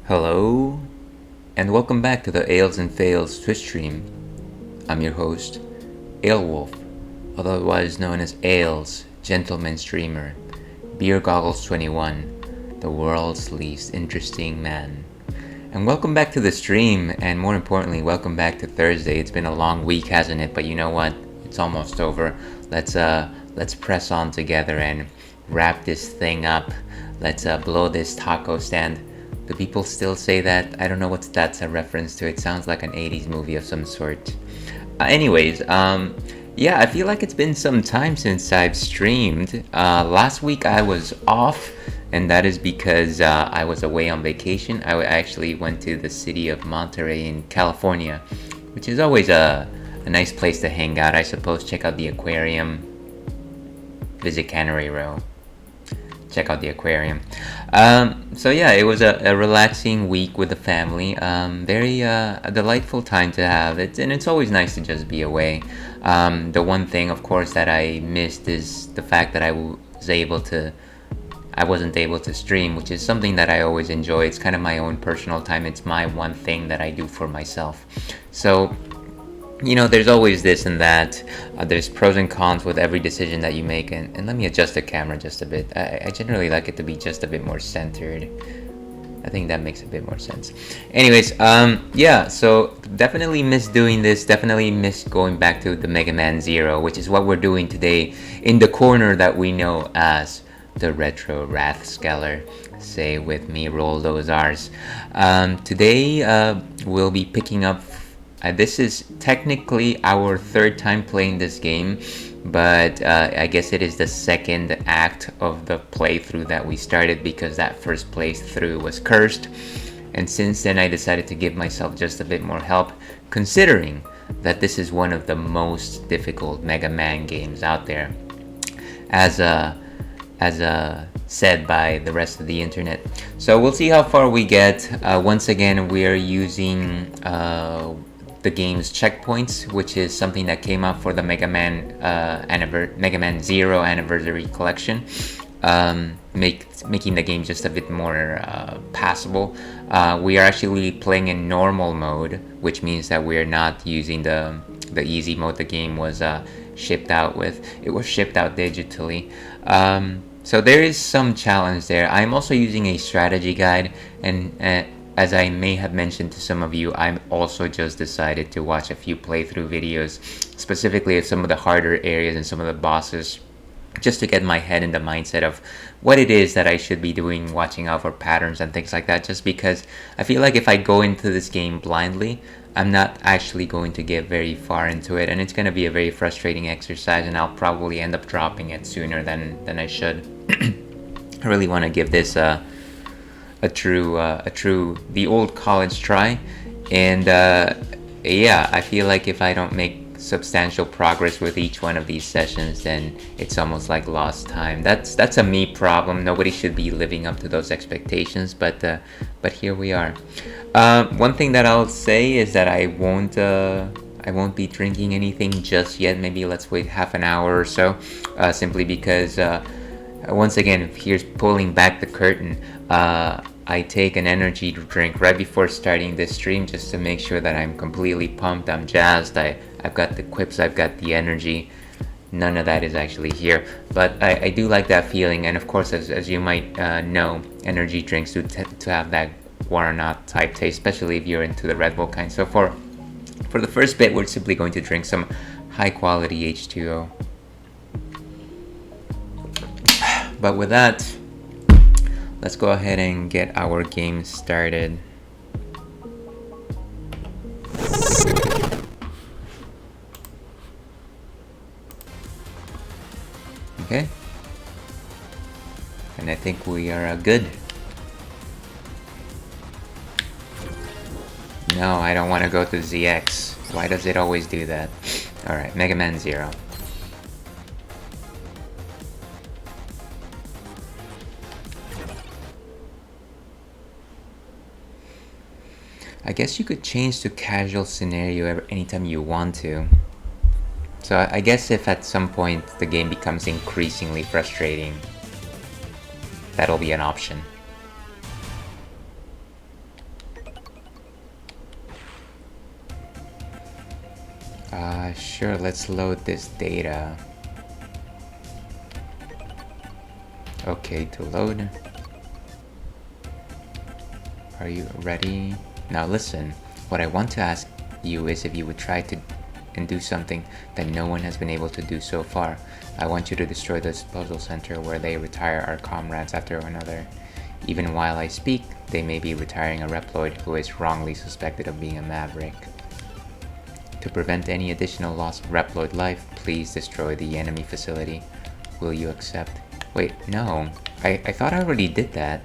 Hello, and welcome back to the Ales and Fails Twitch stream. I'm your host, Alewolf, otherwise known as Ales, Gentleman Streamer, Beer Goggles 21, the world's least interesting man. And welcome back to the stream, and more importantly, welcome back to Thursday. It's been a long week, hasn't it? But you know what? It's almost over. Let's press on together and wrap this thing up. Let's blow this taco stand. Do people still say that? I don't know what that's a reference to. It sounds like an 80s movie of some sort. Yeah, I feel like it's been some time since I've streamed. Last week I was off, and that is because I was away on vacation. I actually went to the city of Monterey in California, which is always a nice place to hang out, I suppose. Check out the aquarium, visit Cannery Row. Check out the aquarium. So yeah, it was a relaxing week with the family. Very a delightful time to have it, and it's always nice to just be away. The one thing, of course, that I missed is the fact that I wasn't able to stream, which is something that I always enjoy. It's kind of my own personal time. It's my one thing that I do for myself. So, you know, there's always this and that. There's pros and cons with every decision that you make. And let me adjust the camera just a bit. I generally like it to be just a bit more centered. I think that makes a bit more sense. Anyways, yeah, so definitely miss doing this. Definitely miss going back to the Mega Man Zero, which is what we're doing today in the corner that we know as the Retro Rathskeller. Say with me, roll those R's. Today, we'll be picking up. This is technically our third time playing this game, but I guess it is the second act of the playthrough that we started because that first playthrough was cursed. And since then I decided to give myself just a bit more help, considering that this is one of the most difficult Mega Man games out there, as said by the rest of the internet. So we'll see how far we get. Once again, we are using the game's checkpoints, which is something that came out for the Mega Man Zero Anniversary Collection, making the game just a bit more passable. We are actually playing in normal mode, which means that we're not using the easy mode the game was shipped out with. It was shipped out digitally. So there is some challenge there. I'm also using a strategy guide, and as I may have mentioned to some of you, I'm also just decided to watch a few playthrough videos, specifically of some of the harder areas and some of the bosses, just to get my head in the mindset of what it is that I should be doing, watching out for patterns and things like that, just because I feel like if I go into this game blindly, I'm not actually going to get very far into it, and it's going to be a very frustrating exercise, and I'll probably end up dropping it sooner than I should. I really want to give this a true the old college try, and yeah, I feel like if I don't make substantial progress with each one of these sessions, then it's almost like lost time. That's a me problem. Nobody should be living up to those expectations, but here we are. One thing that I'll say is that I won't be drinking anything just yet. Maybe let's wait half an hour or so, simply because once again, here's pulling back the curtain. I take an energy drink right before starting this stream just to make sure that I'm completely pumped, I'm jazzed, I've got the quips, I've got the energy. None of that is actually here, but I do like that feeling, and of course, as you might know, energy drinks do tend to have that Guaraná type taste, especially if you're into the Red Bull kind. So for the first bit, we're simply going to drink some high quality H2O. But with that, let's go ahead and get our game started. Okay. And I think we are good. No, I don't want to go to ZX. Why does it always do that? Alright, Mega Man Zero. I guess you could change to casual scenario anytime you want to. So I guess if at some point the game becomes increasingly frustrating, that'll be an option. Sure, let's load this data. Okay, to load. Are you ready? Now listen, what I want to ask you is if you would try to and do something that no one has been able to do so far. I want you to destroy the disposal center where they retire our comrades after another. Even while I speak, they may be retiring a Reploid who is wrongly suspected of being a maverick. To prevent any additional loss of Reploid life, please destroy the enemy facility. Will you accept? Wait, no. I thought I already did that.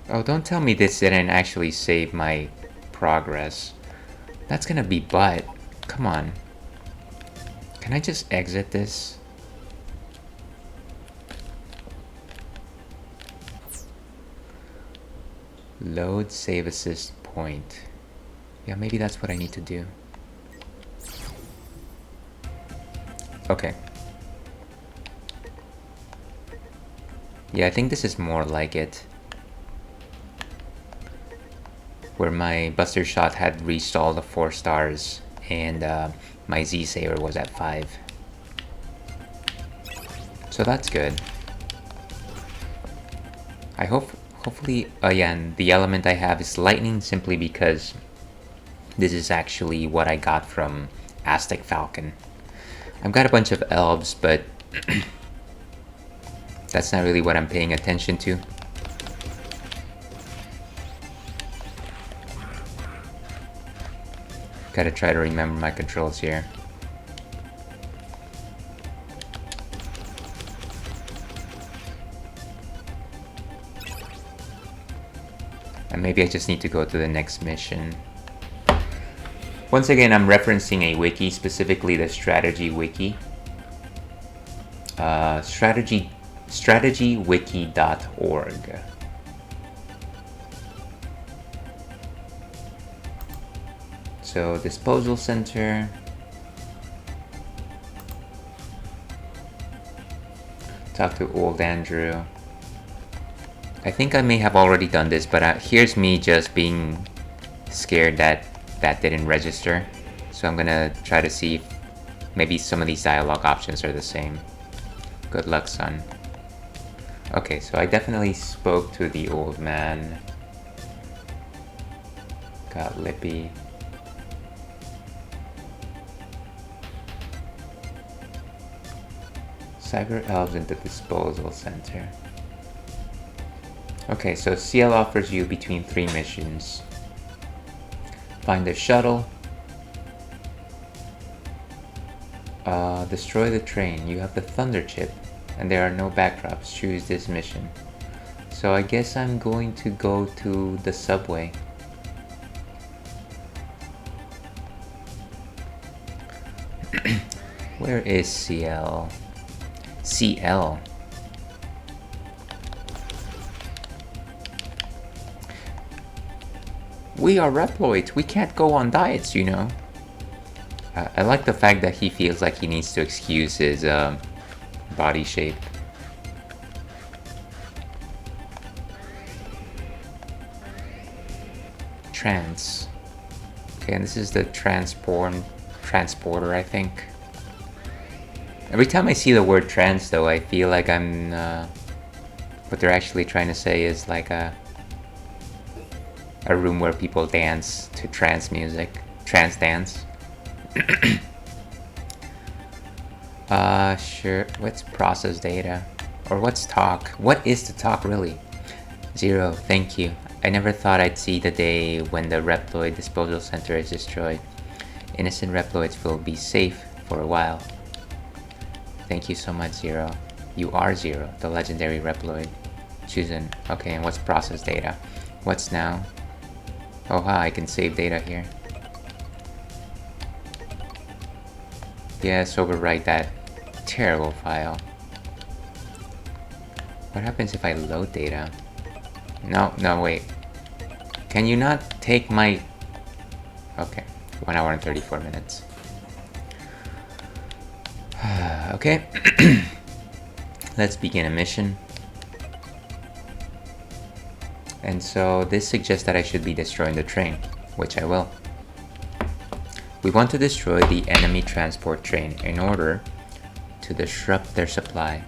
Oh, don't tell me this didn't actually save my progress. That's gonna be butt. Come on. Can I just exit this? Load save assist point. Yeah, maybe that's what I need to do. Okay. Yeah, I think this is more like it. Where my Buster Shot had reached all the 4 stars and my Z-Saver was at 5. So that's good. Hopefully, yeah, and the element I have is lightning simply because this is actually what I got from Aztec Falcon. I've got a bunch of elves, but that's not really what I'm paying attention to. Gotta try to remember my controls here. And maybe I just need to go to the next mission. Once again, I'm referencing a wiki, specifically the strategy wiki. Strategywiki.org. So, disposal center. Talk to old Andrew. I think I may have already done this, but here's me just being scared that that didn't register. So I'm gonna try to see if maybe some of these dialogue options are the same. Good luck, son. Okay, so I definitely spoke to the old man. Got lippy. Cyber elves into disposal center. Okay, so CL offers you between 3 missions. Find the shuttle. Destroy the train. You have the thunder chip, and there are no backdrops. Choose this mission. So I guess I'm going to go to the subway. Where is CL? CL. We are Reploids. We can't go on diets, you know. I like the fact that he feels like he needs to excuse his body shape. Trans. Okay, and this is the transporter, I think. Every time I see the word trans, though, I feel like I'm... what they're actually trying to say is like a room where people dance to trance music. Trance dance. Sure. What's process data? Or what's talk? What is to talk, really? 0, thank you. I never thought I'd see the day when the Reploid disposal center is destroyed. Innocent Reploids will be safe for a while. Thank you so much, 0. You are 0, the legendary Reploid. Chosen. Okay, and what's process data? What's now? Oh, hi, I can save data here. Yes, overwrite that terrible file. What happens if I load data? No, wait. Can you not take my... Okay, 1 hour and 34 minutes. Okay. Let's begin a mission. And so this suggests that I should be destroying the train, which I will. We want to destroy the enemy transport train in order to disrupt their supply.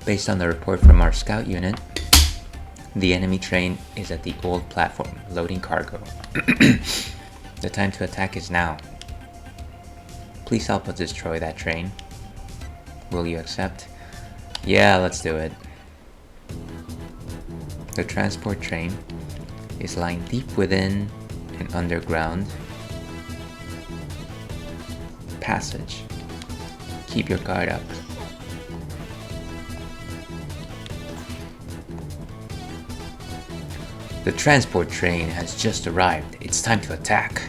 Based on the report from our scout unit, the enemy train is at the old platform, loading cargo. The time to attack is now. Please help us destroy that train. Will you accept? Yeah, let's do it. The transport train is lying deep within an underground passage. Keep your guard up. The transport train has just arrived. It's time to attack.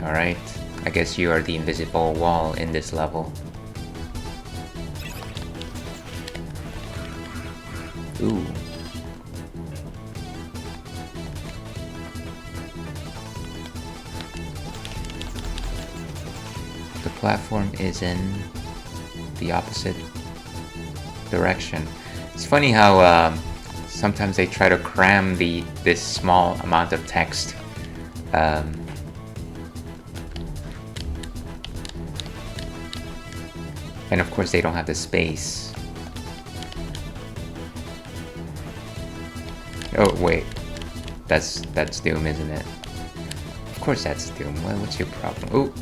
Alright, I guess you are the invisible wall in this level. Ooh. The platform is in the opposite direction. It's funny how sometimes they try to cram this small amount of text. And of course they don't have the space. Oh wait, that's Doom, isn't it? Of course that's Doom. What's your problem? Ooh,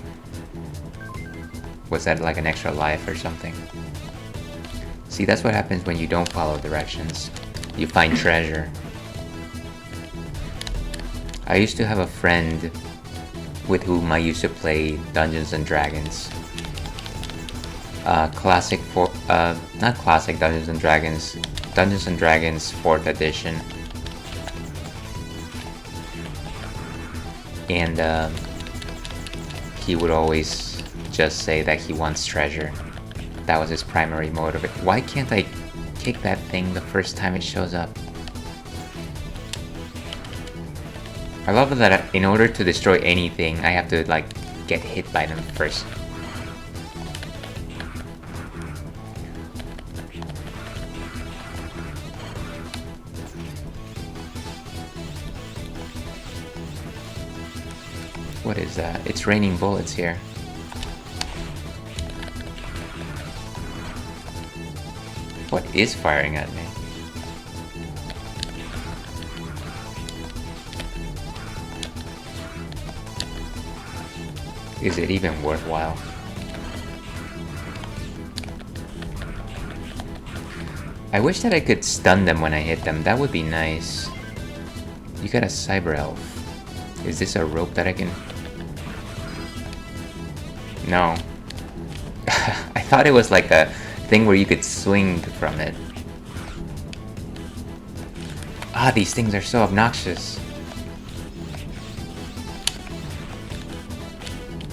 was that like an extra life or something? See, that's what happens when you don't follow directions. You find treasure. I used to have a friend with whom I used to play Dungeons and Dragons. Not classic Dungeons and Dragons, Dungeons and Dragons 4th edition. And he would always just say that he wants treasure. That was his primary motive. Why can't I kick that thing the first time it shows up? I love that in order to destroy anything, I have to like get hit by them first. What is that? It's raining bullets here. What is firing at me? Is it even worthwhile? I wish that I could stun them when I hit them. That would be nice. You got a cyber elf. Is this a rope that I can... No. I thought it was like a thing where you could swing from it. Ah, these things are so obnoxious.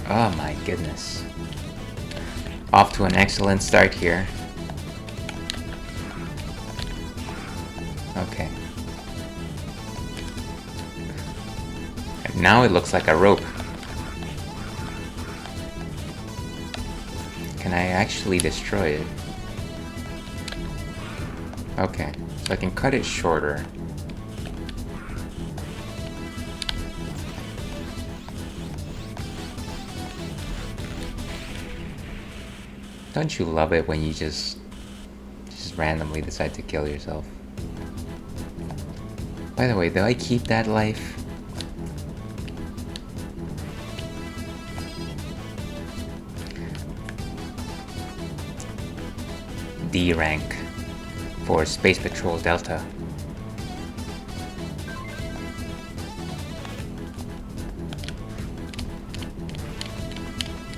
Oh my goodness. Off to an excellent start here. Okay. And now it looks like a rope. Can I actually destroy it? Okay, so I can cut it shorter. Don't you love it when you just randomly decide to kill yourself? By the way, do I keep that life? D rank for Space Patrol Delta.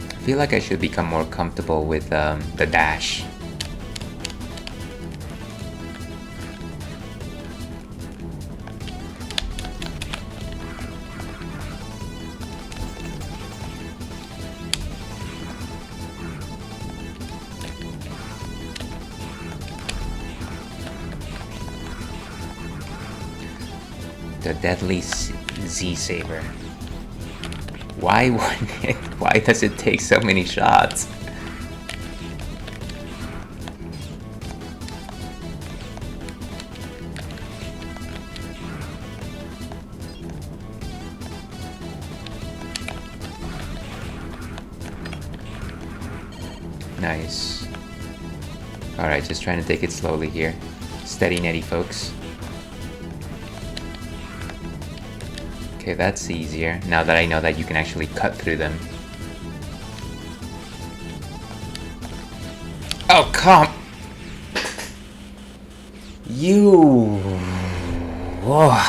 I feel like I should become more comfortable with the dash. The deadly Z-Saber. Why does it take so many shots? Nice. Alright, just trying to take it slowly here. Steady Netty, folks. Okay, that's easier, now that I know that you can actually cut through them. Oh, come! You... Whoa.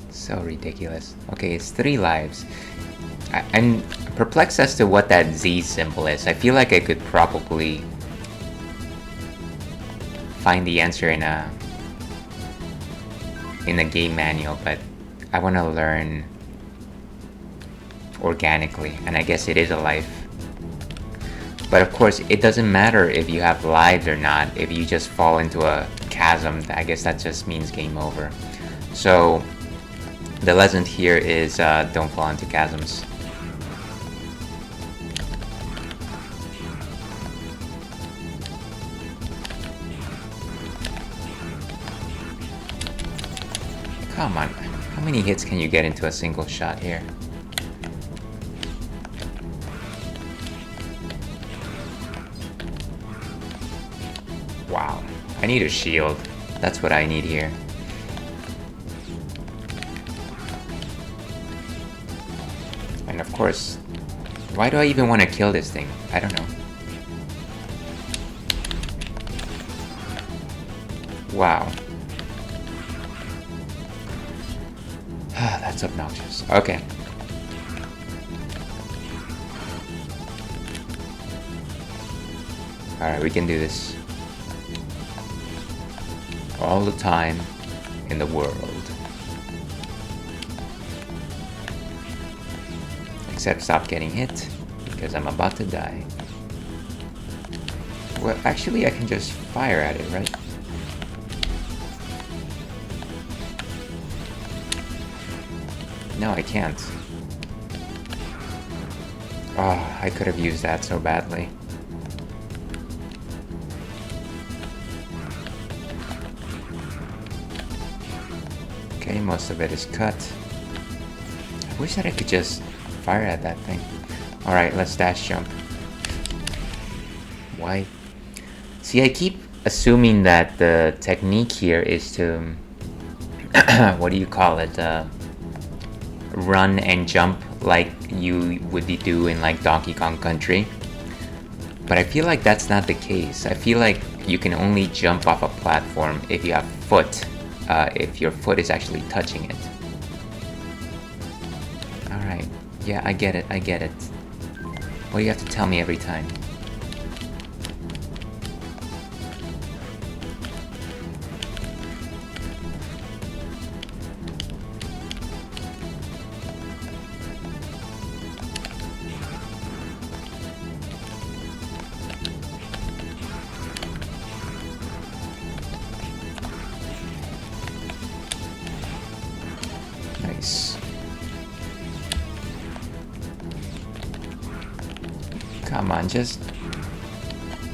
So ridiculous. Okay, it's 3 lives. I'm perplexed as to what that Z symbol is. I feel like I could probably find the answer in a game manual, but I want to learn organically, and I guess it is a life. But of course, it doesn't matter if you have lives or not. If you just fall into a chasm, I guess that just means game over. So the lesson here is don't fall into chasms. Come on, how many hits can you get into a single shot here? Wow, I need a shield. That's what I need here. And of course, why do I even want to kill this thing? I don't know. Wow. That's obnoxious. Okay. Alright, we can do this. All the time in the world. Except stop getting hit, because I'm about to die. Well, actually I can just fire at it, right? No, I can't. Oh, I could have used that so badly. Okay, most of it is cut. I wish that I could just fire at that thing. Alright, let's dash jump. Why? See, I keep assuming that the technique here is to... what do you call it? Run and jump like you would do in like Donkey Kong Country. But I feel like that's not the case. I feel like you can only jump off a platform if you have foot. If your foot is actually touching it. Alright. Yeah, I get it, I get it. What do you have to tell me every time? Nice. Come on, just...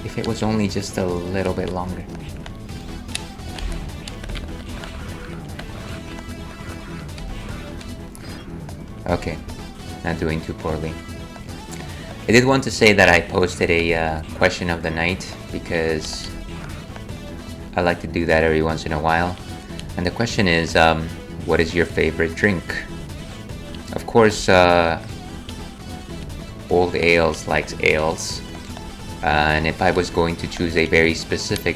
if it was only just a little bit longer. Okay, not doing too poorly. I did want to say that I posted a question of the night, because I like to do that every once in a while. And the question is, what is your favorite drink? Of course, Old Ales likes ales. And if I was going to choose a very specific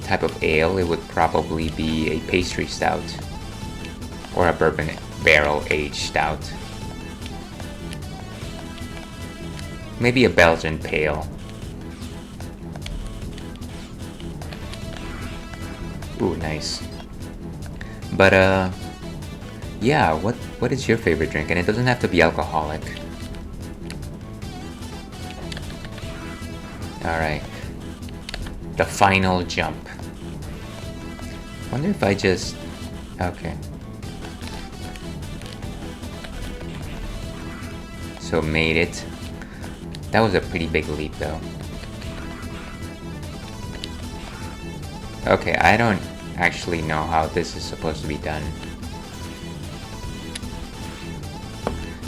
type of ale, it would probably be a pastry stout. Or a bourbon barrel aged stout. Maybe a Belgian pale. Ooh, nice. But yeah, what is your favorite drink? And it doesn't have to be alcoholic. Alright. The final jump. Wonder if I just... okay. So made it. That was a pretty big leap though. Okay, I don't actually know how this is supposed to be done.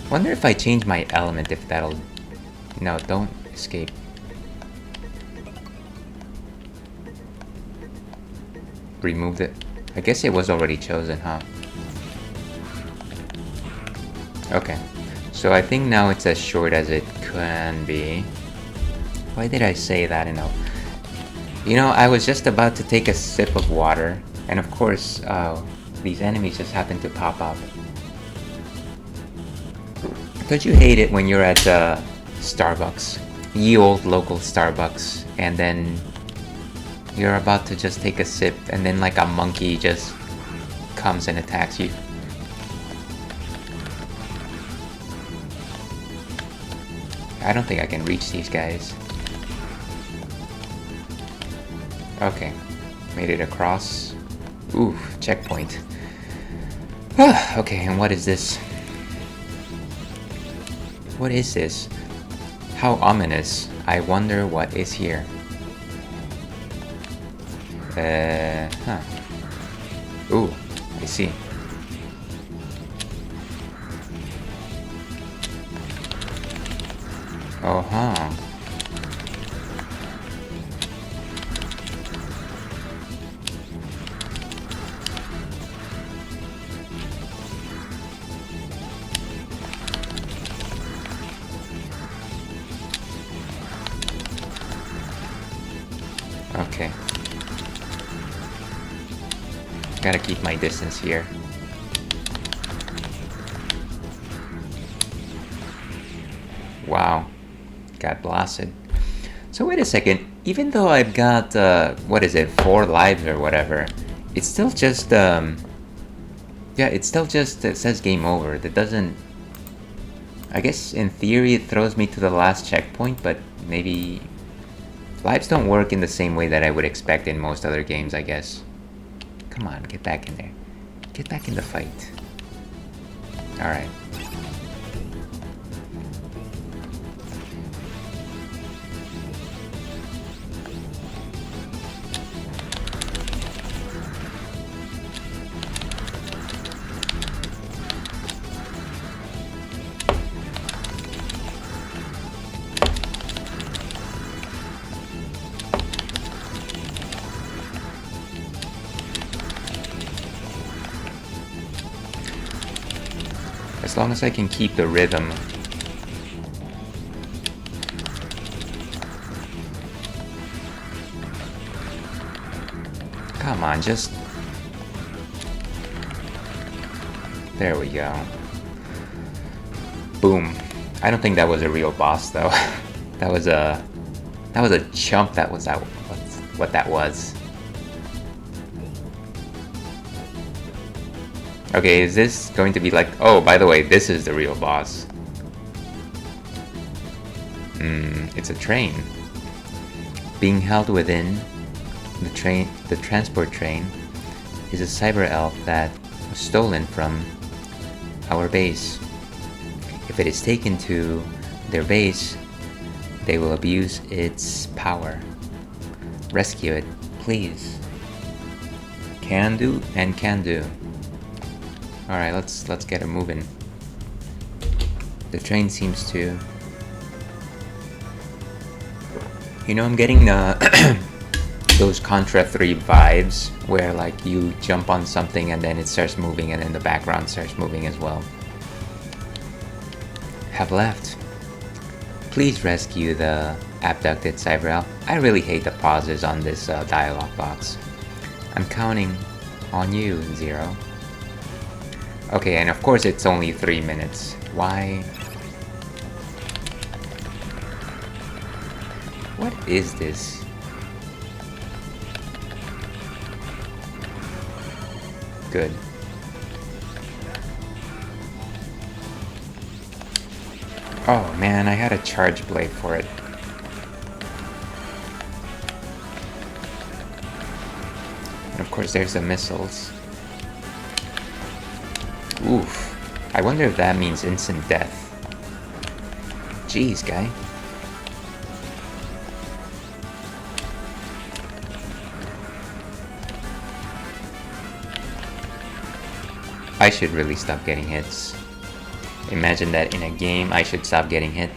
Wonder if I change my element if that'll... No, don't escape. Removed it. I guess it was already chosen, huh? Okay. So I think now it's as short as it can be. Why did I say that? You know, I was just about to take a sip of water, and of course, these enemies just happened to pop up. Don't you hate it when you're at Starbucks, ye old local Starbucks, and then you're about to just take a sip, and then like a monkey just comes and attacks you? I don't think I can reach these guys. Okay, made it across. Ooh, checkpoint. Okay, and what is this? What is this? How ominous. I wonder what is here. Huh. Ooh, I see. Oh, huh. Okay. Gotta keep my distance here. Wow. Got blasted. So wait a second. Even though I've got, what is it, 4 lives or whatever, it's still just, yeah, it still just it says game over. That doesn't... I guess in theory it throws me to the last checkpoint, but maybe... Lives don't work in the same way that I would expect in most other games, I guess. Come on, get back in there. Get back in the fight. Alright. As long as I can keep the rhythm. Come on, just... There we go. Boom. I don't think that was a real boss, though. That was a chump. That was what that was. Okay, is this going to be like... Oh, by the way, this is the real boss. It's a train. Being held within the transport train is a cyber elf that was stolen from our base. If it is taken to their base, they will abuse its power. Rescue it, please. Can do and can do. Alright, let's get it moving. The train seems to... You know, I'm getting those Contra 3 vibes where like you jump on something and then it starts moving and then the background starts moving as well. Have left. Please rescue the abducted cyber elf. I really hate the pauses on this dialogue box. I'm counting on you, Zero. Okay, and of course it's only 3 minutes. Why? What is this? Good. Oh man, I had a charge blade for it. And of course there's the missiles. Oof. I wonder if that means instant death. Jeez, guy. I should really stop getting hits. Imagine that in a game. I should stop getting hit.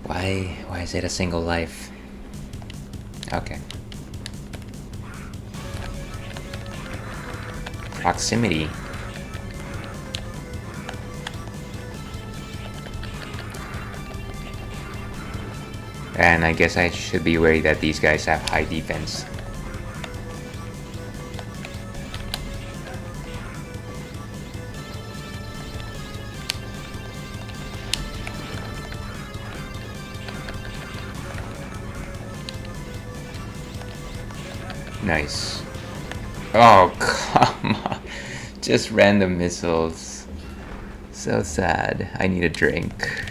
Why is it a single life? Okay. Proximity. And I guess I should be worried that these guys have high defense. Nice. Oh, come on. Just random missiles. So sad. I need a drink.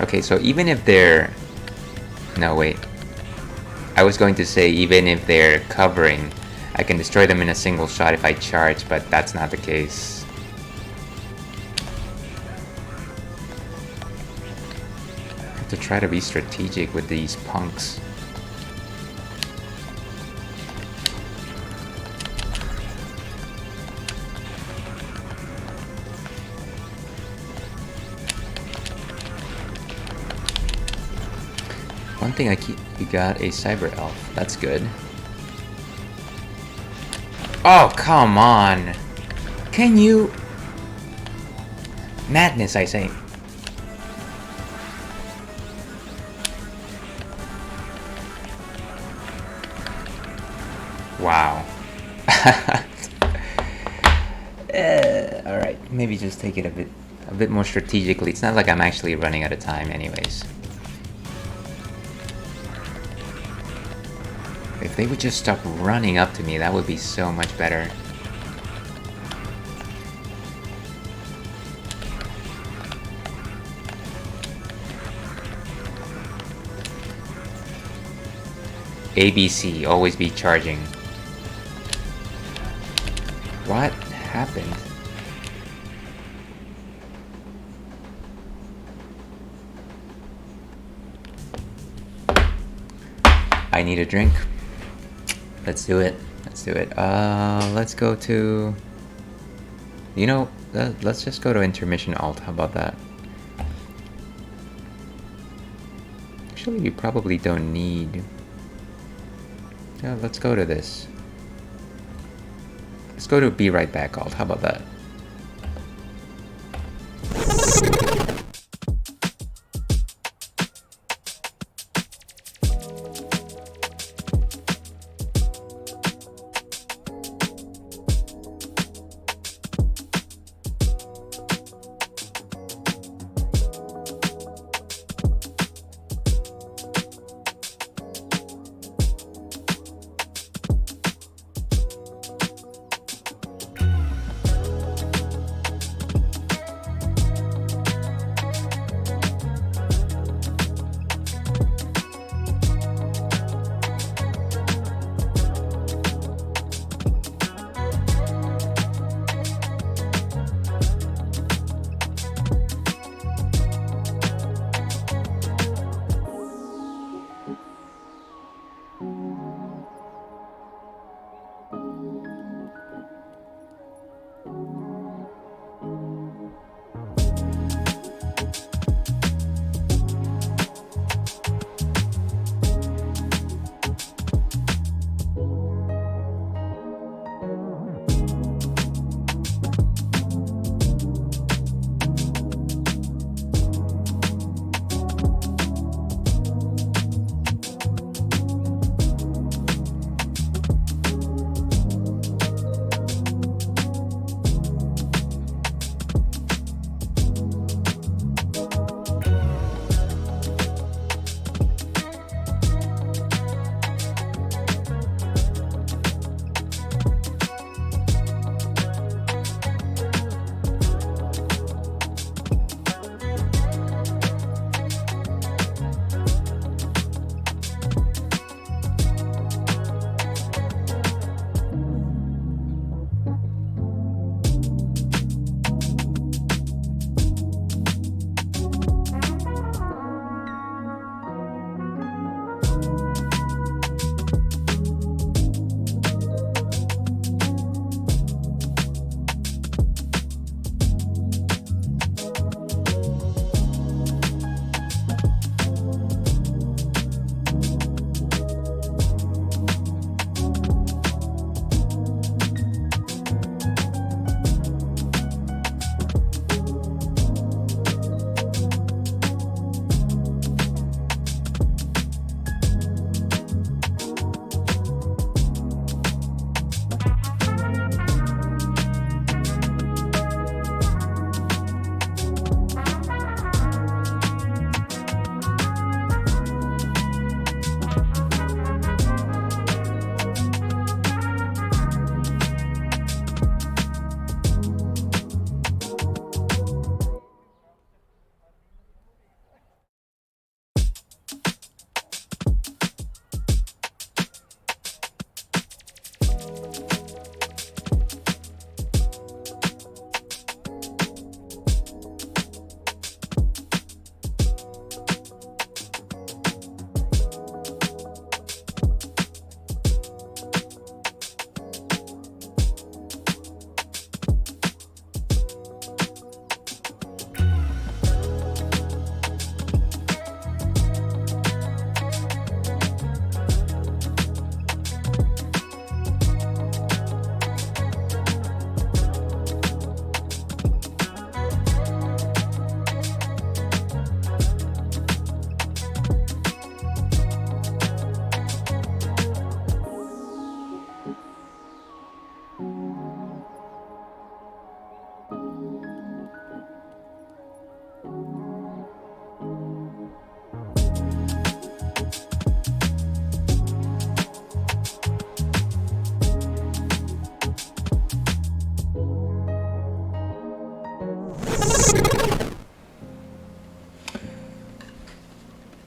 Okay, so even if they're... No, wait. I was going to say even if they're covering, I can destroy them in a single shot if I charge, but that's not the case. I have to try to be strategic with these punks. One thing you got a cyber elf. That's good. Oh, come on. Can you... Madness, I say. Wow. Alright, maybe just take it a bit more strategically. It's not like I'm actually running out of time anyways. If they would just stop running up to me, that would be so much better. ABC, always be charging. What happened? I need a drink. Let's do it. Let's do it. Let's go to... You know, let's just go to Intermission Alt. How about that? Actually, we probably don't need... Yeah, let's go to this. Let's go to Be Right Back Alt. How about that?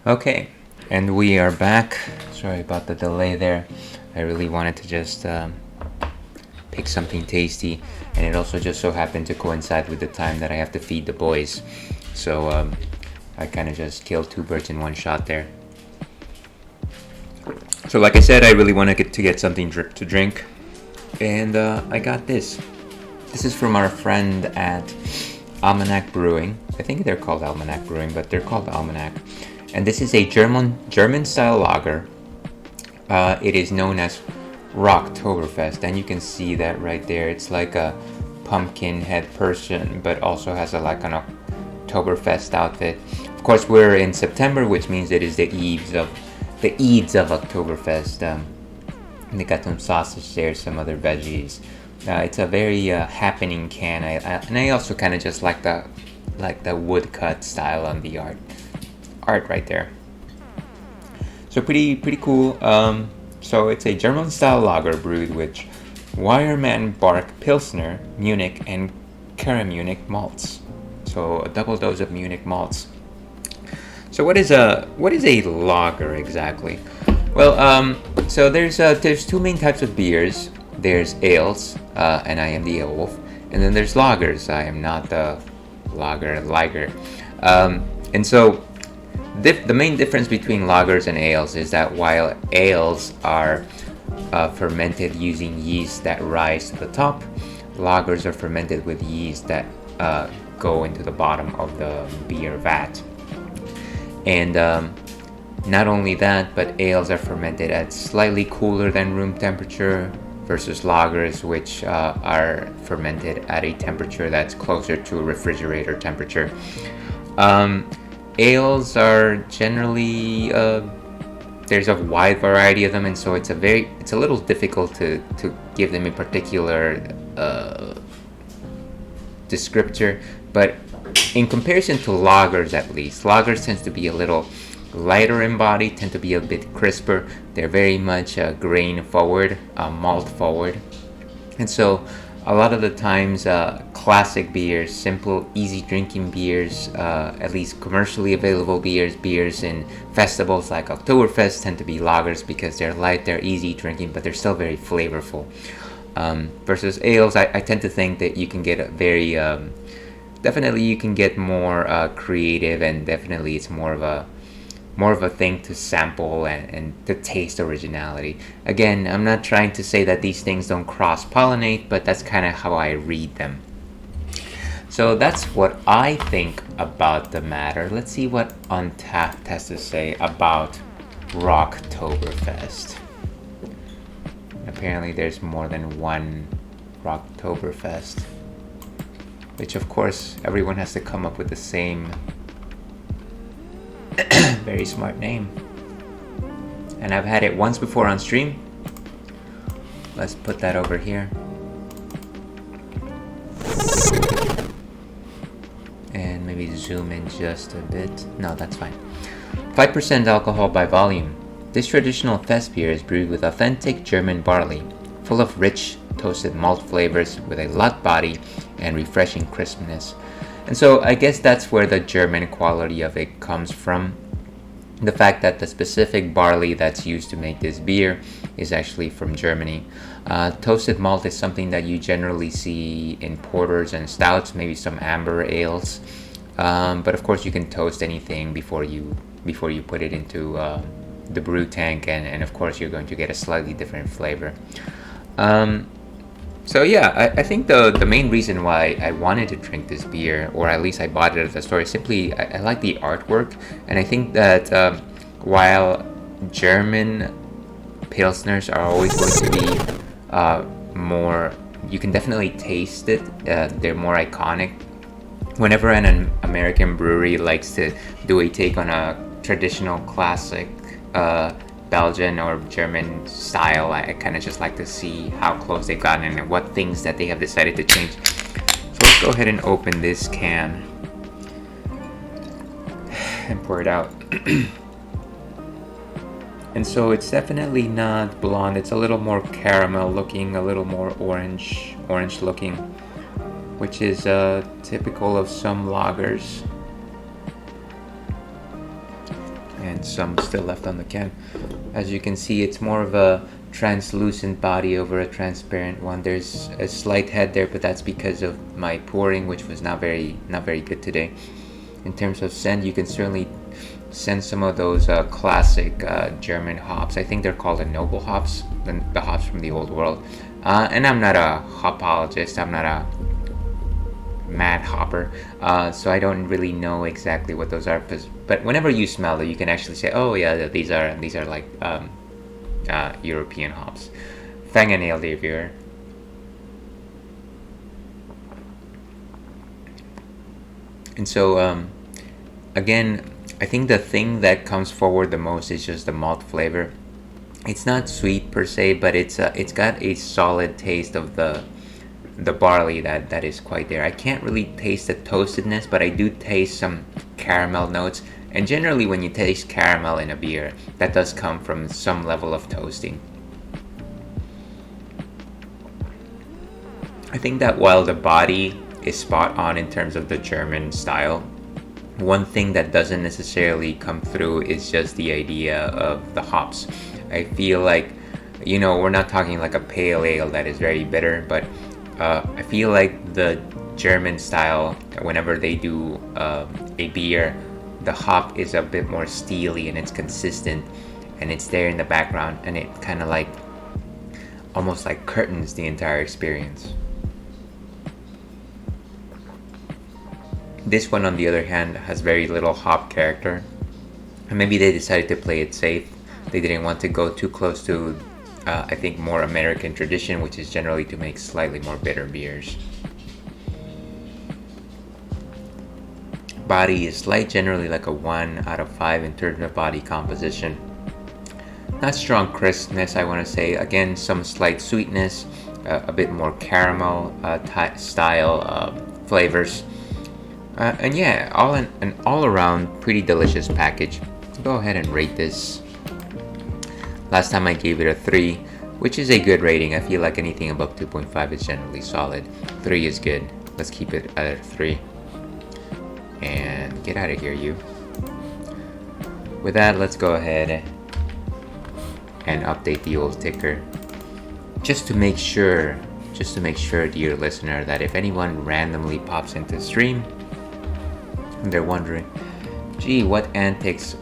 Okay, and we are back. Sorry about the delay there. I really wanted to just pick something tasty, and it also just so happened to coincide with the time that I have to feed the boys. So I kind of just killed two birds in one shot there. So like I said, I really want to get something to drink, and I got this. This is from our friend at Almanac Brewing. I think they're called Almanac Brewing, but they're called Almanac. And this is a German style lager. It is known as Rocktoberfest, and you can see that right there. It's like a pumpkin head person, but also has like an Oktoberfest outfit. Of course, we're in September, which means it is the Eves of Oktoberfest. They got some sausage there, some other veggies. It's a very happening can. And I also kind of just like the woodcut style on the art right there. So pretty cool. So it's a German style lager brewed with Weyermann Bark Pilsner, Munich, and Kara Munich malts. So a double dose of Munich malts. So what is a lager exactly? Well, so there's two main types of beers. There's ales, and I am the ale wolf, and then there's lagers. I am not the lager. And so the main difference between lagers and ales is that while ales are fermented using yeast that rise to the top, lagers are fermented with yeast that go into the bottom of the beer vat. And not only that, but ales are fermented at slightly cooler than room temperature versus lagers, which are fermented at a temperature that's closer to refrigerator temperature. Ales are generally there's a wide variety of them, and so it's a little difficult to give them a particular descriptor. But in comparison to lagers, at least, lagers tends to be a little lighter in body, tend to be a bit crisper. They're very much grain forward, malt forward, and so a lot of the times classic beers, simple, easy drinking beers, at least commercially available beers in festivals like Oktoberfest tend to be lagers because they're light, they're easy drinking, but they're still very flavorful. Versus ales, I tend to think that you can get a very definitely you can get more creative, and definitely it's more of a thing to sample and to taste originality. Again, I'm not trying to say that these things don't cross-pollinate, but that's kind of how I read them. So that's what I think about the matter. Let's see what Untapped has to say about Rocktoberfest. Apparently there's more than one Rocktoberfest, which of course everyone has to come up with the same very smart name. And I've had it once before on stream. Let's put that over here. And maybe zoom in just a bit. No, that's fine. 5% alcohol by volume. This traditional fest beer is brewed with authentic German barley, full of rich, toasted malt flavors with a light body and refreshing crispness. And so I guess that's where the German quality of it comes from. The fact that the specific barley that's used to make this beer is actually from Germany. Toasted malt is something that you generally see in porters and stouts, maybe some amber ales. But of course you can toast anything before you put it into the brew tank, and of course you're going to get a slightly different flavor. So yeah, I think the main reason why I wanted to drink this beer, or at least I bought it at the store, is simply I like the artwork, and I think that while German Pilsners are always going to be more, you can definitely taste it, they're more iconic. Whenever an American brewery likes to do a take on a traditional classic Belgian or German style, I kind of just like to see how close they've gotten and what things that they have decided to change. So let's go ahead and open this can and pour it out. And so it's definitely not blonde, it's a little more caramel looking, a little more orange looking. which is typical of some lagers, and some still left on the can. As you can see, it's more of a translucent body over a transparent one. There's a slight head there, but that's because of my pouring, which was not very good today. In terms of scent, you can certainly sense some of those classic German hops. I think they're called the noble hops, the hops from the old world. And I'm not a hopologist, I'm not a mad hopper, so I don't really know exactly what those are. But whenever you smell it, you can actually say, oh yeah, these are like European hops. Fingernail, dear viewer. And so again, I think the thing that comes forward the most is just the malt flavor. It's not sweet per se, but it's got a solid taste of the barley that is quite there. I can't really taste the toastedness, but I do taste some caramel notes. And generally when you taste caramel in a beer, that does come from some level of toasting. I think that while the body is spot on in terms of the German style, one thing that doesn't necessarily come through is just the idea of the hops. I feel like, we're not talking like a pale ale that is very bitter, but I feel like the German style, whenever they do a beer, the hop is a bit more steely and it's consistent and it's there in the background, and it kind of like almost like curtains the entire experience. This one, on the other hand, has very little hop character, and maybe they decided to play it safe. They didn't want to go too close to, I think, more American tradition, which is generally to make slightly more bitter beers. Body is light, generally like a 1 out of 5 in terms of body composition. Not strong crispness, I want to say. Again, some slight sweetness, a bit more caramel style flavors. And yeah, an all-around pretty delicious package. Go ahead and rate this. Last time I gave it a 3, which is a good rating. I feel like anything above 2.5 is generally solid. 3 is good. Let's keep it at a 3. And get out of here, you. With that, let's go ahead and update the old ticker. Just to make sure, dear listener, that if anyone randomly pops into stream, and they're wondering, gee, what antics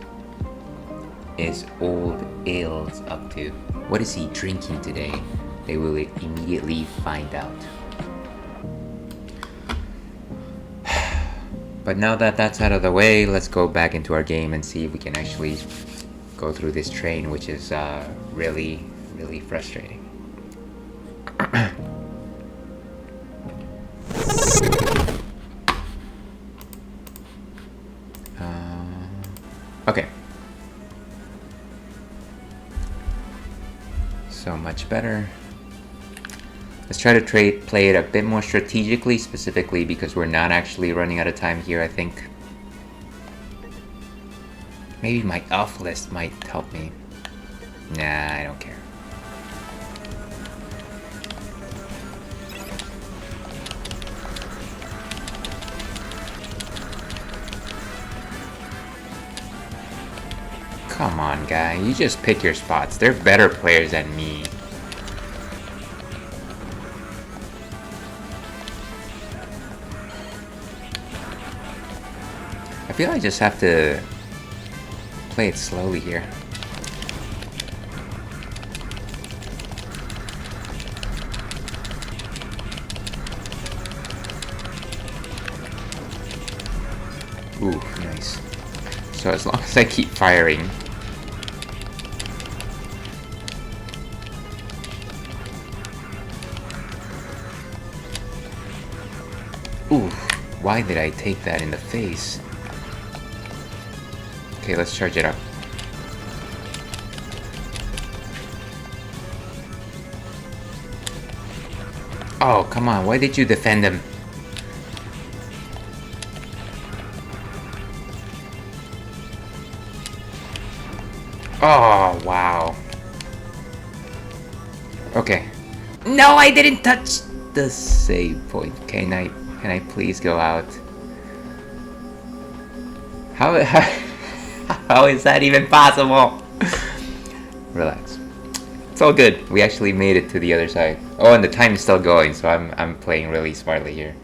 is Old Ales up to? What is he drinking today? They will immediately find out. But now that that's out of the way, let's go back into our game and see if we can actually go through this train, which is really, really frustrating. Okay. So much better. Let's try to play it a bit more strategically, specifically because we're not actually running out of time here, I think. Maybe my elf list might help me. Nah, I don't care. Come on, guy. You just pick your spots. They're better players than me. I feel I just have to play it slowly here. Ooh, nice. So as long as I keep firing. Ooh, why did I take that in the face? Okay, let's charge it up. Oh, come on, why did you defend him? Oh, wow. Okay. No, I didn't touch the save point. Okay, Can I please go out? How how is that even possible? Relax. It's all good. We actually made it to the other side. Oh, and the time is still going, so I'm playing really smartly here.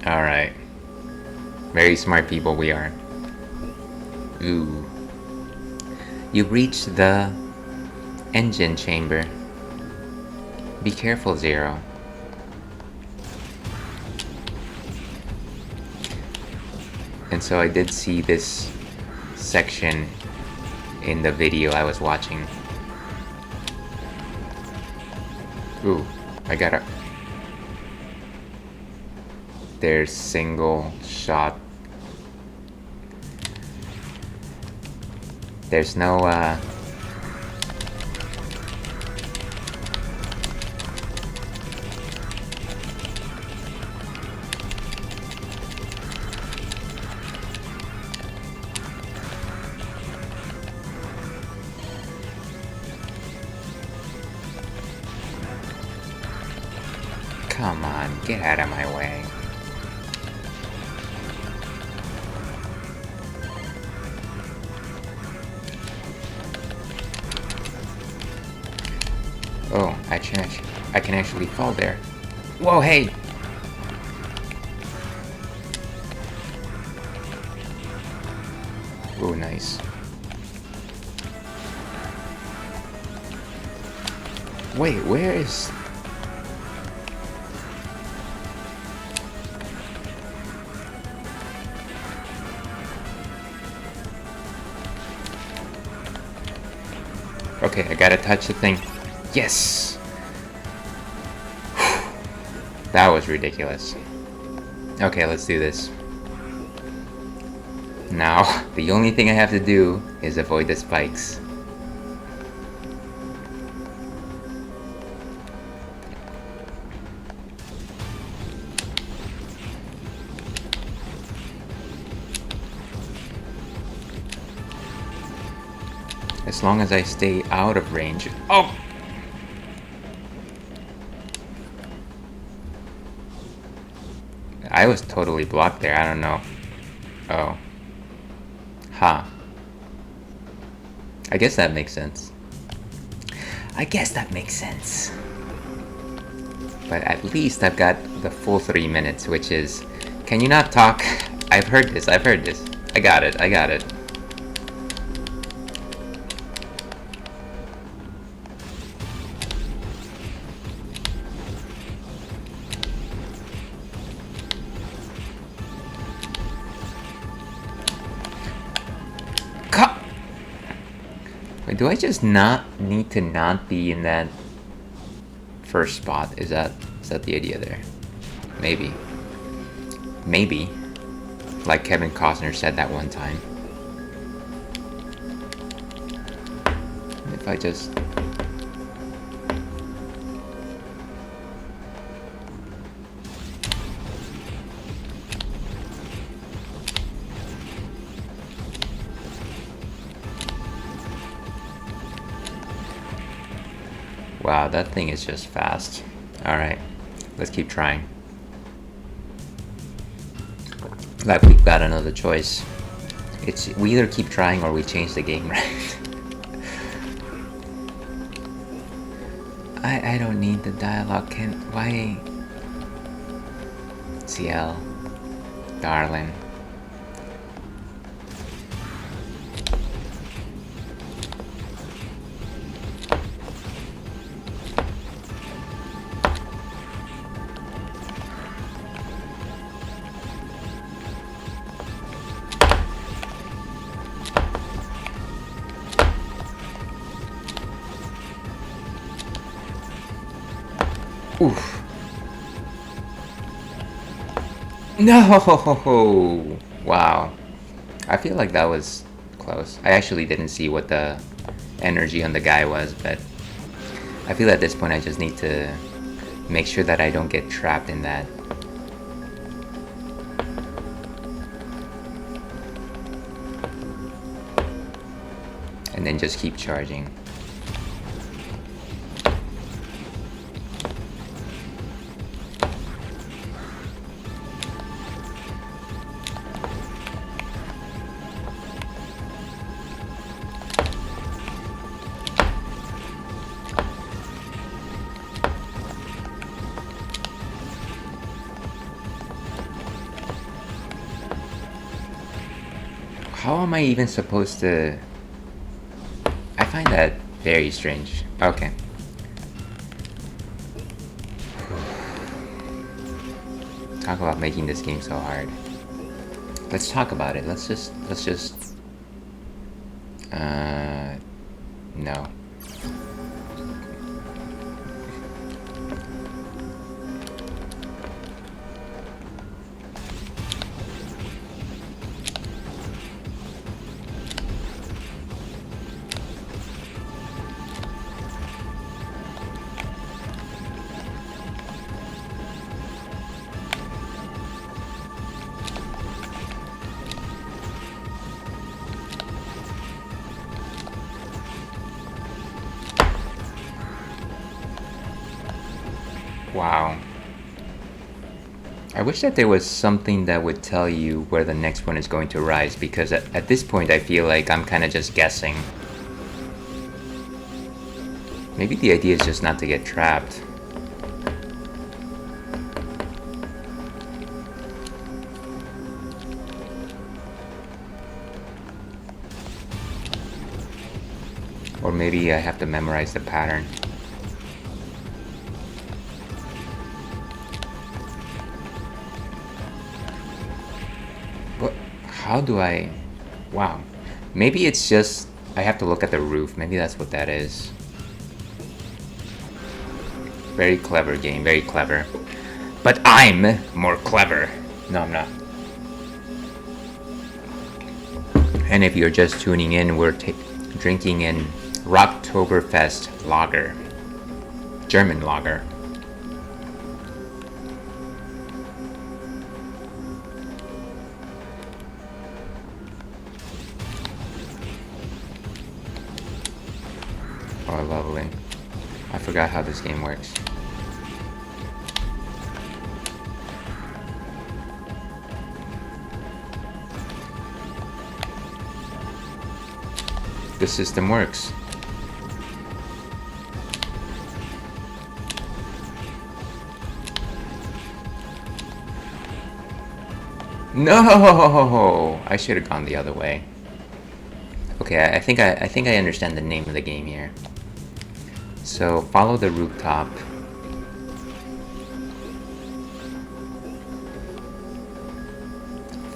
Alright. Very smart people we are. Ooh. You reached the engine chamber. Be careful, Zero. And so I did see this section in the video I was watching. Ooh, I gotta... There's single shot. There's no, Come on, get out of my way. Oh, I can actually fall there. Whoa, hey! Oh, nice. Wait, where is... Okay, I gotta touch the thing. Yes! That was ridiculous. Okay, let's do this. Now, the only thing I have to do is avoid the spikes. As long as I stay out of range. Oh! I was totally blocked there, I don't know. Oh. Huh. I guess that makes sense. I guess that makes sense. But at least I've got the full 3 minutes, which is... Can you not talk? I've heard this, I've heard this. I got it, I got it. Wait, do I just not need to not be in that first spot? Is that the idea there? Maybe. Maybe. Like Kevin Costner said that one time. If I just... Wow, that thing is just fast. Alright, let's keep trying. Like we've got another choice. We either keep trying or we change the game, right? I don't need the dialogue. Why? CL, darling. Oof. No! Wow. I feel like that was close. I actually didn't see what the energy on the guy was, but I feel at this point I just need to make sure that I don't get trapped in that. And then just keep charging. How am I even supposed to... I find that very strange. Okay. Talk about making this game so hard. Let's talk about it. Let's just... No. Wow. I wish that there was something that would tell you where the next one is going to rise, because at this point I feel like I'm kind of just guessing. Maybe the idea is just not to get trapped. Or maybe I have to memorize the pattern. How do I... Wow. Maybe it's just... I have to look at the roof. Maybe that's what that is. Very clever game. Very clever. But I'm more clever. No, I'm not. And if you're just tuning in, we're drinking in Rocktoberfest lager. German lager. Oh, lovely. I forgot how this game works. The system works. No! I should have gone the other way. Okay, I think I understand the name of the game here. So follow the rooftop.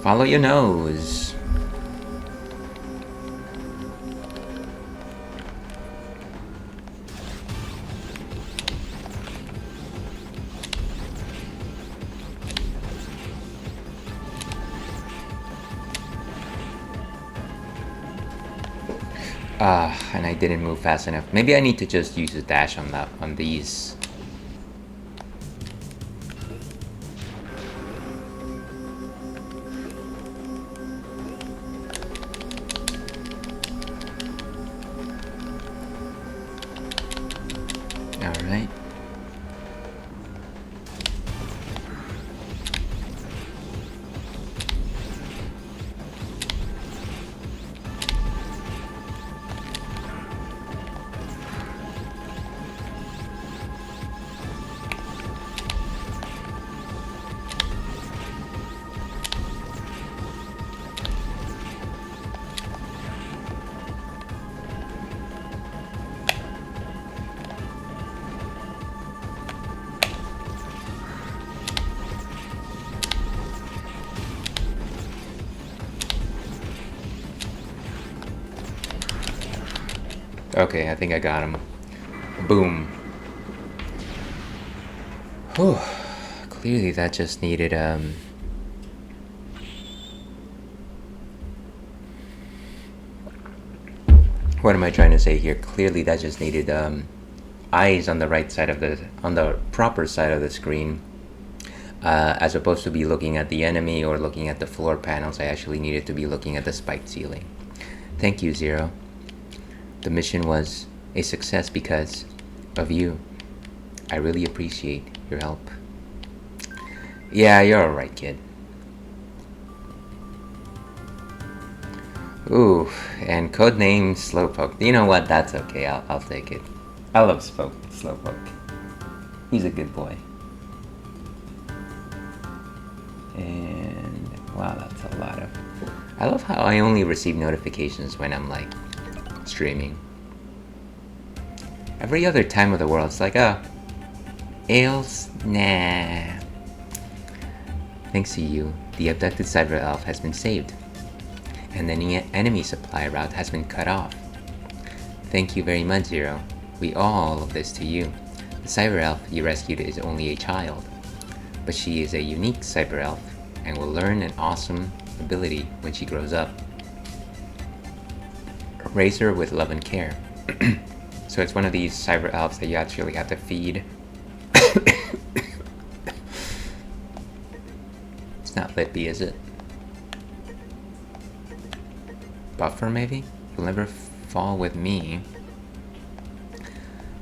Follow your nose. And I didn't move fast enough. Maybe I need to just use a dash on these. All right. Okay, I think I got him. Boom. Whew. Clearly that just needed, what am I trying to say here? Clearly that just needed, eyes on the right side of on the proper side of the screen. As opposed to be looking at the enemy or looking at the floor panels, I actually needed to be looking at the spiked ceiling. Thank you, Zero. The mission was a success because of you. I really appreciate your help. Yeah, you're alright, kid. Ooh, and codename Slowpoke. You know what? That's okay. I'll take it. I love Slowpoke. He's a good boy. And wow, that's a lot of... I love how I only receive notifications when I'm like streaming. Every other time of the world, it's like, oh, Ales? Nah. Thanks to you, the abducted cyber elf has been saved, and the enemy supply route has been cut off. Thank you very much, Zero. We owe all of this to you. The cyber elf you rescued is only a child, but she is a unique cyber elf and will learn an awesome ability when she grows up. Raise her with love and care. So it's one of these cyber elves that you actually have to feed. It's not Lippy, is it? Buffer, maybe? You'll never fall with me.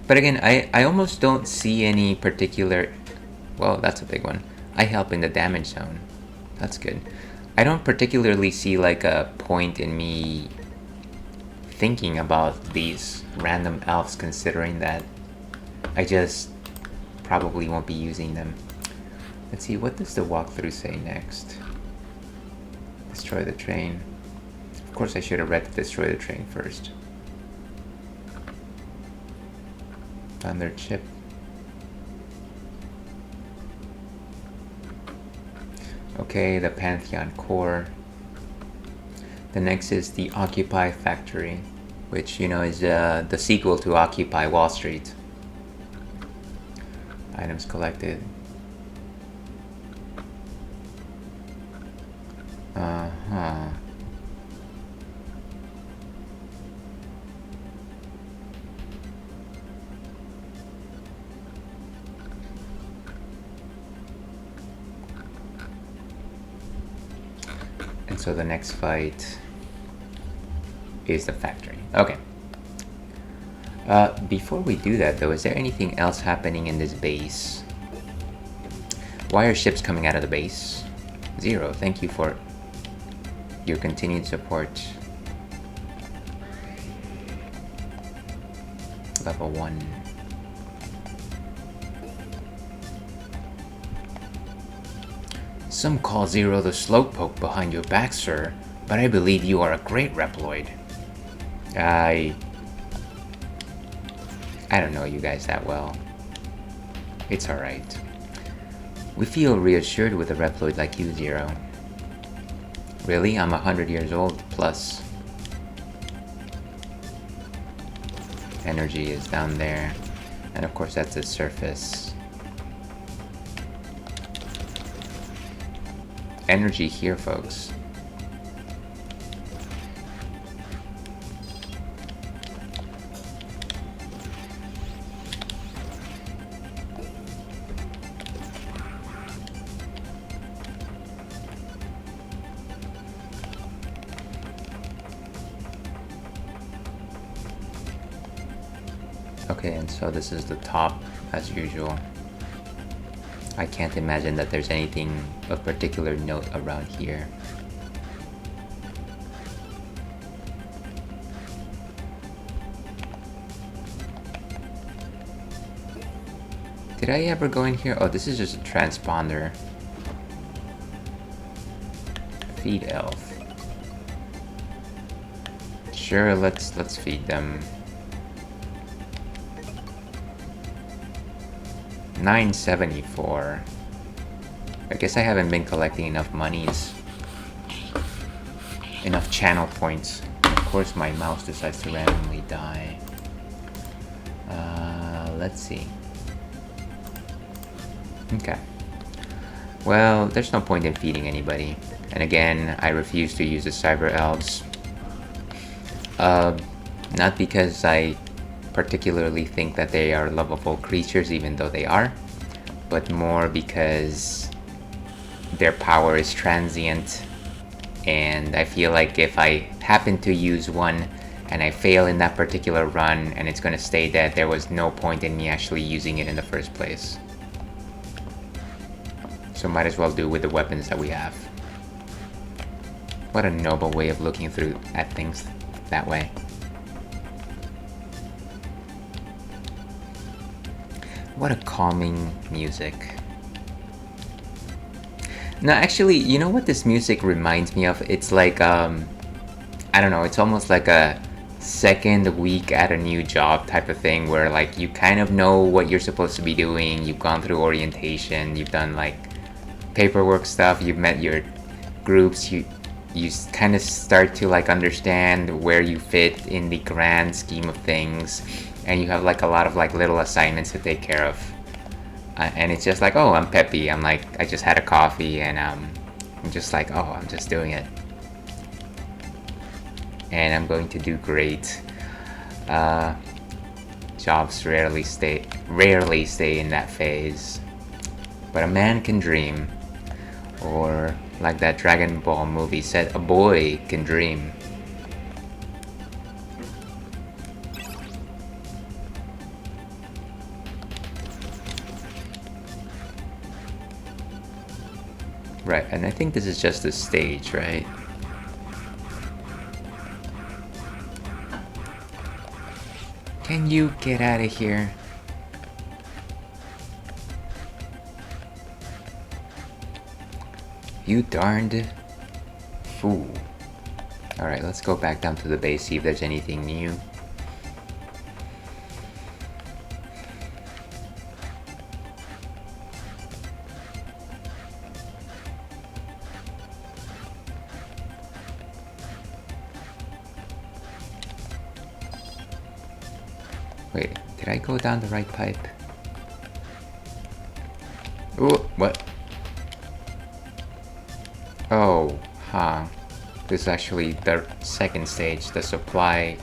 But again, I almost don't see any particular... Well, that's a big one. I help in the damage zone. That's good. I don't particularly see like a point in me thinking about these random elves, considering that I just probably won't be using them. Let's see, what does the walkthrough say next? Destroy the train. Of course I should have read the destroy the train first. Found their chip. Okay, the Pantheon core. The next is the Occupy Factory, which, you know, is the sequel to Occupy Wall Street. Items collected. Uh-huh. And so the next fight is the factory. Okay. Before we do that though, is there anything else happening in this base? Why are ships coming out of the base? Zero, thank you for your continued support. Level 1. Some call Zero the slowpoke behind your back, sir, but I believe you are a great Reploid. I don't know you guys that well. It's alright. We feel reassured with a Reploid like you, Zero. Really? I'm 100 years old, plus. Energy is down there. And of course that's the surface. Energy here, folks. Okay, and so this is the top, as usual. I can't imagine that there's anything of particular note around here. Did I ever go in here? Oh, this is just a transponder. Feed elf. Sure, let's feed them. 974. I guess I haven't been collecting enough monies. Enough channel points. Of course my mouse decides to randomly die. Let's see. Okay. Well, there's no point in feeding anybody. And again, I refuse to use the cyber elves. Not because I particularly think that they are lovable creatures, even though they are, but more because their power is transient, and I feel like if I happen to use one and I fail in that particular run and it's going to stay dead, there was no point in me actually using it in the first place. So might as well do with the weapons that we have. What a noble way of looking through at things that way. What a calming music. No, actually, you know what this music reminds me of? It's like I don't know, it's almost like a second week at a new job type of thing where like you kind of know what you're supposed to be doing, you've gone through orientation, you've done like paperwork stuff, you've met your groups, you kind of start to like understand where you fit in the grand scheme of things, and you have like a lot of like little assignments to take care of. And it's just like, oh, I'm peppy. I'm like, I just had a coffee, and I'm just like, oh, I'm just doing it, and I'm going to do great. Jobs rarely stay in that phase, but a man can dream, or like that Dragon Ball movie said, a boy can dream. Right, and I think this is just a stage, right? Can you get out of here? You darned fool. Alright, let's go back down to the base, see if there's anything new. Wait, did I go down the right pipe? Ooh, what? Oh, huh. This is actually the second stage, the supply.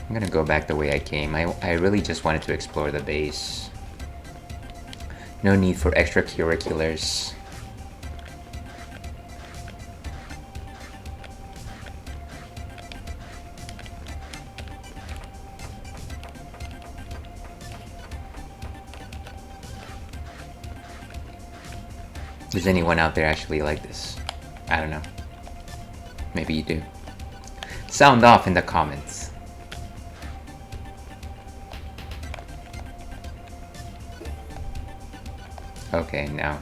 I'm gonna go back the way I came. I really just wanted to explore the base. No need for extracurriculars. Does anyone out there actually like this? I don't know. Maybe you do. Sound off in the comments. Okay, now.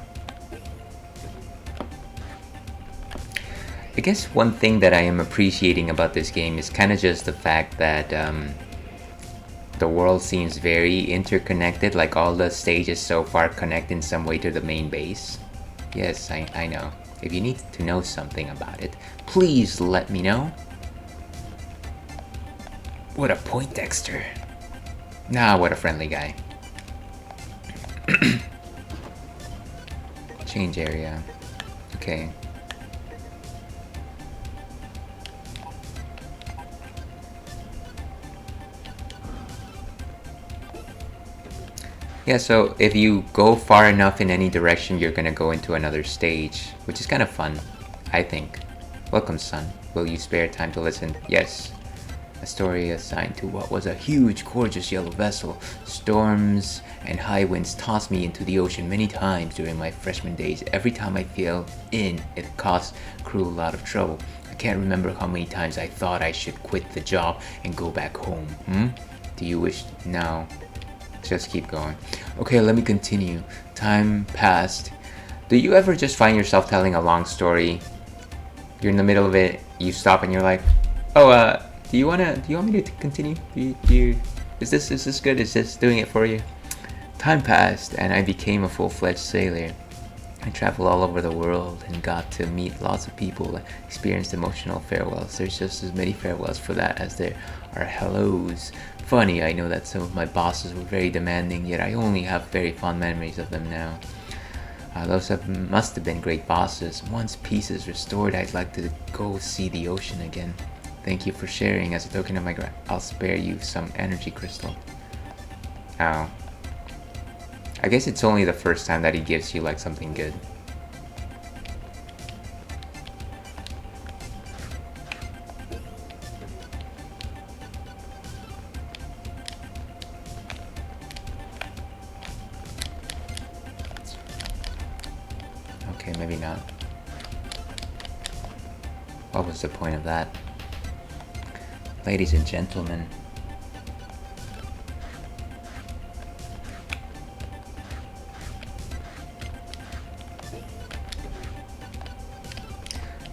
I guess one thing that I am appreciating about this game is kind of just the fact that the world seems very interconnected, like all the stages so far connect in some way to the main base. Yes, I know. If you need to know something about it, please let me know. What a Poindexter. Nah, what a friendly guy. Change area. Okay. Yeah, so if you go far enough in any direction, you're gonna go into another stage, which is kind of fun, I think. Welcome, son. Will you spare time to listen? Yes. A story assigned to what was a huge, gorgeous yellow vessel. Storms and high winds tossed me into the ocean many times during my freshman days. Every time I fell in, it caused crew a lot of trouble. I can't remember how many times I thought I should quit the job and go back home. Do you wish? No. Just keep going. Okay, let me continue. Time passed. Do you ever just find yourself telling a long story? You're in the middle of it, you stop and you're like, oh, do you want me to continue? Is this good? Is this doing it for you? Time passed and I became a full-fledged sailor. I traveled all over the world and got to meet lots of people, experienced emotional farewells. There's just as many farewells for that as there are hellos. Funny, I know that some of my bosses were very demanding, yet I only have very fond memories of them now. Must have been great bosses. Once peace is restored, I'd like to go see the ocean again. Thank you for sharing. As a token of my I'll spare you some energy crystal. Oh. I guess it's only the first time that he gives you like something good. Okay, maybe not. What was the point of that? Ladies and gentlemen.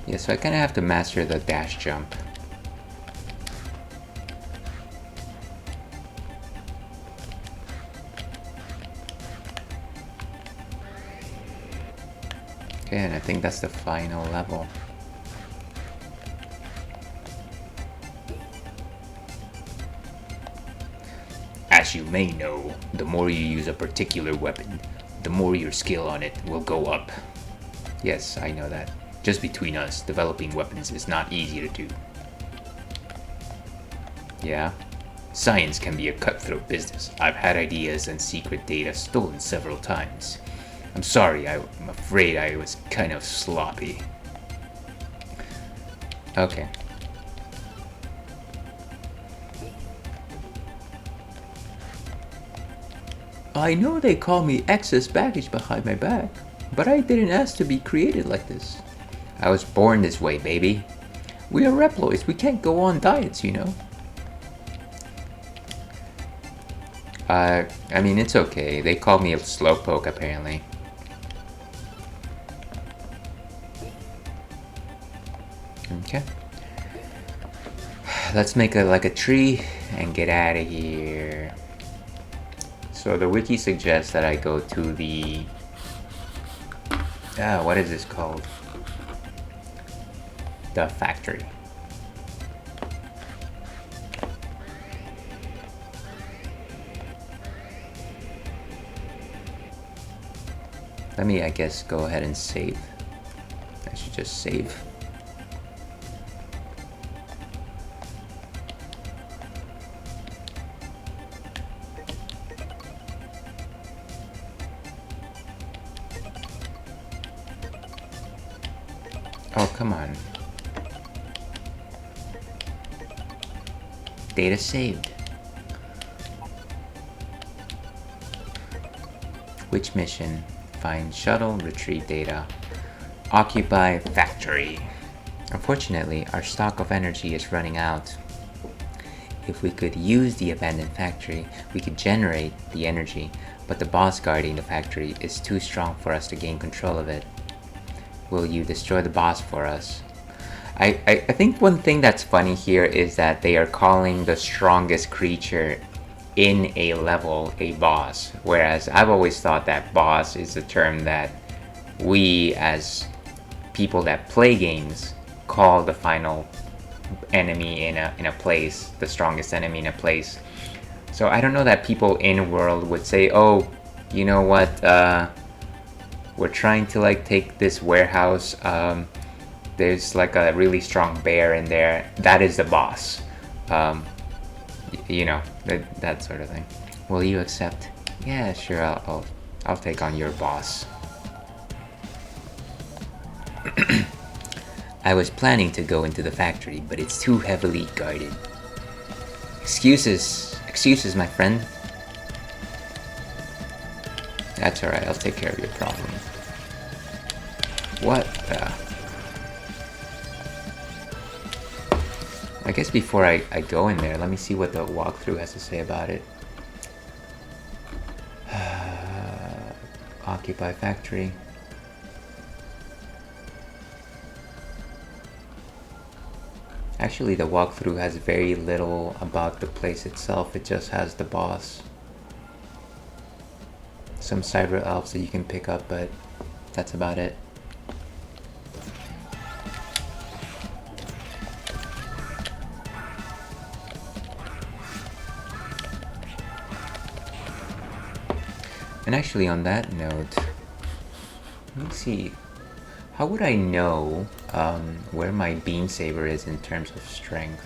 Yeah, so I kind of have to master the dash jump. Okay, and I think that's the final level. As you may know, the more you use a particular weapon, the more your skill on it will go up. Yes, I know that. Just between us, developing weapons is not easy to do. Yeah? Science can be a cutthroat business. I've had ideas and secret data stolen several times. I'm sorry, I'm afraid I was kind of sloppy. Okay. I know they call me excess baggage behind my back, but I didn't ask to be created like this. I was born this way, baby. We are Reploids, we can't go on diets, you know. I mean, it's okay. They call me a slowpoke, apparently. Okay. Let's make it like a tree and get out of here. So the wiki suggests that I go to the... what is this called? The factory. Let me, I guess, go ahead and save. I should just save. Oh, come on. Data saved. Which mission? Find shuttle, retrieve data. Occupy factory. Unfortunately, our stock of energy is running out. If we could use the abandoned factory, we could generate the energy, but the boss guarding the factory is too strong for us to gain control of it. Will you destroy the boss for us? I think one thing that's funny here is that they are calling the strongest creature in a level a boss, whereas I've always thought that boss is a term that we as people that play games call the final enemy in a place, the strongest enemy in a place. So I don't know that people in world would say, oh, you know what, we're trying to like take this warehouse, there's like a really strong bear in there, that is the boss. You know, that sort of thing. Will you accept? Yeah, sure, I'll take on your boss. I was planning to go into the factory, but it's too heavily guarded. Excuses, my friend. That's alright, I'll take care of your problem. What the... I guess before I go in there, let me see what the walkthrough has to say about it. Occupy factory. Actually, the walkthrough has very little about the place itself. It just has the boss. Some cyber elves that you can pick up, but that's about it. And actually, on that note, let me see. How would I know where my beam saber is in terms of strength?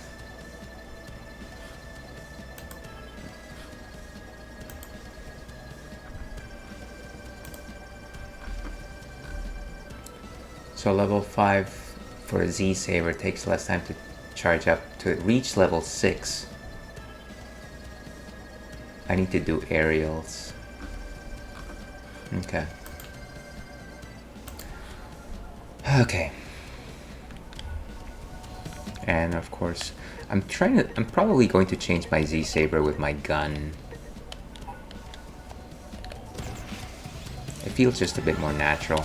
So level 5 for a Z saber takes less time to charge up. To reach level 6, I need to do aerials. Okay. Okay. And of course, I'm probably going to change my Z-Saber with my gun. It feels just a bit more natural.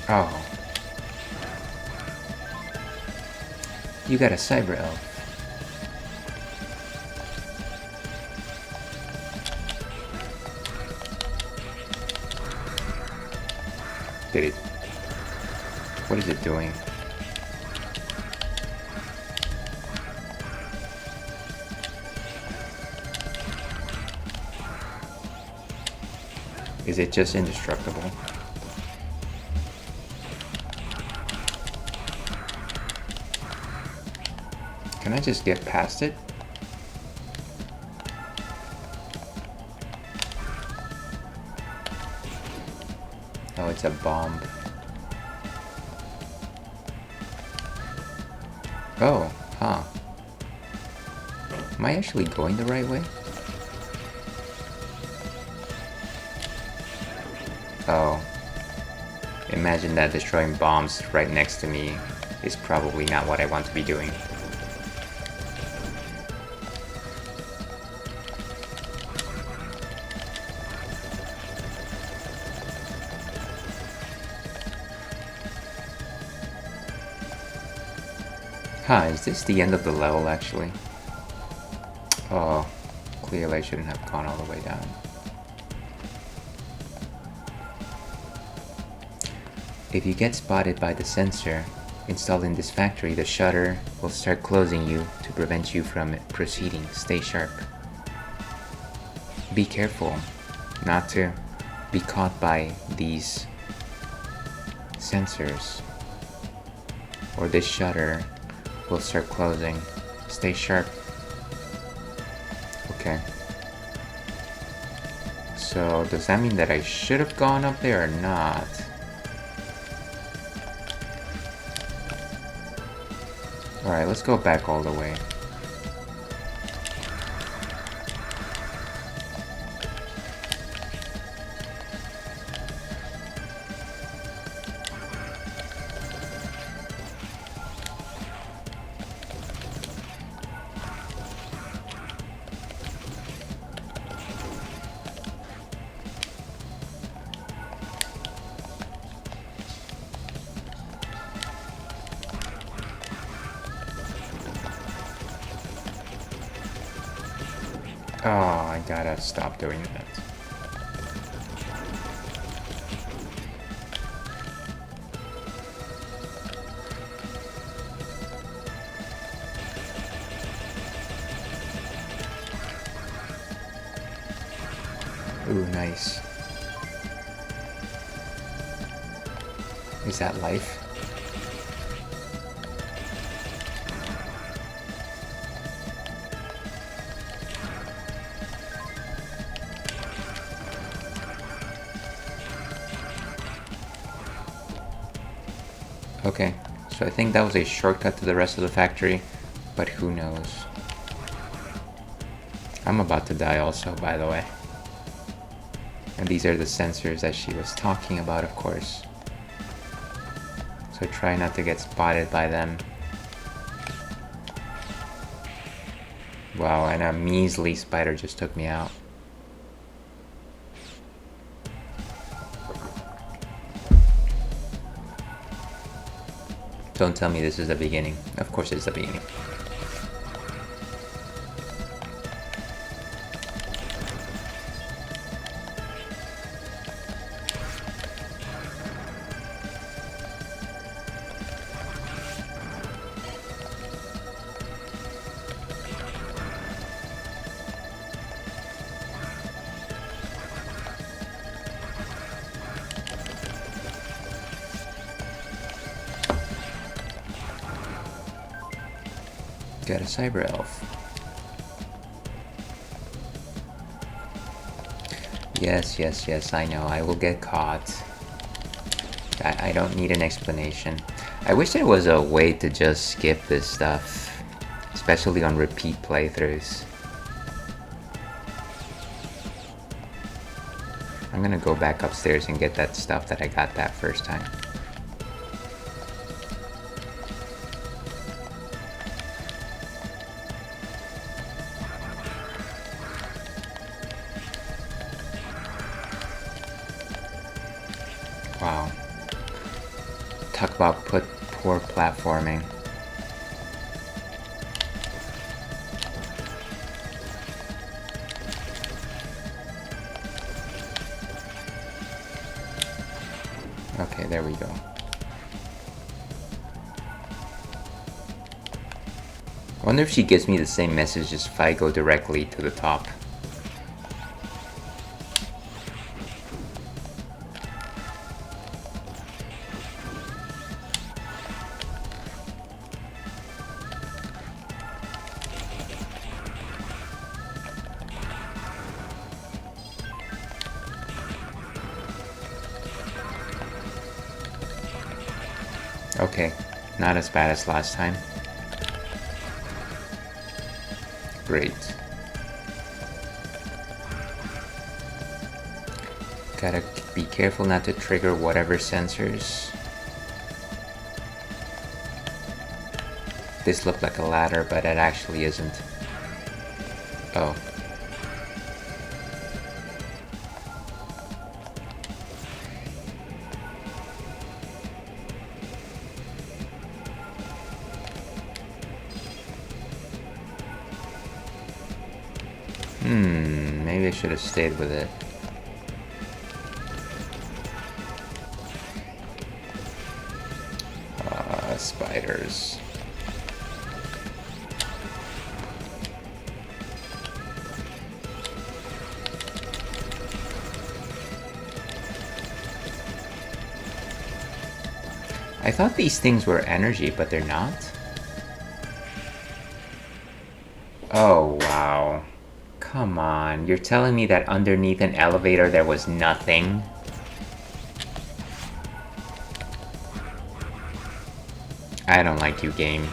Oh. You got a cyber elf. Did it? What is it doing? Is it just indestructible? Can I just get past it? Oh, it's a bomb. Oh, huh. Am I actually going the right way? Oh. Imagine that destroying bombs right next to me is probably not what I want to be doing. Huh, is this the end of the level actually? Oh, clearly I shouldn't have gone all the way down. If you get spotted by the sensor installed in this factory, the shutter will start closing you to prevent you from proceeding. Stay sharp. Be careful not to be caught by these sensors, or this shutter will start closing. Stay sharp. Okay. So, does that mean that I should have gone up there or not? Alright, let's go back all the way. Oh, I gotta stop doing that. Ooh, nice. Is that life? Okay, so I think that was a shortcut to the rest of the factory, but who knows. I'm about to die also, by the way. And these are the sensors that she was talking about, of course. So try not to get spotted by them. Wow, and a measly spider just took me out. Don't tell me this is the beginning. Of course it's the beginning. Got a cyber elf. Yes, yes, yes, I know. I will get caught. I don't need an explanation. I wish there was a way to just skip this stuff, especially on repeat playthroughs. I'm gonna go back upstairs and get that stuff that I got that first time. Wow. Talk about poor platforming. Okay, there we go. I wonder if she gives me the same message as if I go directly to the top. Okay, not as bad as last time. Great. Gotta be careful not to trigger whatever sensors. This looked like a ladder, but it actually isn't. Oh. Maybe I should have stayed with it. Spiders. I thought these things were energy, but they're not. Oh, wow. Come on, you're telling me that underneath an elevator there was nothing? I don't like you, game.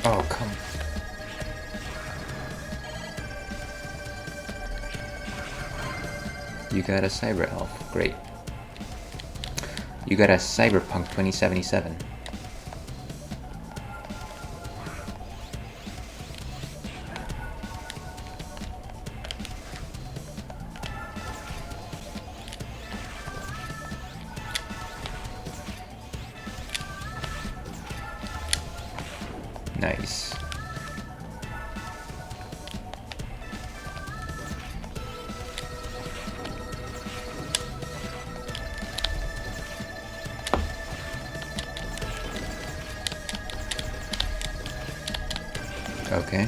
Oh, come. You got a cyber elf. Great. You got a Cyberpunk 2077. Nice. Okay.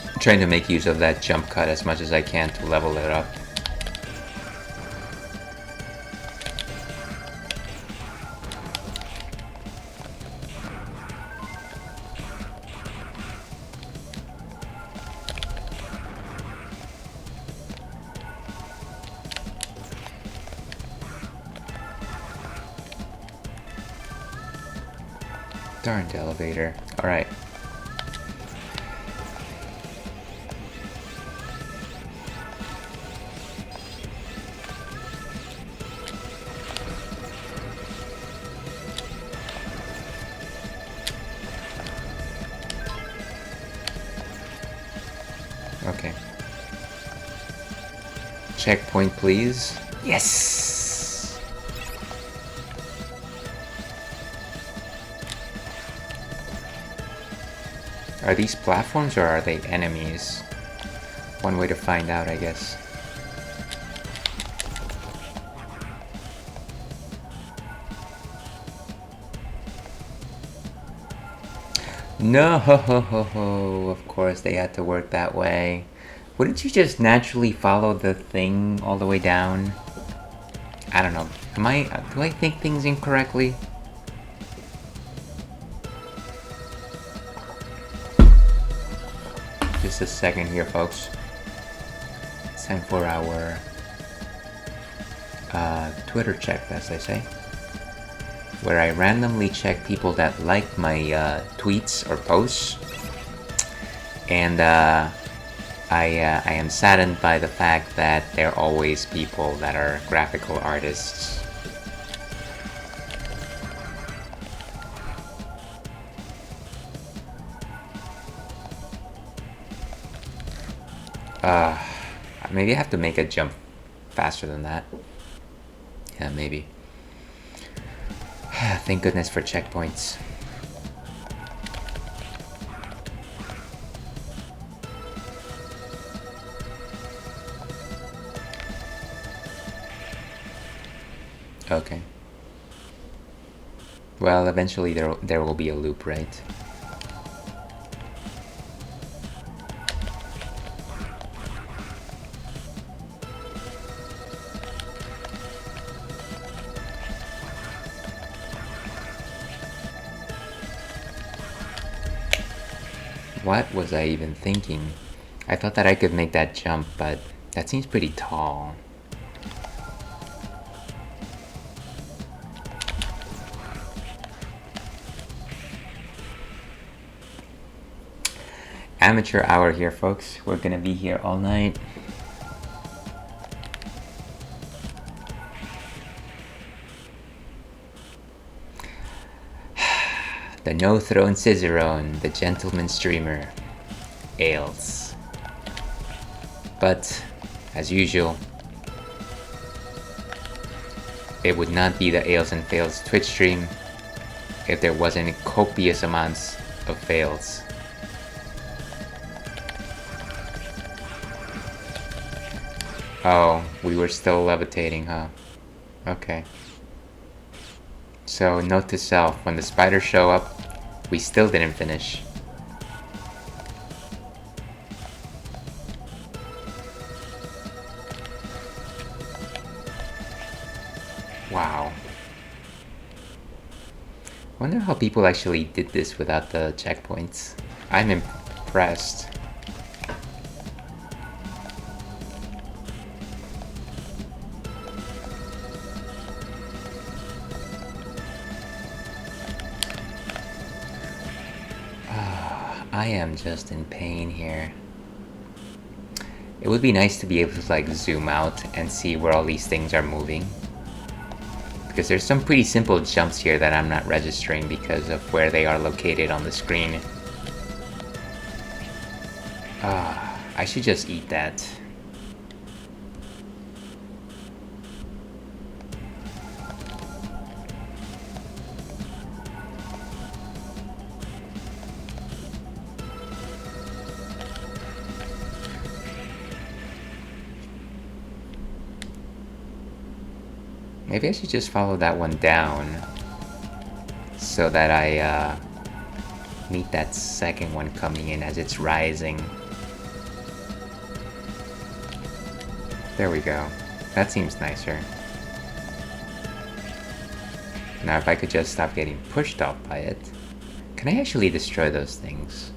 I'm trying to make use of that jump cut as much as I can to level it up. Darned elevator. Alright. Okay. Checkpoint, please. Yes! Are these platforms or are they enemies? One way to find out, I guess. No, ho, ho, ho, ho. Of course they had to work that way. Wouldn't you just naturally follow the thing all the way down? I don't know. Do I think things incorrectly? Just a second here, folks. It's time for our Twitter check, as they say, where I randomly check people that like my tweets or posts, and I am saddened by the fact that they're always people that are graphical artists. Maybe I have to make a jump faster than that. Yeah, maybe. Thank goodness for checkpoints. Okay. Well, eventually there will be a loop, right? What was I even thinking? I thought that I could make that jump, but that seems pretty tall. Amateur hour here, folks. We're gonna be here all night. The no-throne Cicerone, the gentleman streamer, Ails. But, as usual, it would not be the Ails and Fails Twitch stream if there wasn't copious amounts of fails. Oh, we were still levitating, huh? Okay. So, note to self, when the spiders show up, we still didn't finish. Wow. Wonder how people actually did this without the checkpoints. I'm impressed. I am just in pain here. It would be nice to be able to like zoom out and see where all these things are moving. Because there's some pretty simple jumps here that I'm not registering because of where they are located on the screen. I should just eat that. Maybe I should just follow that one down so that I meet that second one coming in as it's rising. There we go. That seems nicer. Now if I could just stop getting pushed off by it. Can I actually destroy those things?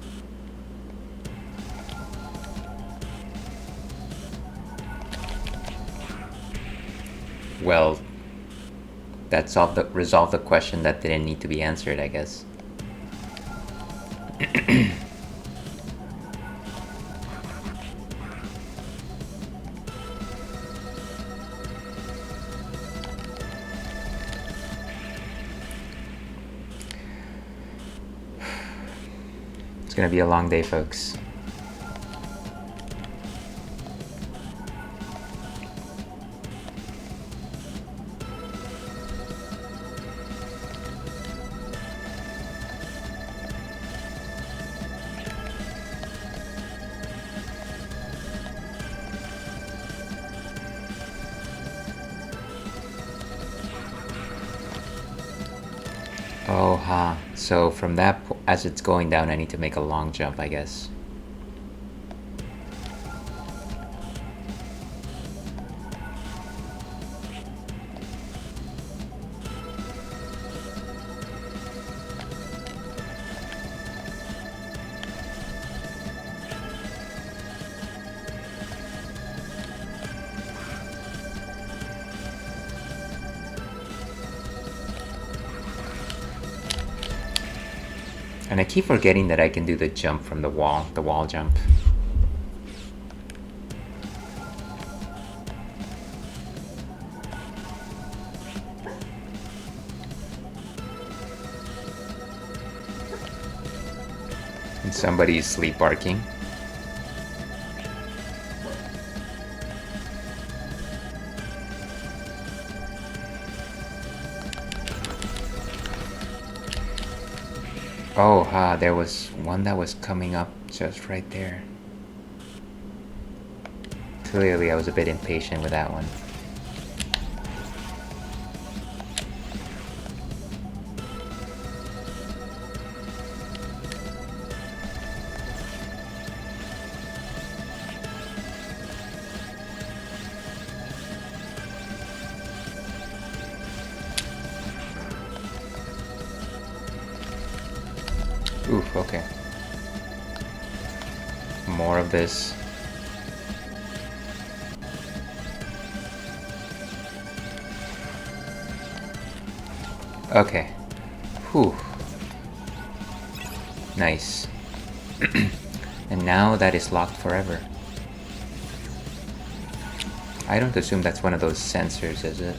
Well, that resolved the question that didn't need to be answered, I guess. It's gonna be a long day, folks. Oh, huh. So from that, as it's going down, I need to make a long jump, I guess. And I keep forgetting that I can do the jump from the wall jump. And somebody's sleep barking. Oh, there was one that was coming up just right there. Clearly, I was a bit impatient with that one. Oof, okay. More of this. Okay. Whew. Nice. And now that is locked forever. I don't assume that's one of those sensors, is it?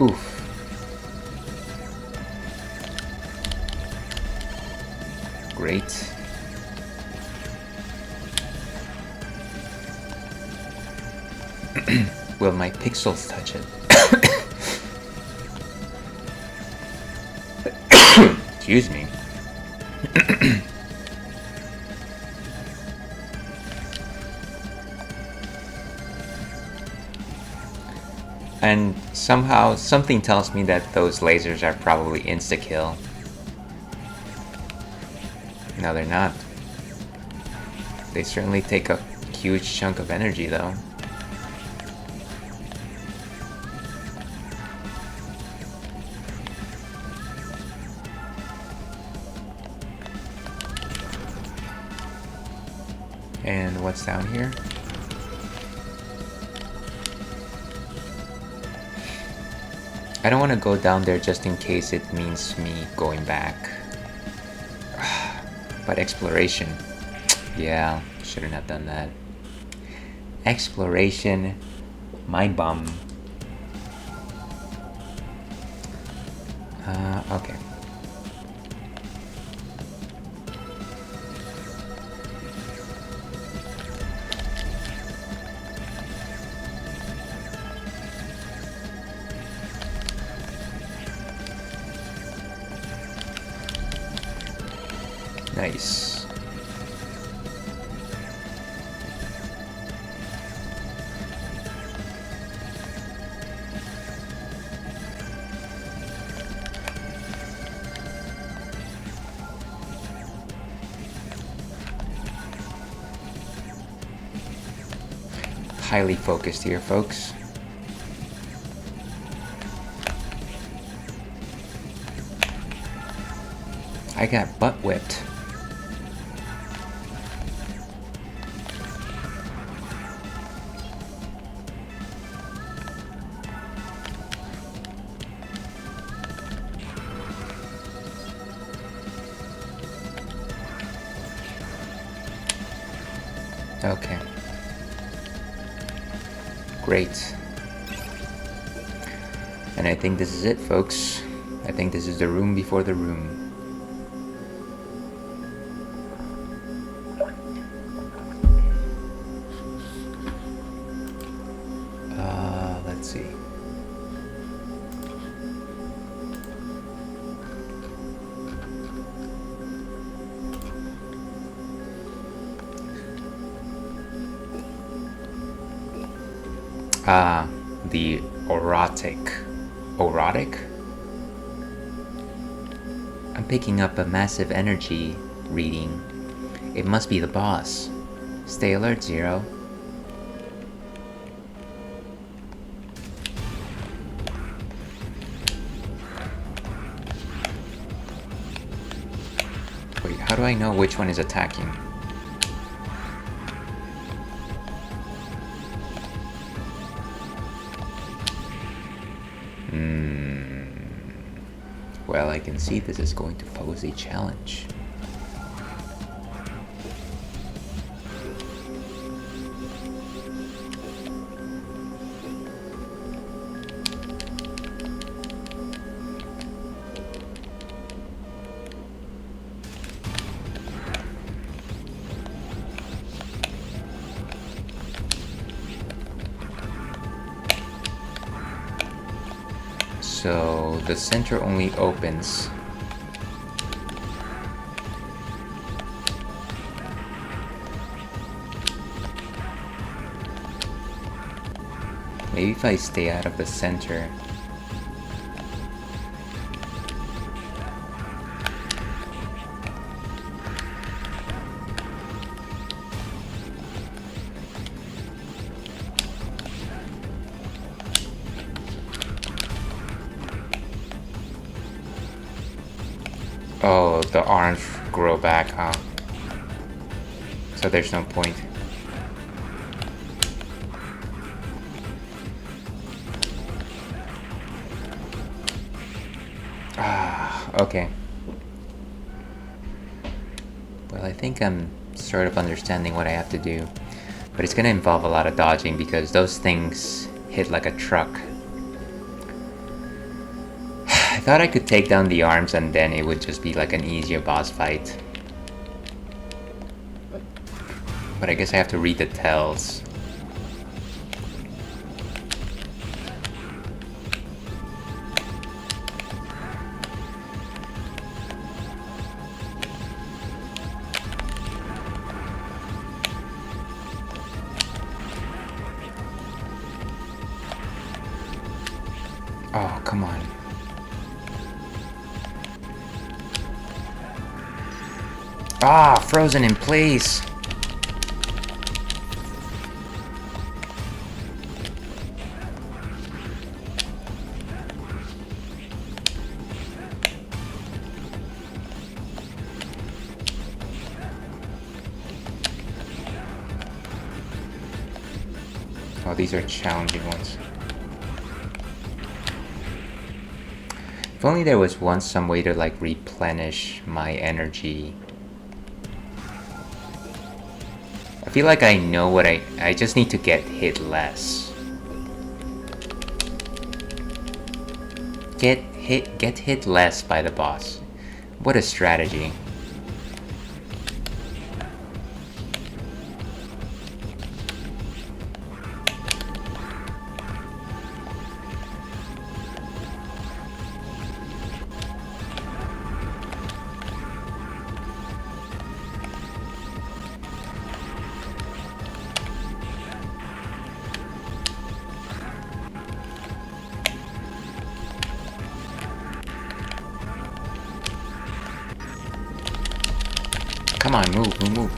Oof. Great. Will my pixels touch it? Excuse me. And somehow, something tells me that those lasers are probably insta-kill. No, they're not. They certainly take a huge chunk of energy, though. And what's down here? I don't want to go down there just in case it means me going back. But exploration. Yeah, shouldn't have done that. Exploration. My bum. Okay. Nice. Highly focused here, folks. I got butt whipped. Okay. Great. And I think this is it, folks. I think this is the room before the room. Let's see. Ah, the erotic. Erotic? I'm picking up a massive energy reading. It must be the boss. Stay alert, Zero. Wait, how do I know which one is attacking? Well, I can see this is going to pose a challenge. So the center only opens. Maybe if I stay out of the center. Oh, the arms grow back, huh? So there's no point. Ah, okay. Well, I think I'm sort of understanding what I have to do. But it's gonna involve a lot of dodging because those things hit like a truck. I thought I could take down the arms and then it would just be like an easier boss fight. But I guess I have to read the tells. Oh, come on. Ah, frozen in place. Oh, these are challenging ones. If only there was some way to like replenish my energy. I feel like I know what I just need to get hit less. Get hit less by the boss. What a strategy. Come on, move.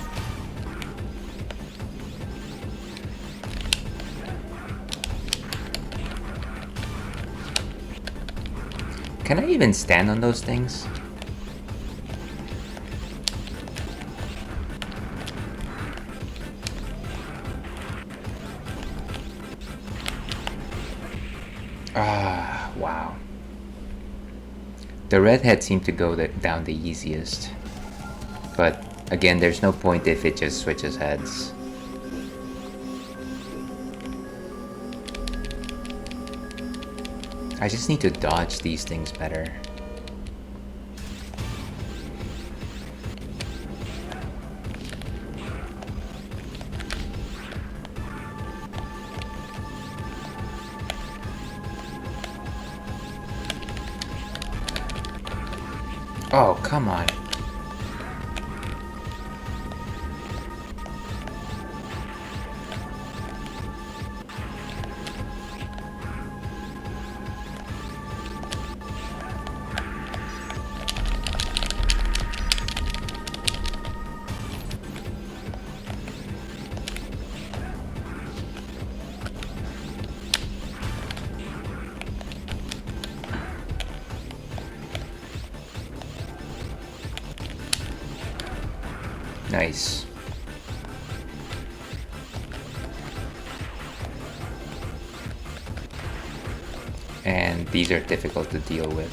Can I even stand on those things? Ah, wow. The redhead seemed to go down the easiest. But again, there's no point if it just switches heads. I just need to dodge these things better. Oh, come on. Nice. And these are difficult to deal with.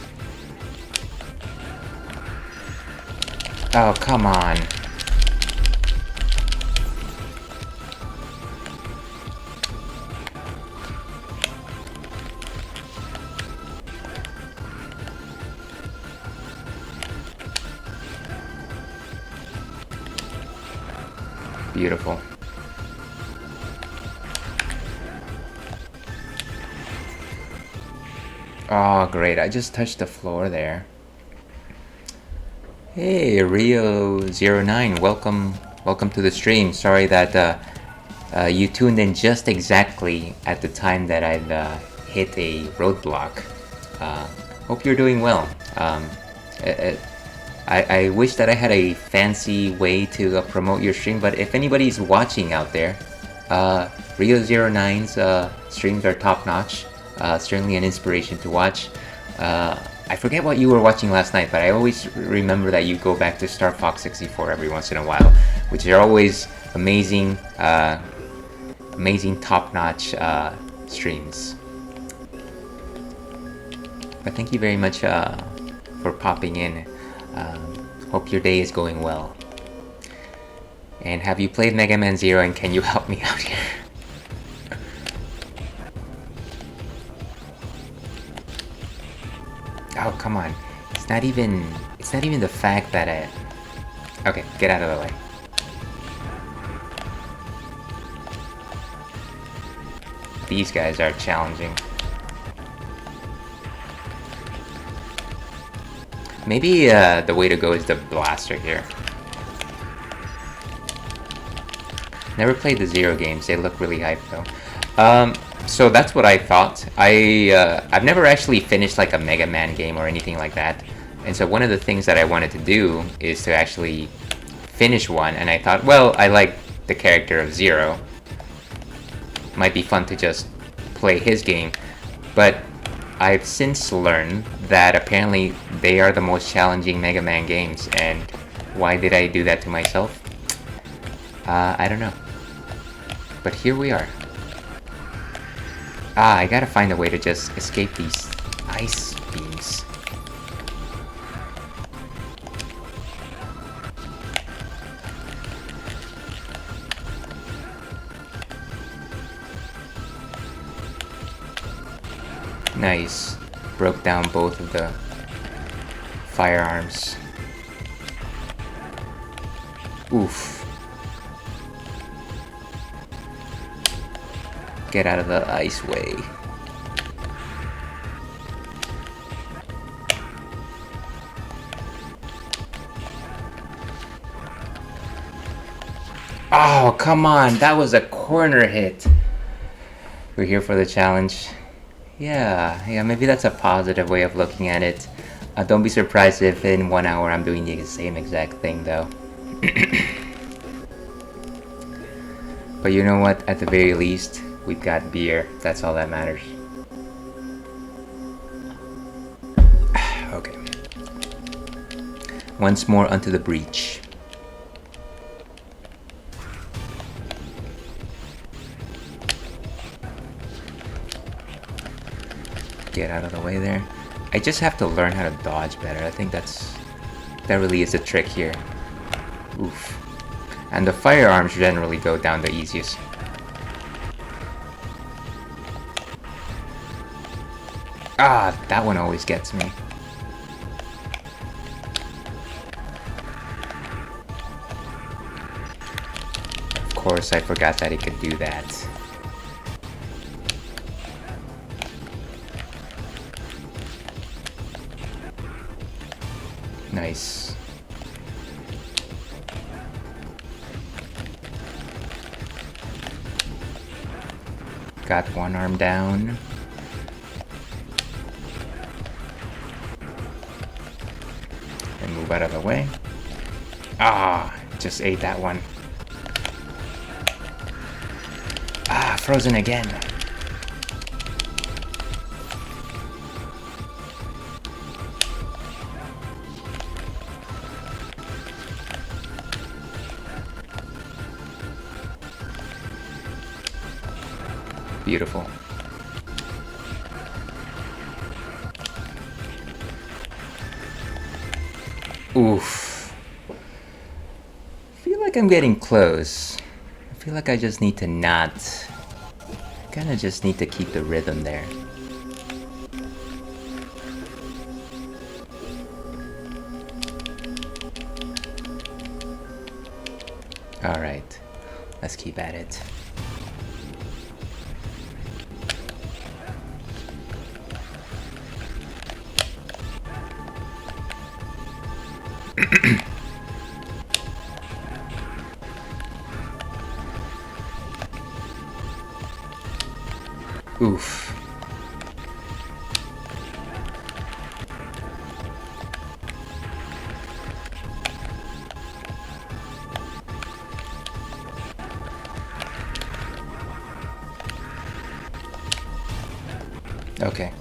Oh, come on. Beautiful. Oh, great. I just touched the floor there. Hey, Rio09, welcome to the stream. Sorry that you tuned in just exactly at the time that I'd hit a roadblock. Hope you're doing well. I wish that I had a fancy way to promote your stream, but if anybody's watching out there, Rio09's streams are top-notch. Certainly an inspiration to watch. I forget what you were watching last night, but I always remember that you go back to Star Fox 64 every once in a while, which are always amazing, amazing top-notch streams. But thank you very much for popping in. Hope your day is going well. And have you played Mega Man Zero, and can you help me out here? Oh, come on. It's not even the fact that I... Okay, get out of the way. These guys are challenging. Maybe the way to go is the blaster here. Never played the Zero games. They look really hype though. So that's what I thought. I've never actually finished like a Mega Man game or anything like that. And so one of the things that I wanted to do is to actually finish one. And I thought, well, I like the character of Zero. Might be fun to just play his game. But I've since learned that apparently they are the most challenging Mega Man games. And why did I do that to myself? I don't know. But here we are. I gotta find a way to just escape these ice beams. Nice. Broke down both of the firearms. Oof. Get out of the ice way. Oh, come on. That was a corner hit. We're here for the challenge. Yeah, maybe that's a positive way of looking at it. Don't be surprised if in 1 hour I'm doing the same exact thing though. But you know what? At the very least, we've got beer. That's all that matters. Okay. Once more onto the breach. Get out of the way there. I just have to learn how to dodge better. I think that really is a trick here. Oof. And the firearms generally go down the easiest. Ah, that one always gets me. Of course, I forgot that it could do that. Nice. Got one arm down. And move out of the way. Ah, just ate that one. Ah, frozen again. Beautiful. Oof. I feel like I'm getting close. I feel like I just need to not. Kinda just need to keep the rhythm there. Alright, let's keep at it. Oof. Okay.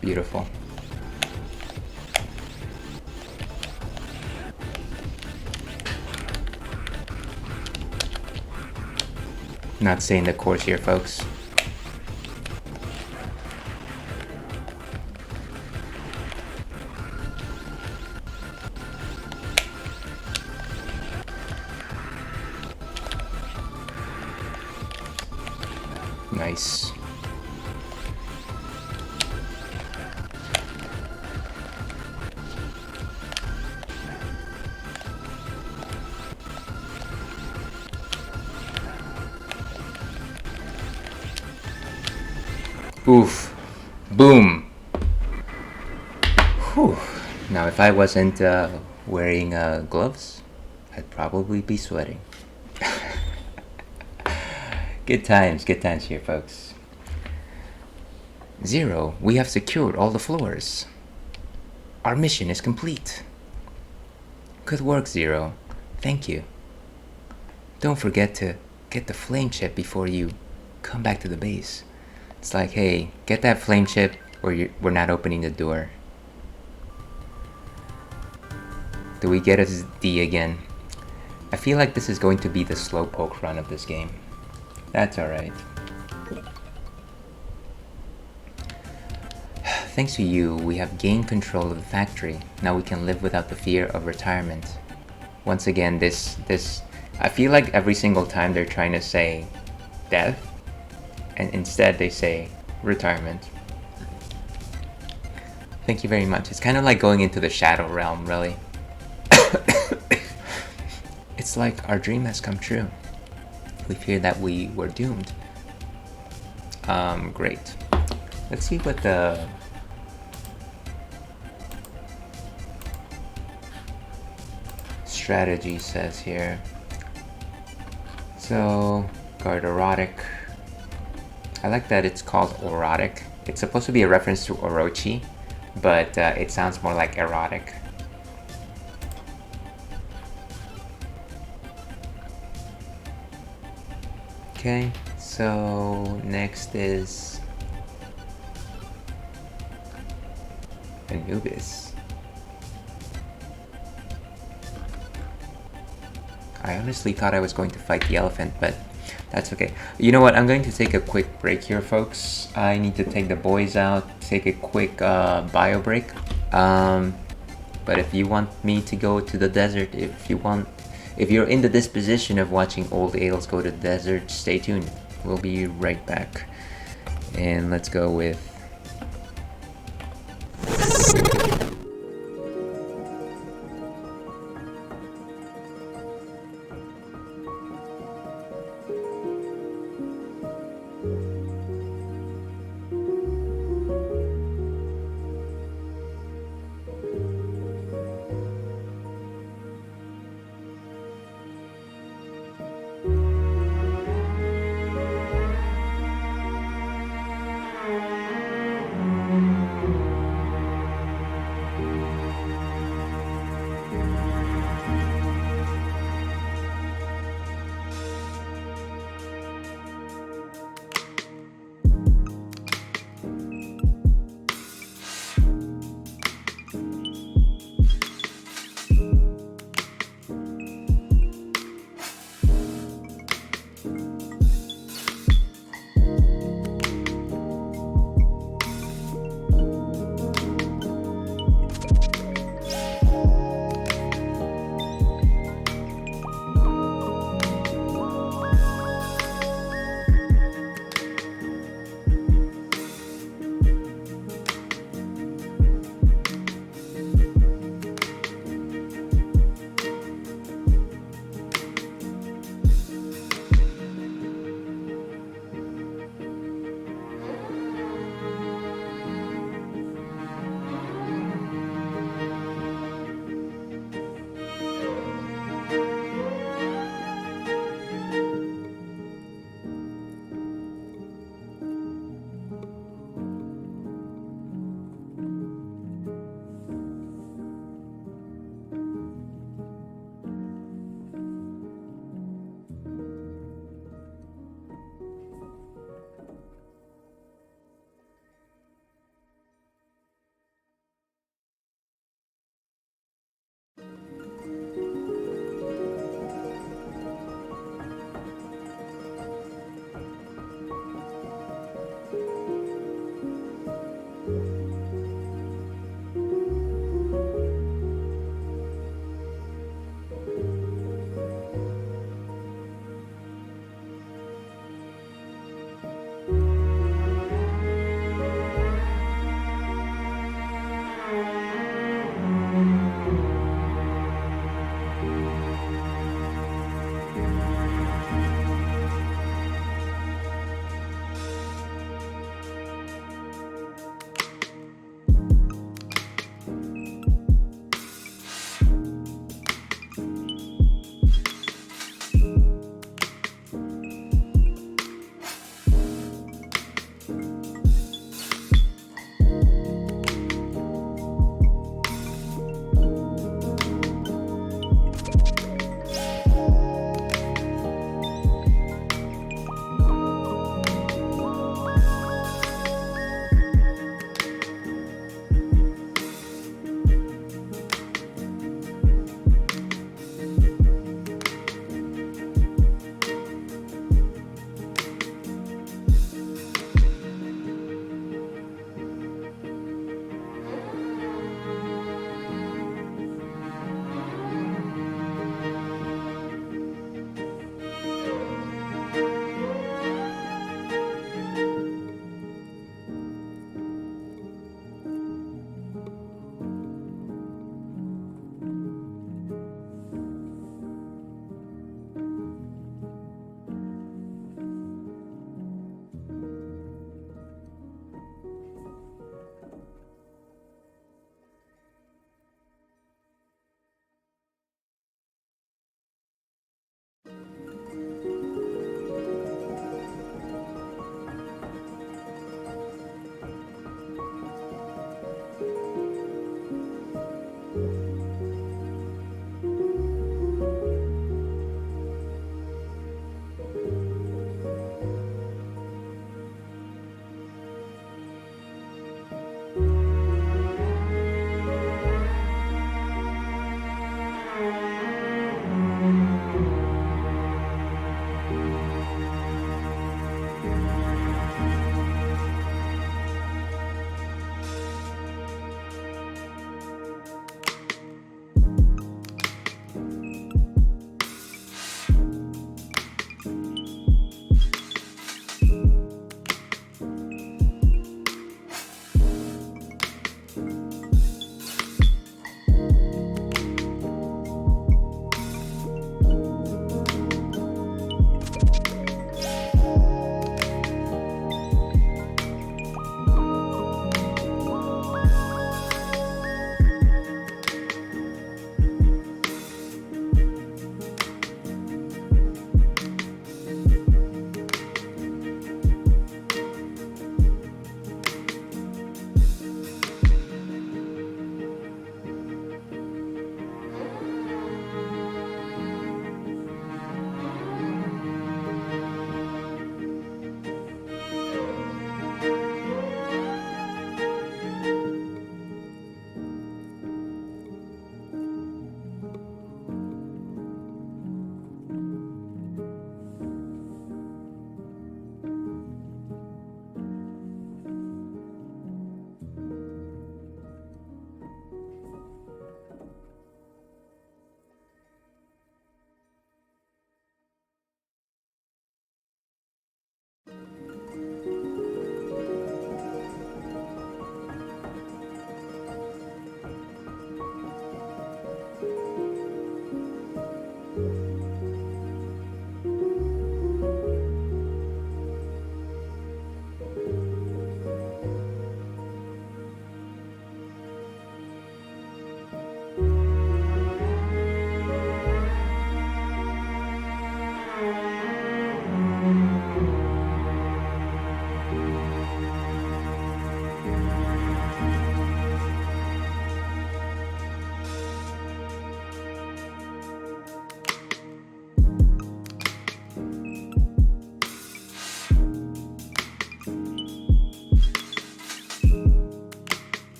Beautiful. Not staying the course here, folks. Nice. Oof. Boom. Whew. Now, if I wasn't wearing gloves, I'd probably be sweating. Good times here, folks. 0, we have secured all the floors. Our mission is complete. Good work, 0. Thank you. Don't forget to get the flame chip before you come back to the base. It's like, hey, get that flame chip or we're not opening the door. Do we get a D again? I feel like this is going to be the slowpoke run of this game. That's alright. Thanks to you, we have gained control of the factory. Now we can live without the fear of retirement. Once again, this I feel like every single time they're trying to say death, and instead they say retirement. Thank you very much. It's kind of like going into the shadow realm, really. It's like our dream has come true. We feared that we were doomed. Great. Let's see what the strategy says here. So, guard erotic. I like that it's called erotic. It's supposed to be a reference to Orochi, but it sounds more like erotic. Okay, so next is Anubis. I honestly thought I was going to fight the elephant, but that's okay. You know what? I'm going to take a quick break here, folks. I need to take the boys out, take a quick bio break. But if you want me to go to the desert, if you're in the disposition of watching old ales go to the desert, stay tuned. We'll be right back. And let's go with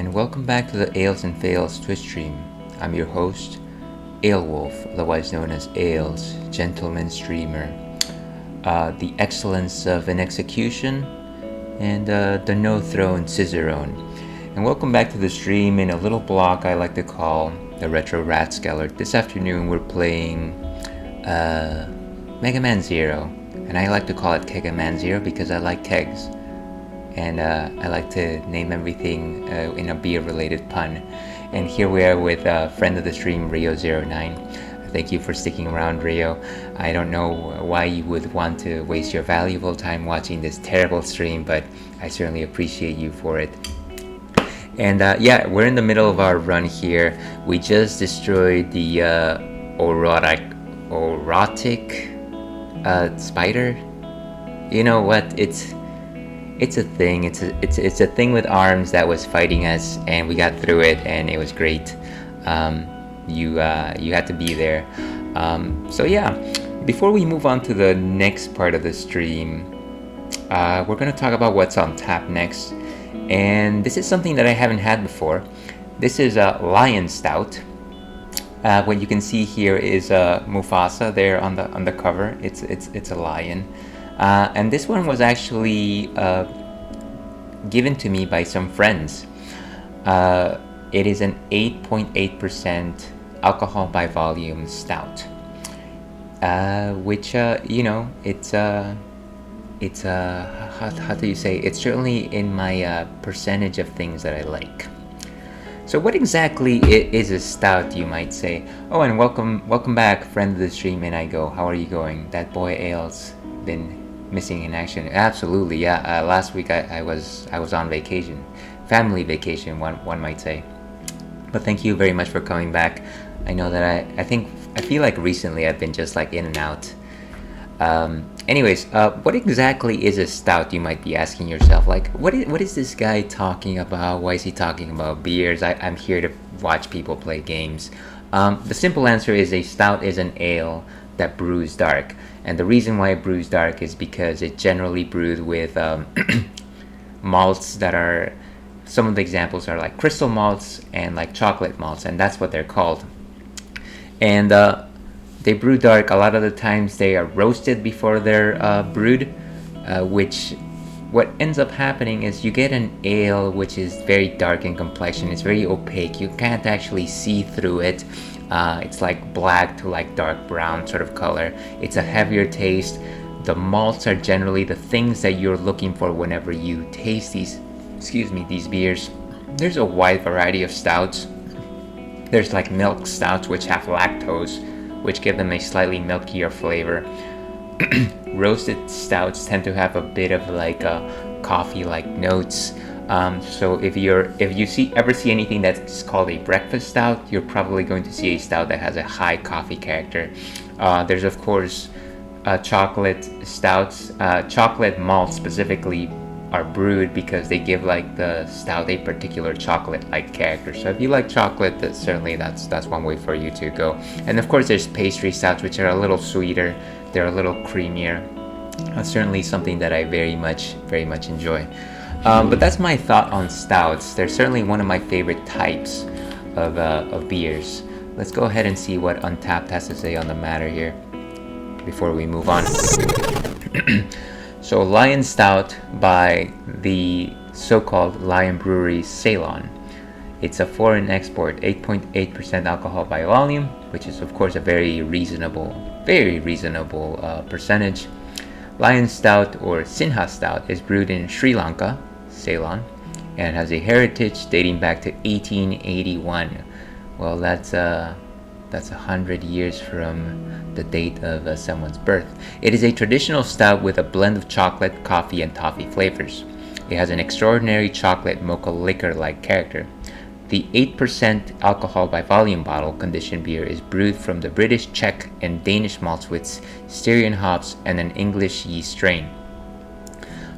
And welcome back to the Ales and Fails Twitch stream. I'm your host, Alewolf, otherwise known as Ales, gentleman streamer. The excellence of an execution, and the no-throne Cicerone. And welcome back to the stream in a little block I like to call the Retro Ratskeller. This afternoon we're playing Mega Man Zero, and I like to call it Kega Man Zero because I like kegs. And I like to name everything in a beer-related pun. And here we are with a friend of the stream, Rio09. Thank you for sticking around, Rio. I don't know why you would want to waste your valuable time watching this terrible stream, but I certainly appreciate you for it. And yeah, we're in the middle of our run here. We just destroyed the erotic spider. You know what? It's a thing. It's a thing with arms that was fighting us, and we got through it, and it was great. You had to be there. So yeah, before we move on to the next part of the stream, we're gonna talk about what's on tap next, and this is something that I haven't had before. This is a Lion Stout. What you can see here is Mufasa there on the cover. It's a lion. And this one was actually given to me by some friends. It is an 8.8% alcohol by volume stout, which you know, it's how do you say? It's certainly in my percentage of things that I like. So what exactly is a stout, you might say? Oh, and welcome back, friend of the stream, and I go. How are you going? That boy Ales been missing in action. Absolutely, yeah. Last week I was on vacation, family vacation, one might say. But thank you very much for coming back. I know that I feel like recently I've been just like in and out. Anyways, what exactly is a stout? You might be asking yourself. Like, what is this guy talking about? Why is he talking about beers? I'm here to watch people play games. The simple answer is a stout is an ale that brews dark. And the reason why it brews dark is because it generally brewed with malts that are, some of the examples are like crystal malts and like chocolate malts, and that's what they're called. And they brew dark. A lot of the times they are roasted before they're brewed, which what ends up happening is you get an ale which is very dark in complexion. It's very opaque. You can't actually see through it. It's like black to like dark brown sort of color. It's a heavier taste. The malts are generally the things that you're looking for whenever you taste these beers. There's a wide variety of stouts. There's like milk stouts which have lactose, which give them a slightly milkier flavor. Roasted stouts tend to have a bit of like coffee-like notes. So if you ever see anything that's called a breakfast stout, you're probably going to see a stout that has a high coffee character. There's of course chocolate stouts. Chocolate malts specifically are brewed because they give like the stout a particular chocolate-like character. So if you like chocolate, that's one way for you to go. And of course there's pastry stouts, which are a little sweeter. They're a little creamier. Certainly something that I very much enjoy. But that's my thought on stouts. They're certainly one of my favorite types of beers. Let's go ahead and see what Untapped has to say on the matter here before we move on. So Lion Stout by the so-called Lion Brewery Ceylon. It's a foreign export, 8.8% alcohol by volume, which is of course a very reasonable percentage. Lion Stout or Sinha Stout is brewed in Sri Lanka, Ceylon, and has a heritage dating back to 1881. Well, that's 100 years from the date of someone's birth. It is a traditional stout with a blend of chocolate, coffee, and toffee flavors. It has an extraordinary chocolate mocha liquor-like character. The 8% alcohol by volume bottle conditioned beer is brewed from the British, Czech, and Danish malts with Styrian hops and an English yeast strain.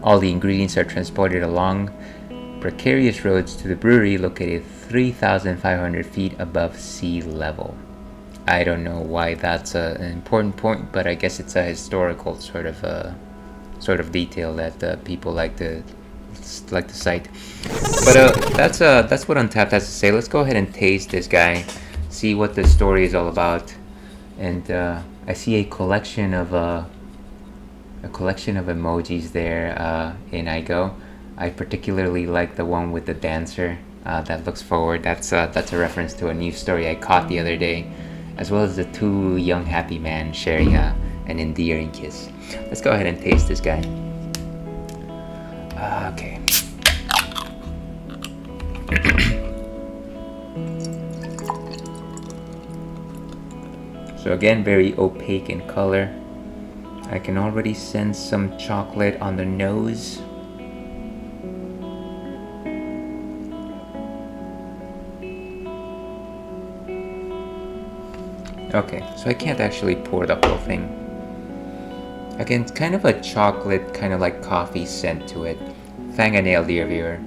All the ingredients are transported along precarious roads to the brewery located 3,500 feet above sea level. I don't know why that's an important point, but I guess it's a historical sort of detail that people like to cite. But that's what Untappd has to say. Let's go ahead and taste this guy, see what the story is all about. And I see a collection of emojis there in iGo. I particularly like the one with the dancer that looks forward. That's a reference to a news story I caught the other day, as well as the two young happy men sharing an endearing kiss. Let's go ahead and taste this guy. Okay. So again, very opaque in color. I can already sense some chocolate on the nose. Okay, so I can't actually pour the whole thing. Again, it's kind of a chocolate, kind of like coffee scent to it. Fang a nail, dear viewer.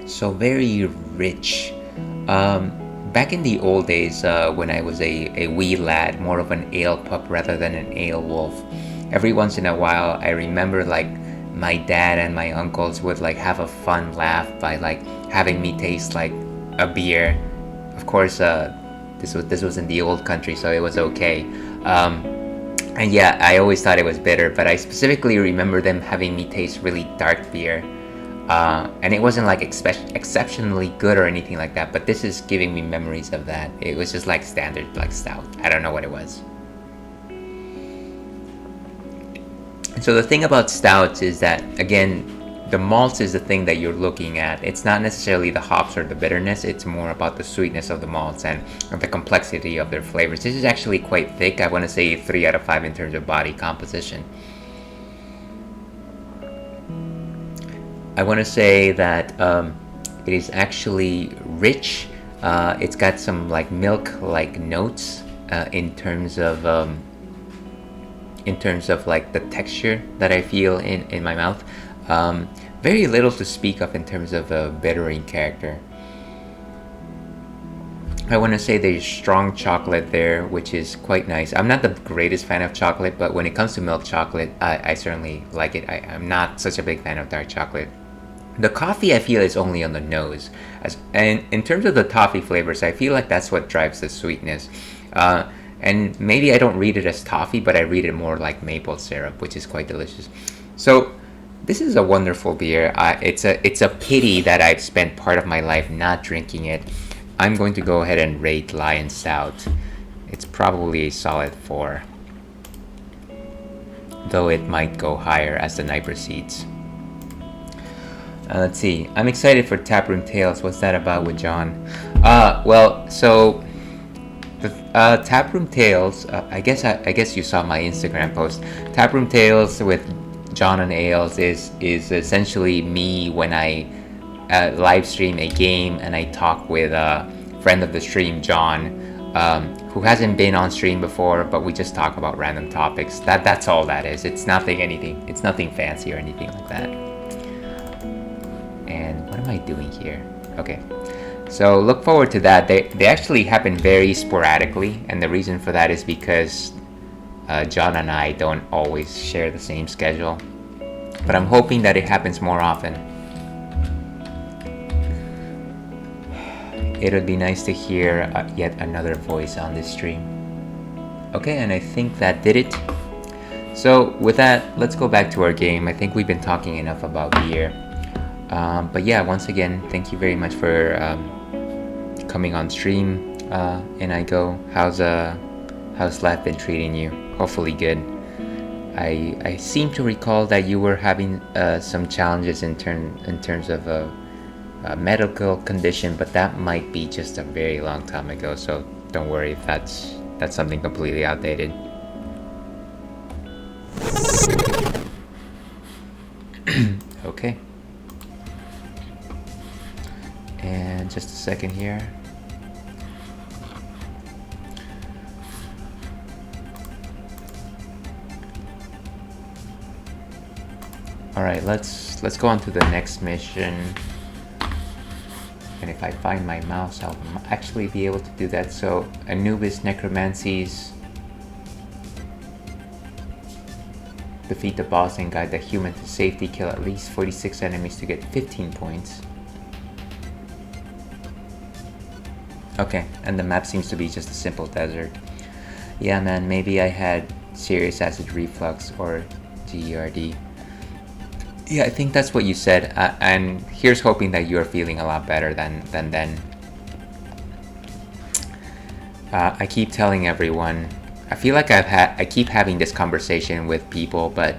So very rich. Back in the old days, when I was a wee lad, more of an ale pup rather than an ale wolf, every once in a while I remember like my dad and my uncles would like have a fun laugh by like having me taste like a beer. Of course, this was in the old country, so it was okay. And yeah, I always thought it was bitter, but I specifically remember them having me taste really dark beer. And it wasn't like exceptionally good or anything like that, but this is giving me memories of that. It was just like standard black stout. I don't know what it was. So the thing about stouts is that, again, the malts is the thing that you're looking at. It's not necessarily the hops or the bitterness, it's more about the sweetness of the malts and the complexity of their flavors. This is actually quite thick. I want to say 3 out of 5 in terms of body composition. I want to say that it is actually rich. It's got some like milk-like notes in terms of like the texture that I feel in my mouth. Very little to speak of in terms of a bittering character. I want to say there's strong chocolate there, which is quite nice. I'm not the greatest fan of chocolate, but when it comes to milk chocolate, I certainly like it. I'm not such a big fan of dark chocolate. The coffee, I feel, is only on the nose. And in terms of the toffee flavors, I feel like that's what drives the sweetness. And maybe I don't read it as toffee, but I read it more like maple syrup, which is quite delicious. So this is a wonderful beer. It's a pity that I've spent part of my life not drinking it. I'm going to go ahead and rate Lion Stout. It's probably a solid 4, though it might go higher as the night proceeds. Let's see. I'm excited for Taproom Tales. What's that about with John? Well, so the Taproom Tales. I guess you saw my Instagram post. Taproom Tales with John and Ales is essentially me when I live stream a game and I talk with a friend of the stream, John, who hasn't been on stream before, but we just talk about random topics. That's all that is. It's nothing fancy or anything like that. And what am I doing here? Okay, so look forward to that. They actually happen very sporadically, and the reason for that is because John and I don't always share the same schedule, but I'm hoping that it happens more often. It would be nice to hear yet another voice on this stream. Okay, and I think that did it. So with that, let's go back to our game. I think we've been talking enough about beer. But yeah, once again, thank you very much for coming on stream. And I go, how's life been treating you? Hopefully good. I seem to recall that you were having some challenges in terms of a medical condition, but that might be just a very long time ago. So don't worry if that's something completely outdated. Okay. And just a second here. All right, let's go on to the next mission. And if I find my mouse, I'll actually be able to do that. So Anubis necromancies. Defeat the boss and guide the human to safety. Kill at least 46 enemies to get 15 points. Okay, and the map seems to be just a simple desert. Yeah, man, maybe I had serious acid reflux or GERD. Yeah, I think that's what you said. And here's hoping that you're feeling a lot better than then. I keep telling everyone. I feel like I keep having this conversation with people, but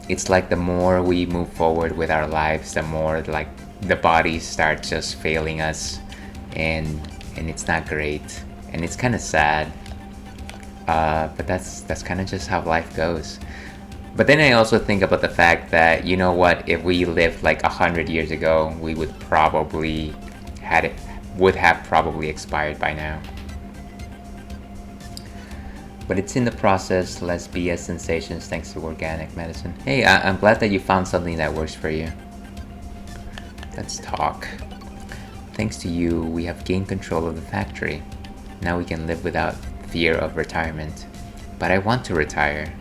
it's like the more we move forward with our lives, the more like the bodies start just failing us, and it's not great, and it's kind of sad. But that's kind of just how life goes. But then I also think about the fact that, you know what, if we lived like 100 years ago, we would probably have probably expired by now. But it's in the process, less BS sensations thanks to organic medicine. Hey, I'm glad that you found something that works for you. Let's talk. Thanks to you, we have gained control of the factory. Now we can live without fear of retirement. But I want to retire.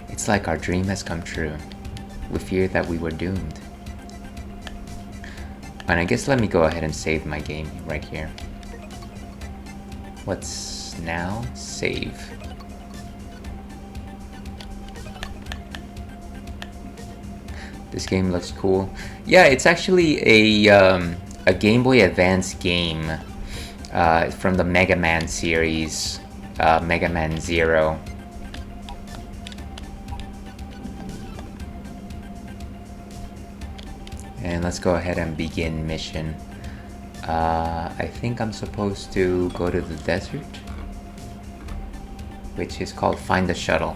It's like our dream has come true. We feared that we were doomed. And I guess let me go ahead and save my game right here. What's now? Save. This game looks cool. Yeah, it's actually a Game Boy Advance game from the Mega Man series, Mega Man 0. And let's go ahead and begin mission. I think I'm supposed to go to the desert, which is called Find the Shuttle.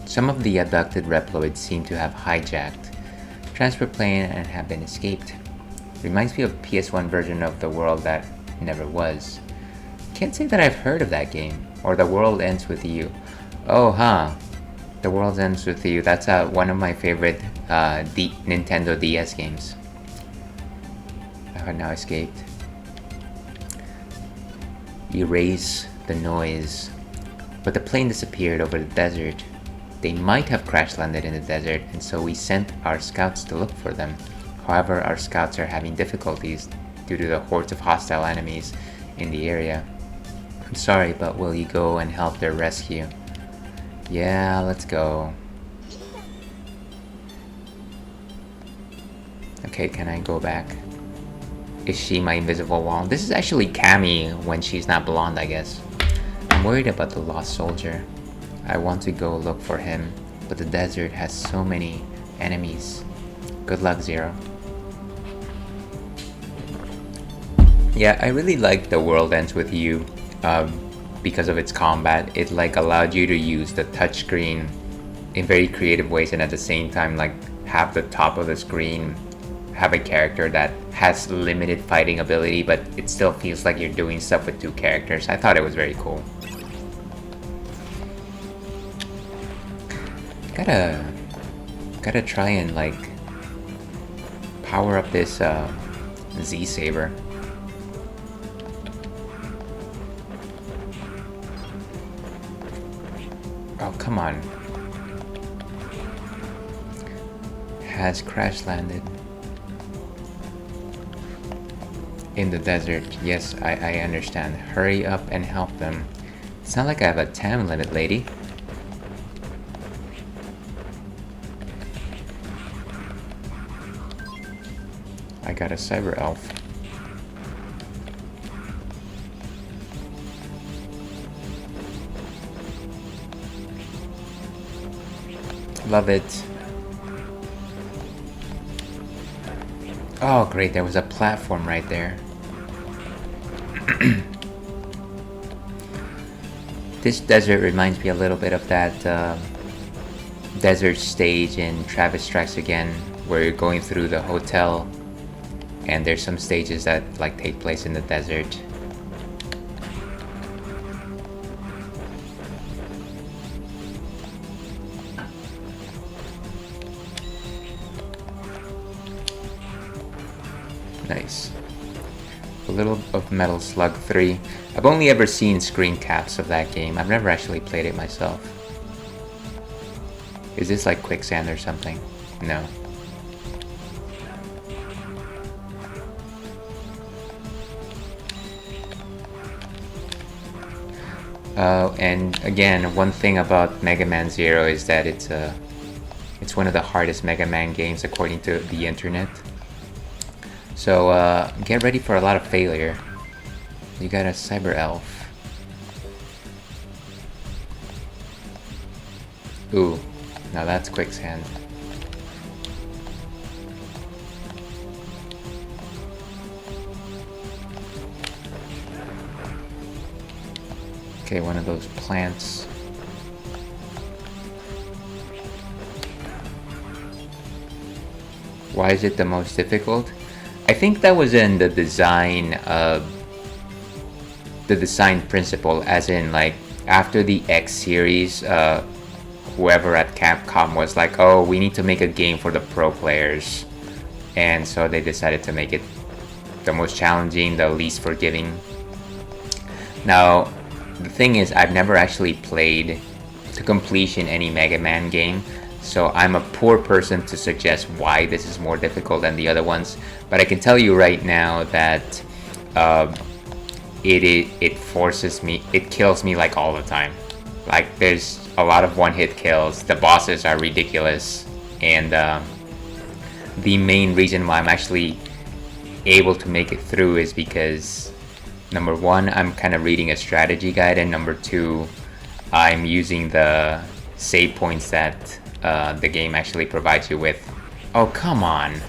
Some of the abducted Reploids seem to have hijacked transport plane and have been escaped. Reminds me of PS1 version of The World That Never Was. Can't say that I've heard of that game. Or The World Ends With You. Oh, huh. The World Ends With You. That's one of my favorite Nintendo DS games. I have now escaped. Erase the noise. But the plane disappeared over the desert. They might have crash landed in the desert, and so we sent our scouts to look for them. However, our scouts are having difficulties due to the hordes of hostile enemies in the area. I'm sorry, but will you go and help their rescue? Yeah, let's go. Okay, can I go back? Is she my invisible wall? This is actually Cammy when she's not blonde, I guess. I'm worried about the lost soldier. I want to go look for him, but the desert has so many enemies. Good luck, Zero. Yeah, I really like The World Ends With You because of its combat. It like allowed you to use the touchscreen in very creative ways, and at the same time like have the top of the screen have a character that has limited fighting ability, but it still feels like you're doing stuff with two characters. I thought it was very cool. Gotta try and like power up this Z Saber. Oh, come on. Has crash landed in the desert. Yes, I understand. Hurry up and help them. It's not like I have a time limit, lady. got a cyber elf. Love it. Oh great, there was a platform right there. This desert reminds me a little bit of that desert stage in Travis Strikes Again, where you're going through the hotel and there's some stages that like take place in the desert. Nice. A little of Metal Slug 3. I've only ever seen screen caps of that game. I've never actually played it myself. Is this like quicksand or something? No. And again, one thing about Mega Man Zero is that it's one of the hardest Mega Man games according to the internet. So get ready for a lot of failure. You got a cyber elf. Ooh, now that's quicksand. Okay, one of those plants. Why is it the most difficult? I think that was in the design principle, as in like after the X series, whoever at Capcom was like, oh, we need to make a game for the pro players, and so they decided to make it the most challenging, the least forgiving. Now, the thing is, I've never actually played to completion any Mega Man game, so I'm a poor person to suggest why this is more difficult than the other ones. But I can tell you right now that it forces me, it kills me like all the time. Like there's a lot of one-hit kills. The bosses are ridiculous, and the main reason why I'm actually able to make it through is because number one, I'm kind of reading a strategy guide, and number two, I'm using the save points that the game actually provides you with. Oh, come on.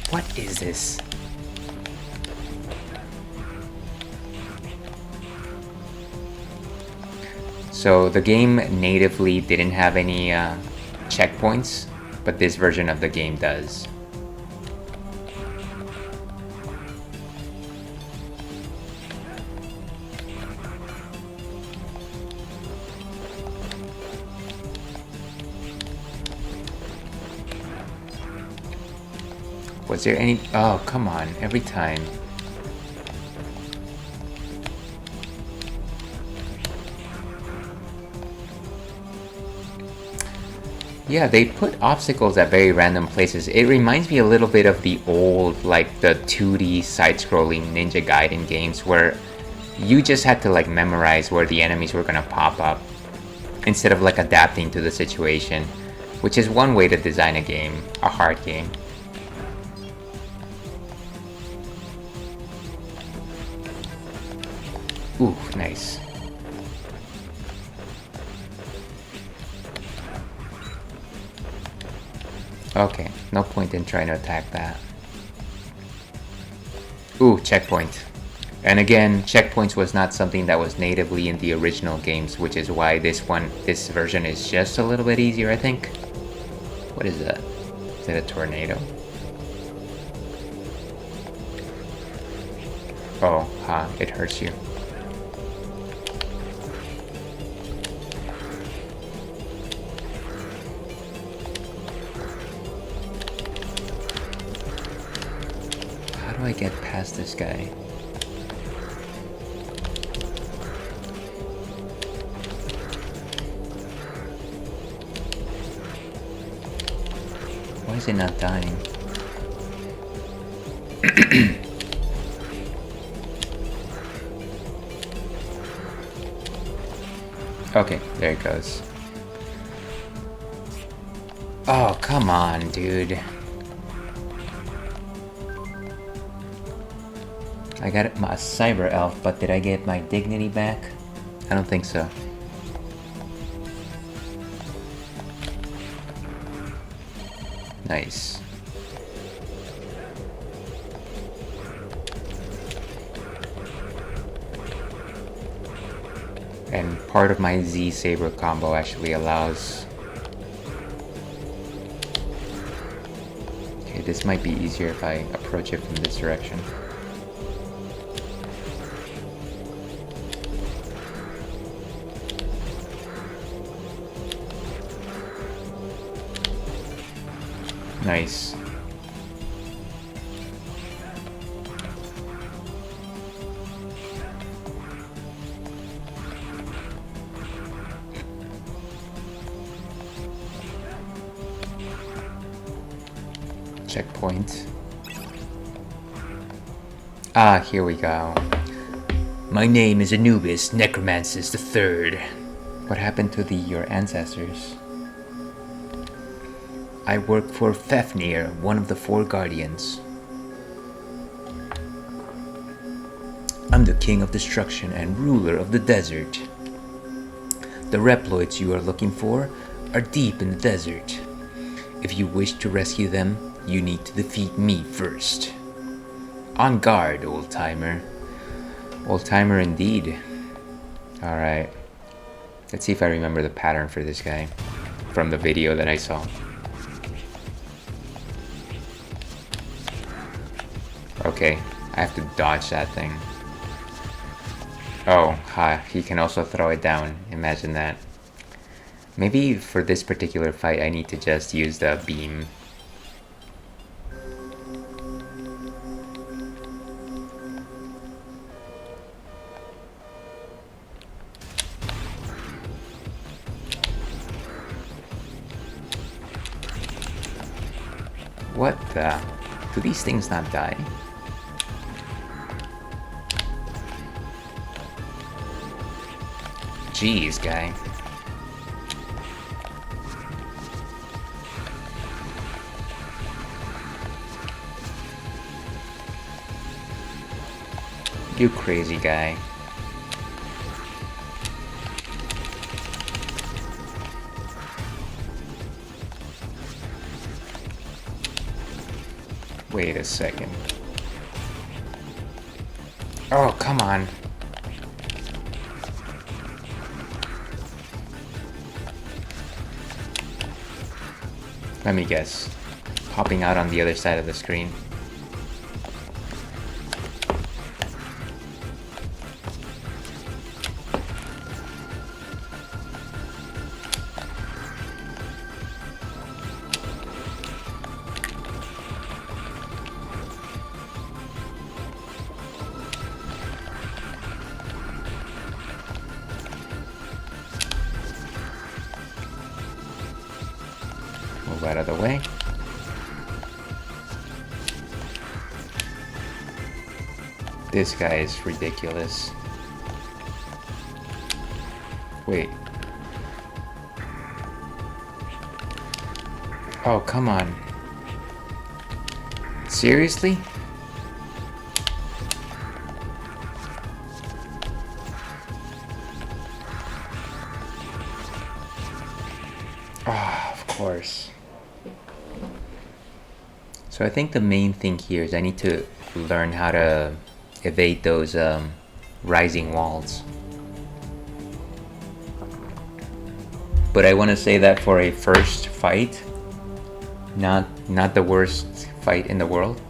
What is this? So the game natively didn't have any checkpoints, but this version of the game does. Was there any... Oh, come on, every time. Yeah, they put obstacles at very random places. It reminds me a little bit of the old, like the 2D side-scrolling Ninja Gaiden games where you just had to like memorize where the enemies were gonna pop up instead of like adapting to the situation, which is one way to design a game, a hard game. Ooh, nice. Okay, no point in trying to attack that. Ooh, checkpoint. And again, checkpoints was not something that was natively in the original games, which is why this version is just a little bit easier, I think. What is that? Is it a tornado? Oh, huh, it hurts you. How do I get past this guy? Why is it not dying? Okay, there it goes. Oh, come on, dude. I got my cyber elf, but did I get my dignity back? I don't think so. Nice. And part of my Z Saber combo actually allows... Okay, this might be easier if I approach it from this direction. Nice. Checkpoint. Ah, here we go. My name is Anubis Necromancis III. What happened to your ancestors? I work for Fafnir, one of the 4 guardians. I'm the king of destruction and ruler of the desert. The Reploids you are looking for are deep in the desert. If you wish to rescue them, you need to defeat me first. On guard, old-timer. Old-timer indeed. Alright. Let's see if I remember the pattern for this guy from the video that I saw. Okay, I have to dodge that thing. Oh, ha, he can also throw it down. Imagine that. Maybe for this particular fight I need to just use the beam. What the? Do these things not die? Jeez, guy. You crazy guy. Wait a second. Oh, come on. Let me guess. Popping out on the other side of the screen. Move out of the way. This guy is ridiculous. Wait. Oh, come on. Seriously? Ah, of course. So I think the main thing here is I need to learn how to evade those rising walls. But I want to say that for a first fight, not the worst fight in the world.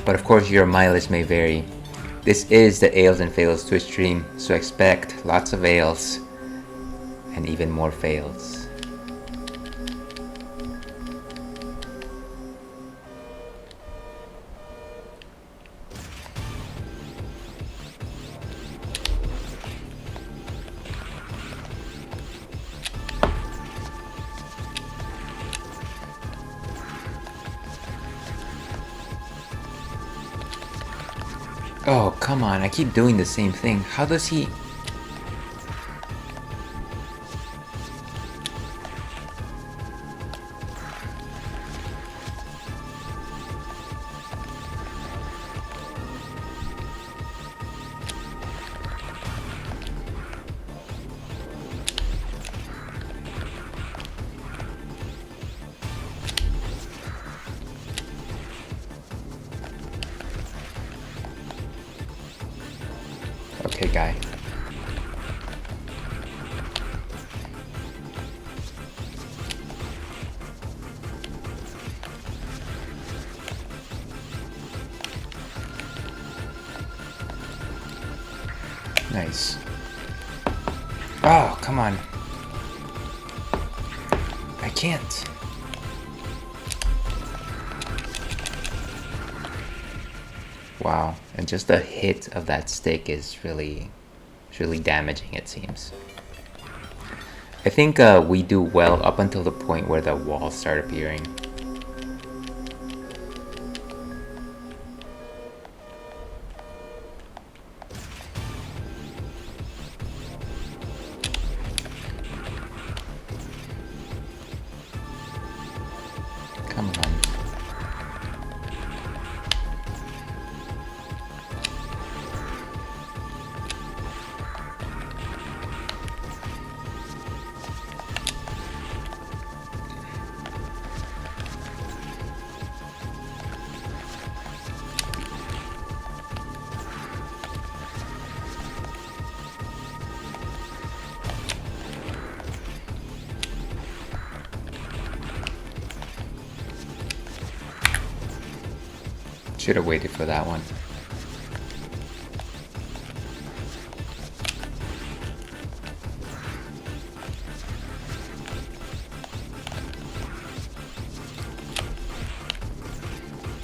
But of course your mileage may vary. This is the Ales and Fails Twitch stream, so expect lots of ales and even more fails. Oh, come on, I keep doing the same thing. How does he... Okay, guy. Nice. Oh, come on. I can't. Wow, and just the hit of that stick is really damaging, it seems. I think we do well up until the point where the walls start appearing. Come on. Should have waited for that one.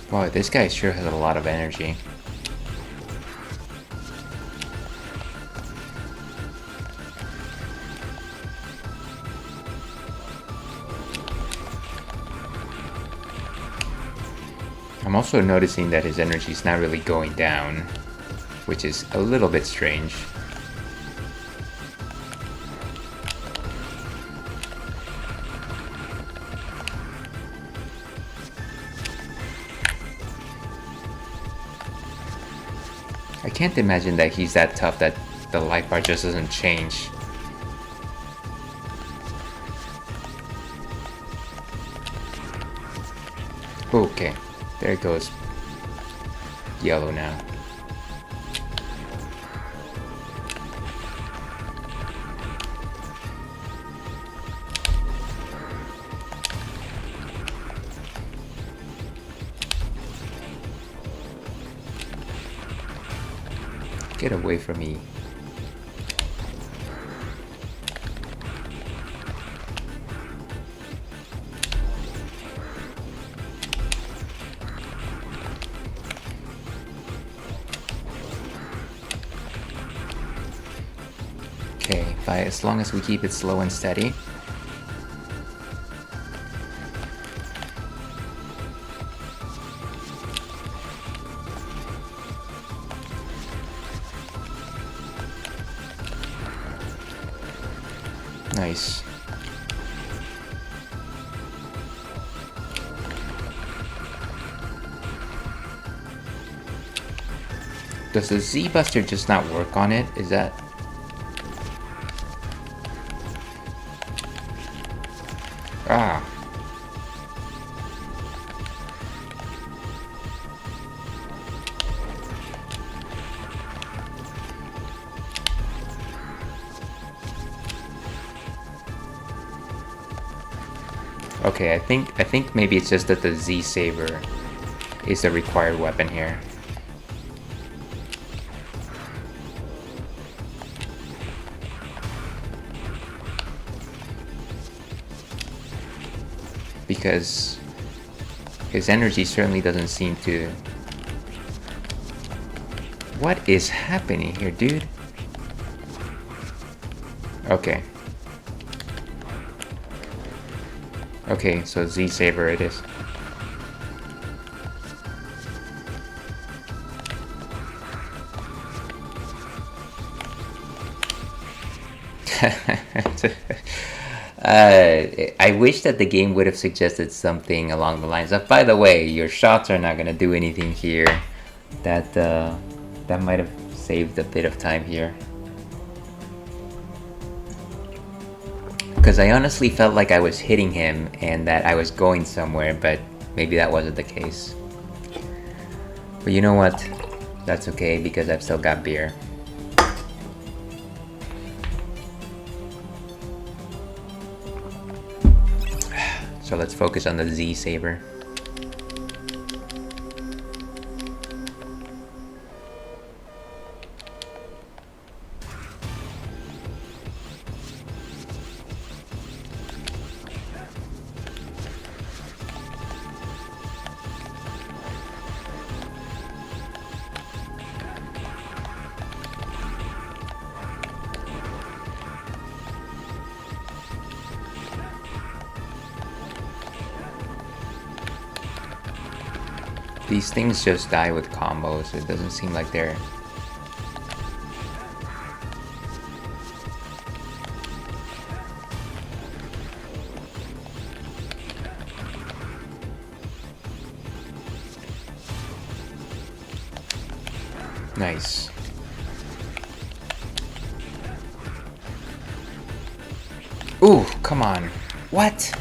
Boy, this guy sure has a lot of energy. I'm also noticing that his energy is not really going down, which is a little bit strange. I can't imagine that he's that tough that the life bar just doesn't change. Okay, there it goes. Yellow now. Get away from me. Okay, as long as we keep it slow and steady. Nice. Does the Z Buster just not work on it? Is that... Ah. Okay, I think maybe it's just that the Z Saber is the required weapon here. Because his energy certainly doesn't seem to... What is happening here, dude? Okay. Okay, so Z Saber it is. I wish that the game would have suggested something along the lines of, by the way, your shots are not going to do anything here. That might have saved a bit of time here. Because I honestly felt like I was hitting him and that I was going somewhere, but maybe that wasn't the case. But you know what? That's okay because I've still got beer. So let's focus on the Z saber. These things just die with combos. It doesn't seem like they're... Nice. Ooh, come on. What?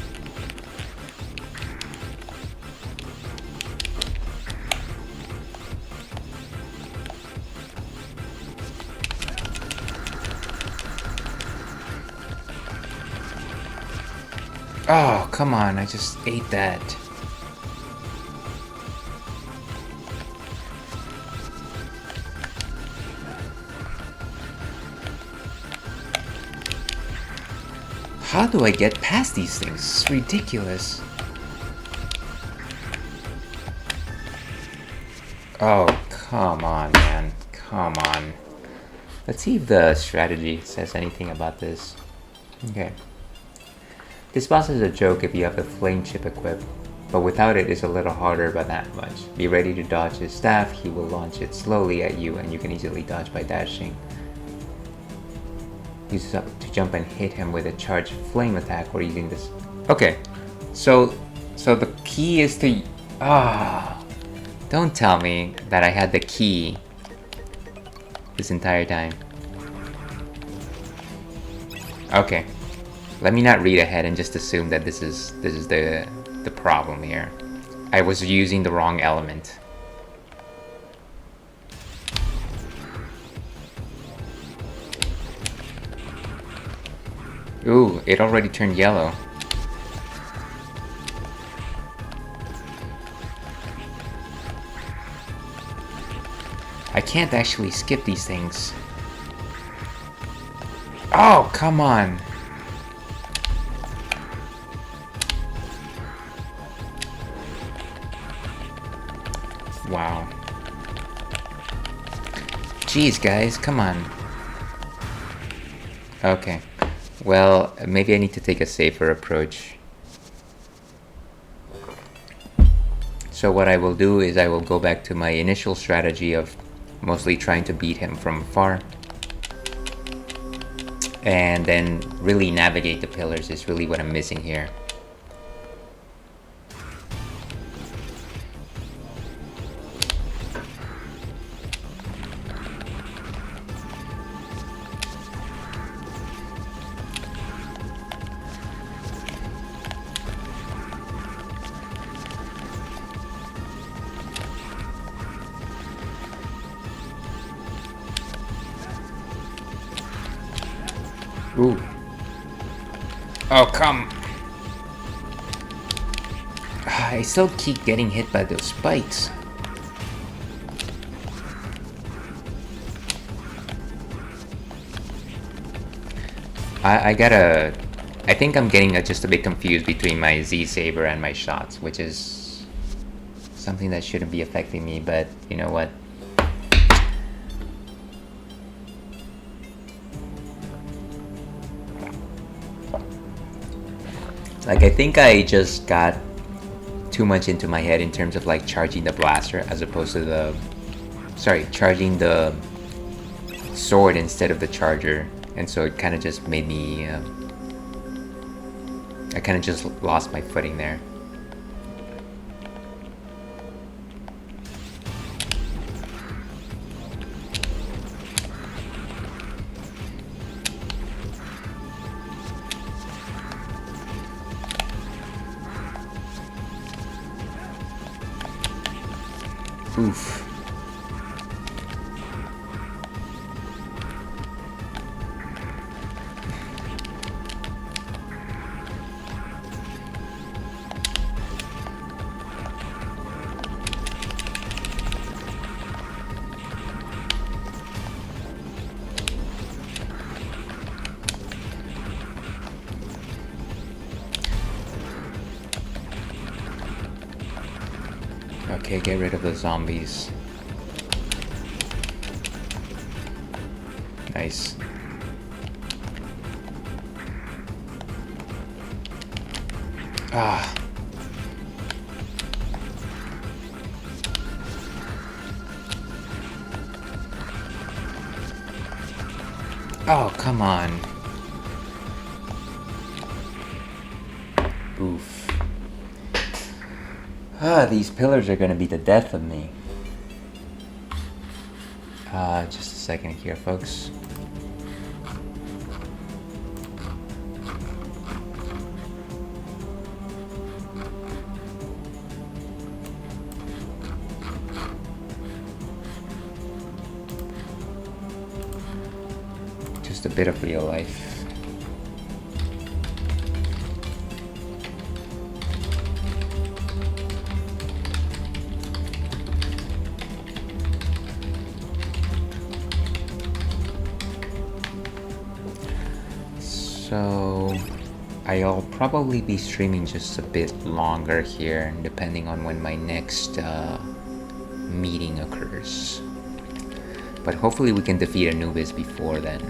Oh, come on, I just ate that. How do I get past these things? It's ridiculous. Oh, come on, man. Come on. Let's see if the strategy says anything about this. Okay. This boss is a joke if you have the flame chip equipped, but without it it's a little harder by that much. Be ready to dodge his staff, he will launch it slowly at you and you can easily dodge by dashing. Use up to jump and hit him with a charged flame attack or using this. Okay, so the key is to... don't tell me that I had the key this entire time. Okay. Let me not read ahead and just assume that this is the problem here. I was using the wrong element. Ooh, it already turned yellow. I can't actually skip these things. Oh, come on. Wow. Jeez, guys, come on. Okay. Well, maybe I need to take a safer approach. So what I will do is I will go back to my initial strategy of mostly trying to beat him from afar. And then really navigate the pillars is really what I'm missing here. Ooh. Oh, come. I still keep getting hit by those spikes. I think I'm getting just a bit confused between my Z Saber and my shots, which is something that shouldn't be affecting me, but you know what? Like, I think I just got too much into my head in terms of like charging the blaster as opposed to the... Sorry, charging the sword instead of the charger. And so it kind of just made me... I kind of just lost my footing there. Oof. Okay, get rid of the zombies. Nice. Ah. Oh, come on. Oof. Ah, these pillars are gonna be the death of me. Just a second here, folks. Just a bit of real life. So I'll probably be streaming just a bit longer here, depending on when my next meeting occurs. But hopefully we can defeat Anubis before then.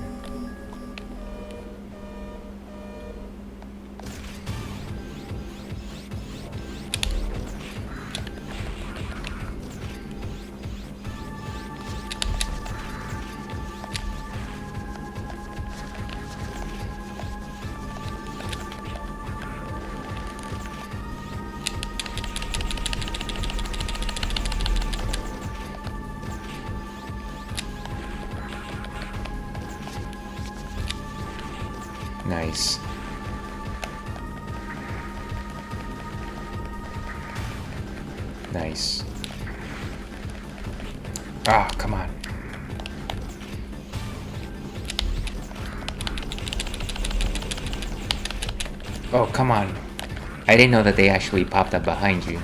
Nice. Nice. Ah, come on. Oh, come on. I didn't know that they actually popped up behind you.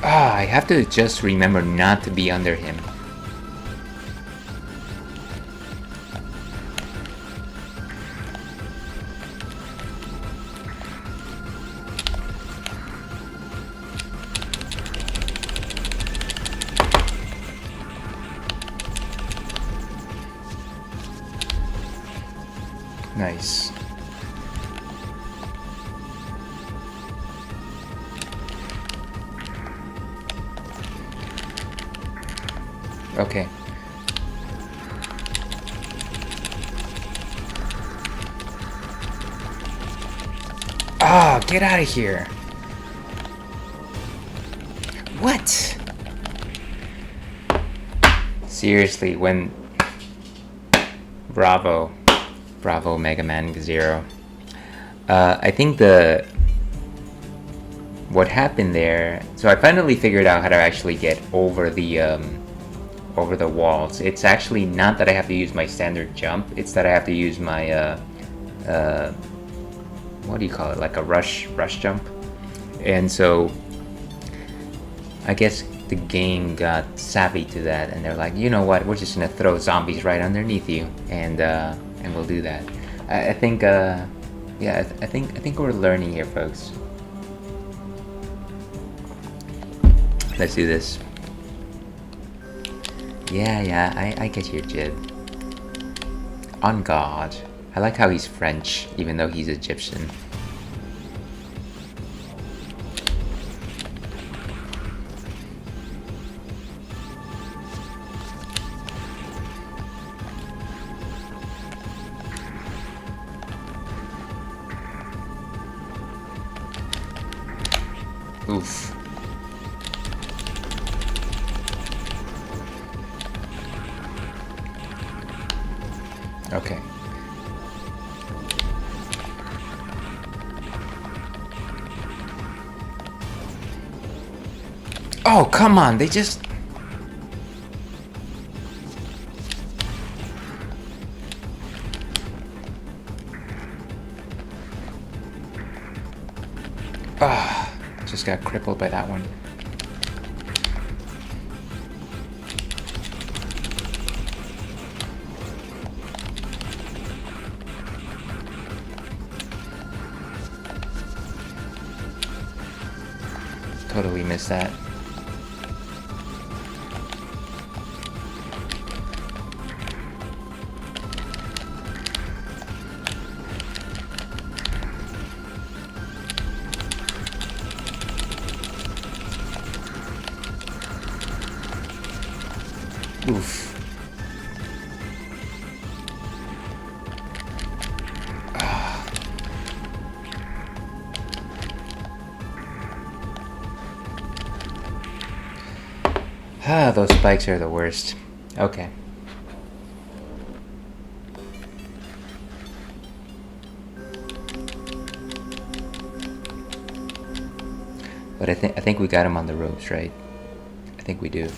Ah, I have to just remember not to be under him. Nice. Okay. Ah, get out of here. What? Seriously, when... Bravo Mega Man Zero. I think what happened there, so I finally figured out how to actually get over the walls. It's actually not that I have to use my standard jump, it's that I have to use my what do you call it, like a rush jump. And so I guess the game got savvy to that, and they're like, you know what, we're just gonna throw zombies right underneath you, and we'll do that. I think yeah, I think we're learning here, folks. Let's do this. Yeah, I get your jib. On guard. I like how he's French, even though he's Egyptian. Oof. Okay. Oh, come on, they just... almost got crippled by that one. Totally missed that. Oof. Those spikes are the worst. Okay. But I think we got him on the ropes, right? I think we do.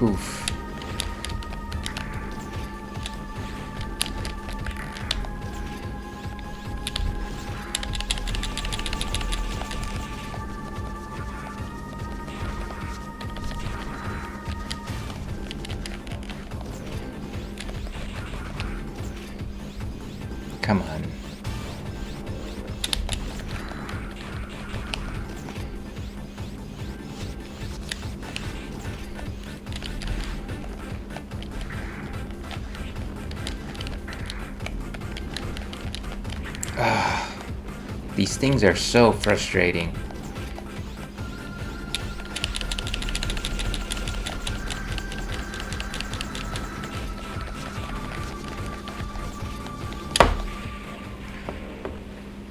Oof. Come on. These things are so frustrating.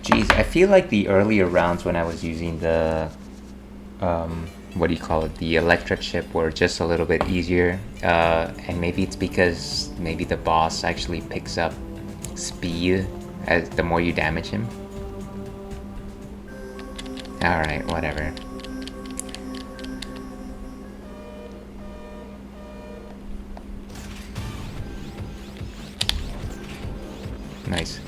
Jeez, I feel like the earlier rounds when I was using the what do you call it, the electric chip, were just a little bit easier, and maybe it's because maybe the boss actually picks up speed as the more you damage him. Alright, whatever. Nice.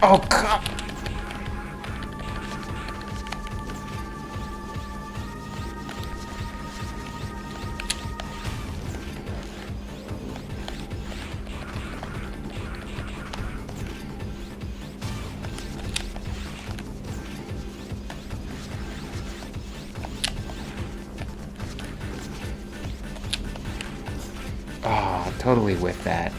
Oh, come! Oh, totally with that.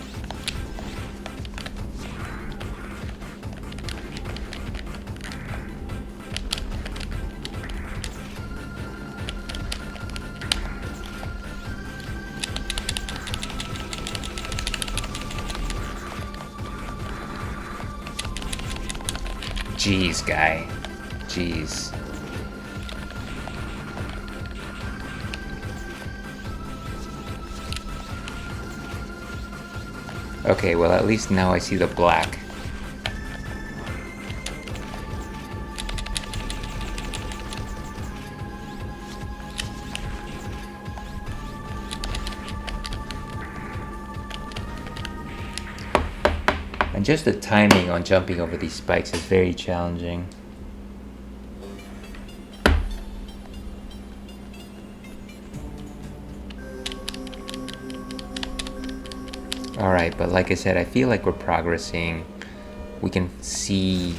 Jeez, guy. Jeez. Okay, well, at least now I see the black. And just the timing on jumping over these spikes is very challenging. Alright, but like I said, I feel like we're progressing. We can see...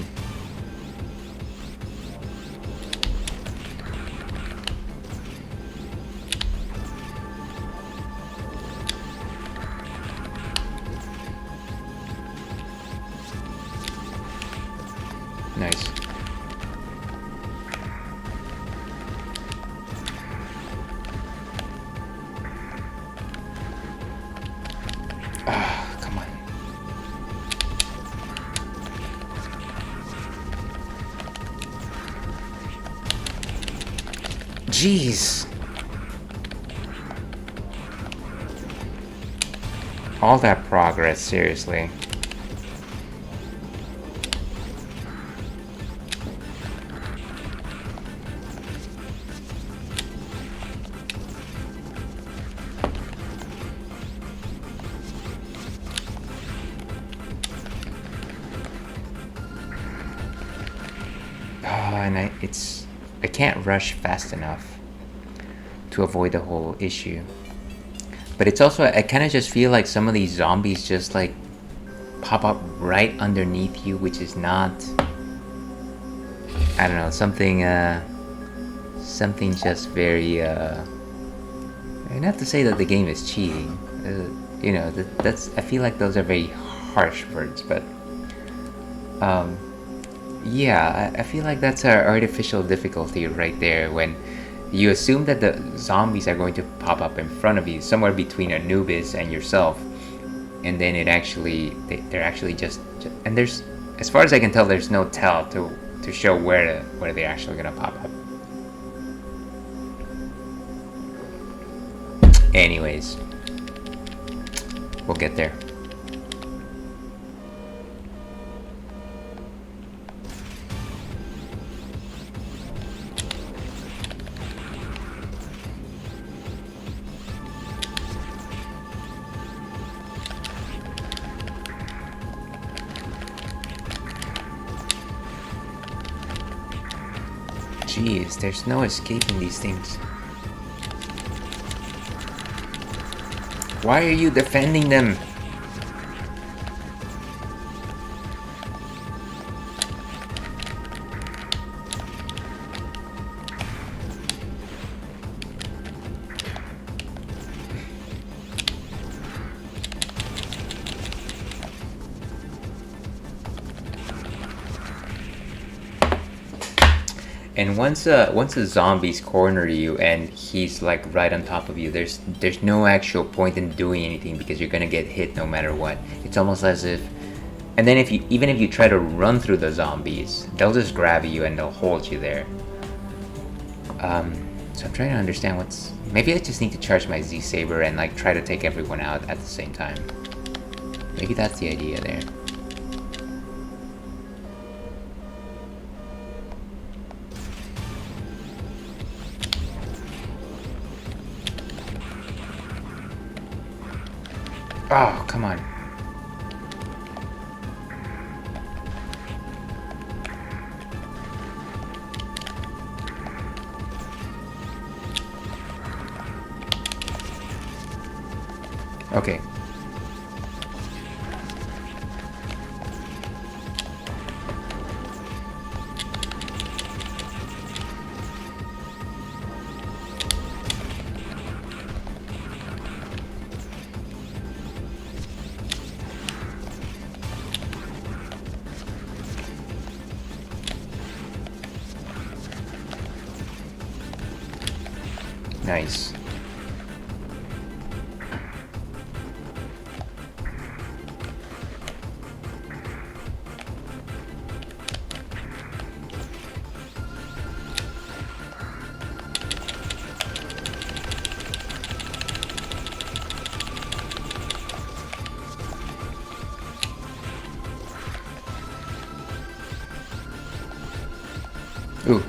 Nice. Ah, come on. Jeez. All that progress, seriously. And I can't rush fast enough to avoid the whole issue. But it's also, I kind of just feel like some of these zombies just like pop up right underneath you, which is not, I don't know, something just very, I don't have to say that the game is cheating. You know, that's, I feel like those are very harsh words, but yeah, I feel like that's our artificial difficulty right there, when you assume that the zombies are going to pop up in front of you, somewhere between Anubis and yourself, and then they're actually just, and there's, as far as I can tell, there's no tell to show where they're actually gonna pop up. Anyways, we'll get there. Jeez, there's no escaping these things. Why are you defending them? And once a zombie's corner you and he's like right on top of you, there's no actual point in doing anything, because you're gonna get hit no matter what. It's almost as if, and then even if you try to run through the zombies, they'll just grab you and they'll hold you there. So I'm trying to understand maybe I just need to charge my Z Saber and like try to take everyone out at the same time. Maybe that's the idea there. Oh, come on. Okay. Nice. Ooh.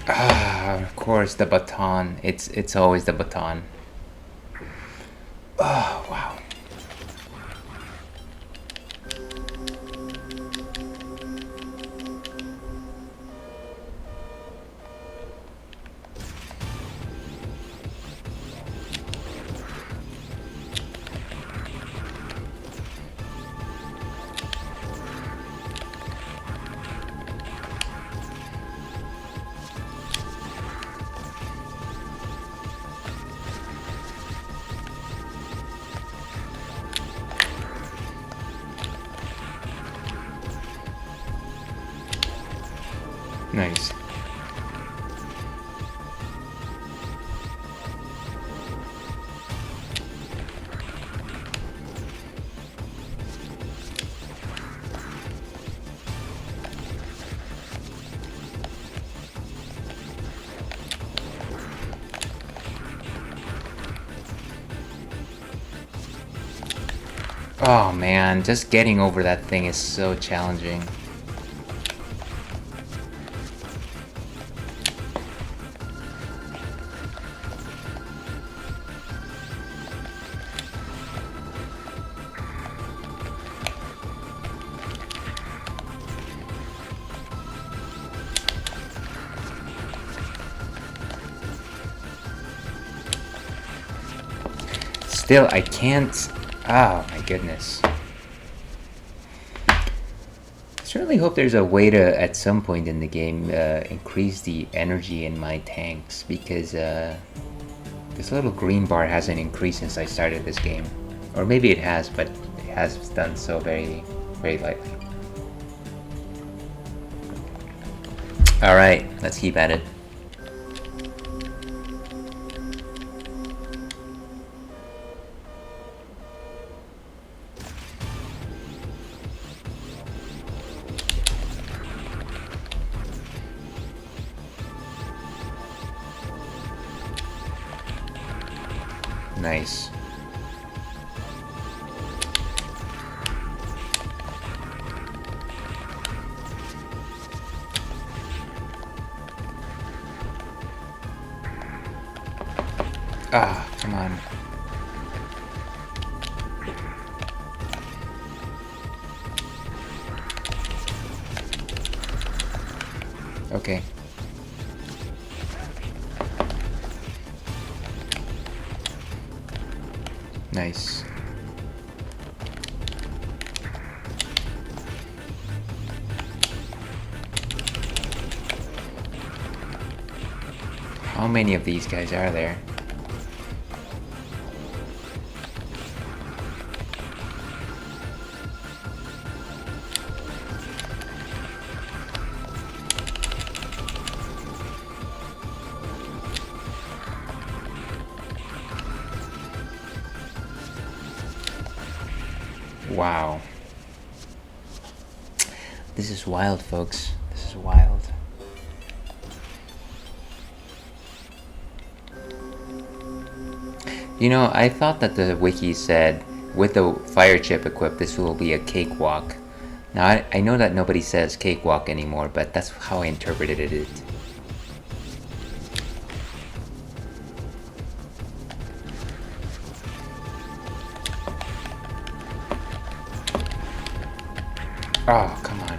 Ah, of course, the baton. It's always the baton. Oh, wow. Nice. Oh man, just getting over that thing is so challenging. Still, I can't... Oh my goodness. I certainly hope there's a way to, at some point in the game, increase the energy in my tanks, because this little green bar hasn't increased since I started this game. Or maybe it has, but it has done so very, very lightly. Alright, let's keep at it. Nice. Ah, come on. Okay. Nice. How many of these guys are there? Wow. This is wild, folks. This is wild. You know, I thought that the wiki said, with the fire chip equipped, this will be a cakewalk. Now, I know that nobody says cakewalk anymore, but that's how I interpreted it. Oh, come on.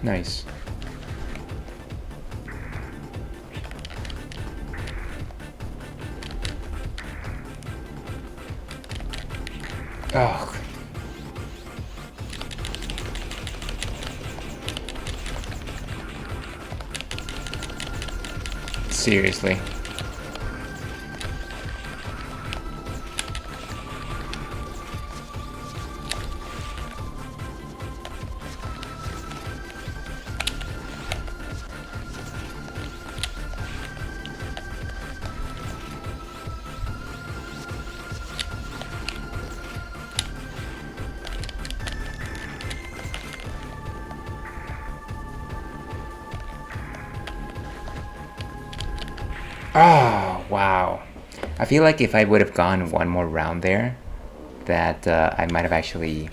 Nice. Oh. Seriously. Oh, wow. I feel like if I would have gone one more round there, that I might have actually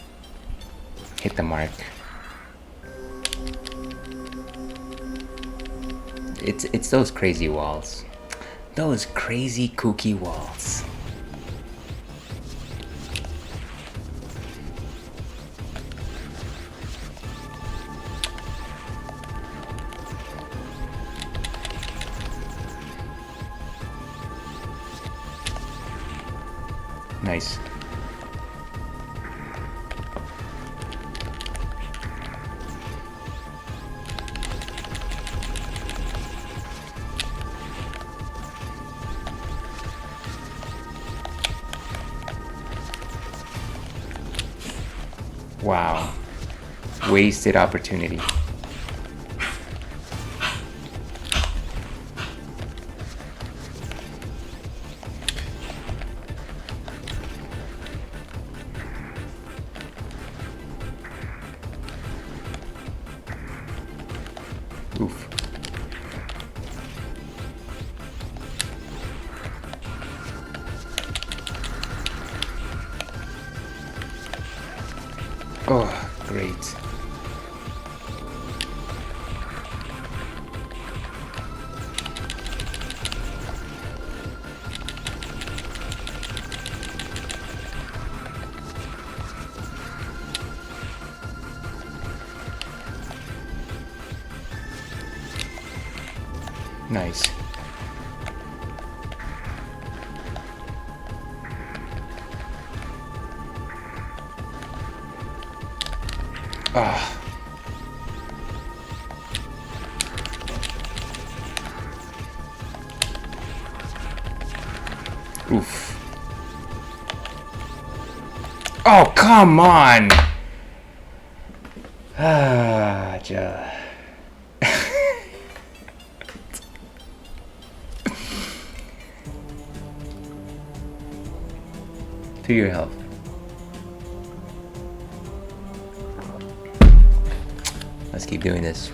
hit the mark. It's those crazy walls. Those crazy kooky walls. Nice. Wow. Wasted opportunity. Oof. Oh, great. Nice. Ah. Oof. Oh, come on! Ah, to your health. Let's keep doing this.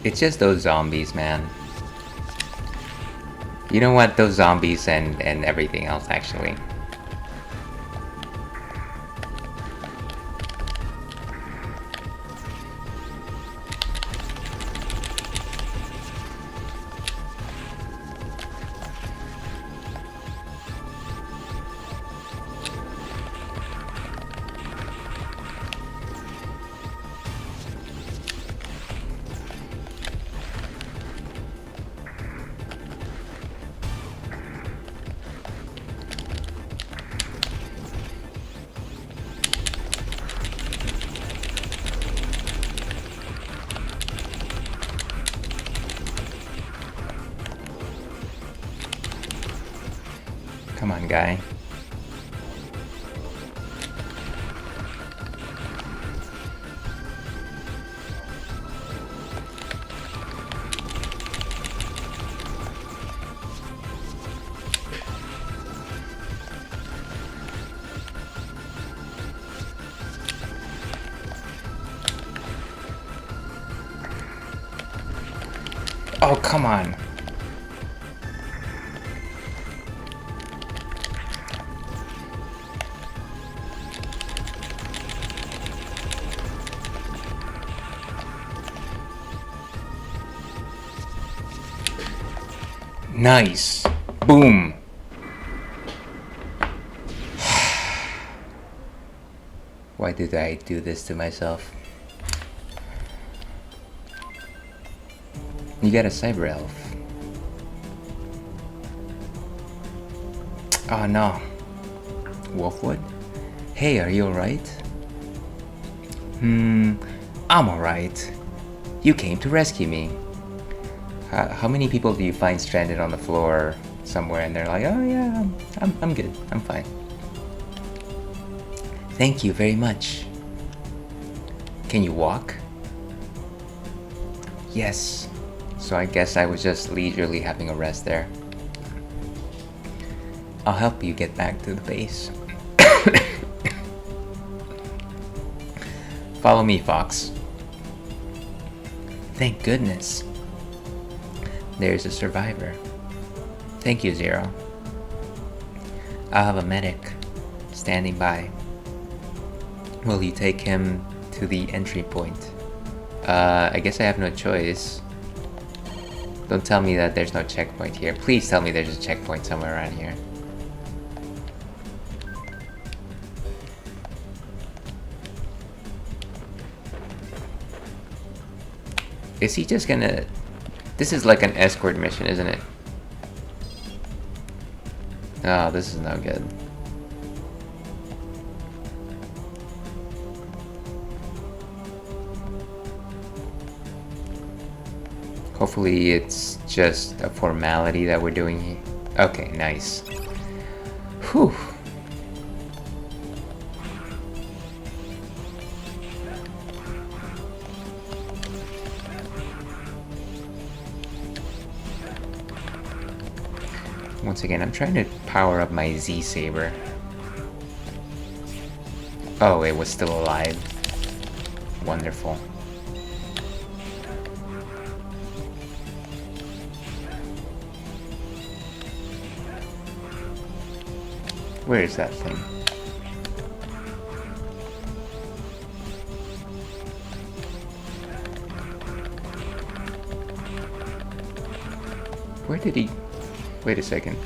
It's just those zombies, man. You know what? Those zombies and everything else, actually. Come on, guy. Oh, come on. Nice. Boom. Why did I do this to myself? You got a cyber elf. Oh no. Wolfwood? Hey, are you alright? I'm alright. You came to rescue me. How many people do you find stranded on the floor somewhere and they're like, oh yeah, I'm good, I'm fine. Thank you very much. Can you walk? Yes. So I guess I was just leisurely having a rest there. I'll help you get back to the base. Follow me, Fox. Thank goodness. There's a survivor. Thank you, Zero. I'll have a medic standing by. Will you take him to the entry point? I guess I have no choice. Don't tell me that there's no checkpoint here. Please tell me there's a checkpoint somewhere around here. Is he just gonna... This is like an escort mission, isn't it? Oh, this is no good. Hopefully it's just a formality that we're doing here. Okay, nice. Whew. Once again, I'm trying to power up my Z Saber. Oh, it was still alive. Wonderful. Where is that thing? Where did he... Wait a second.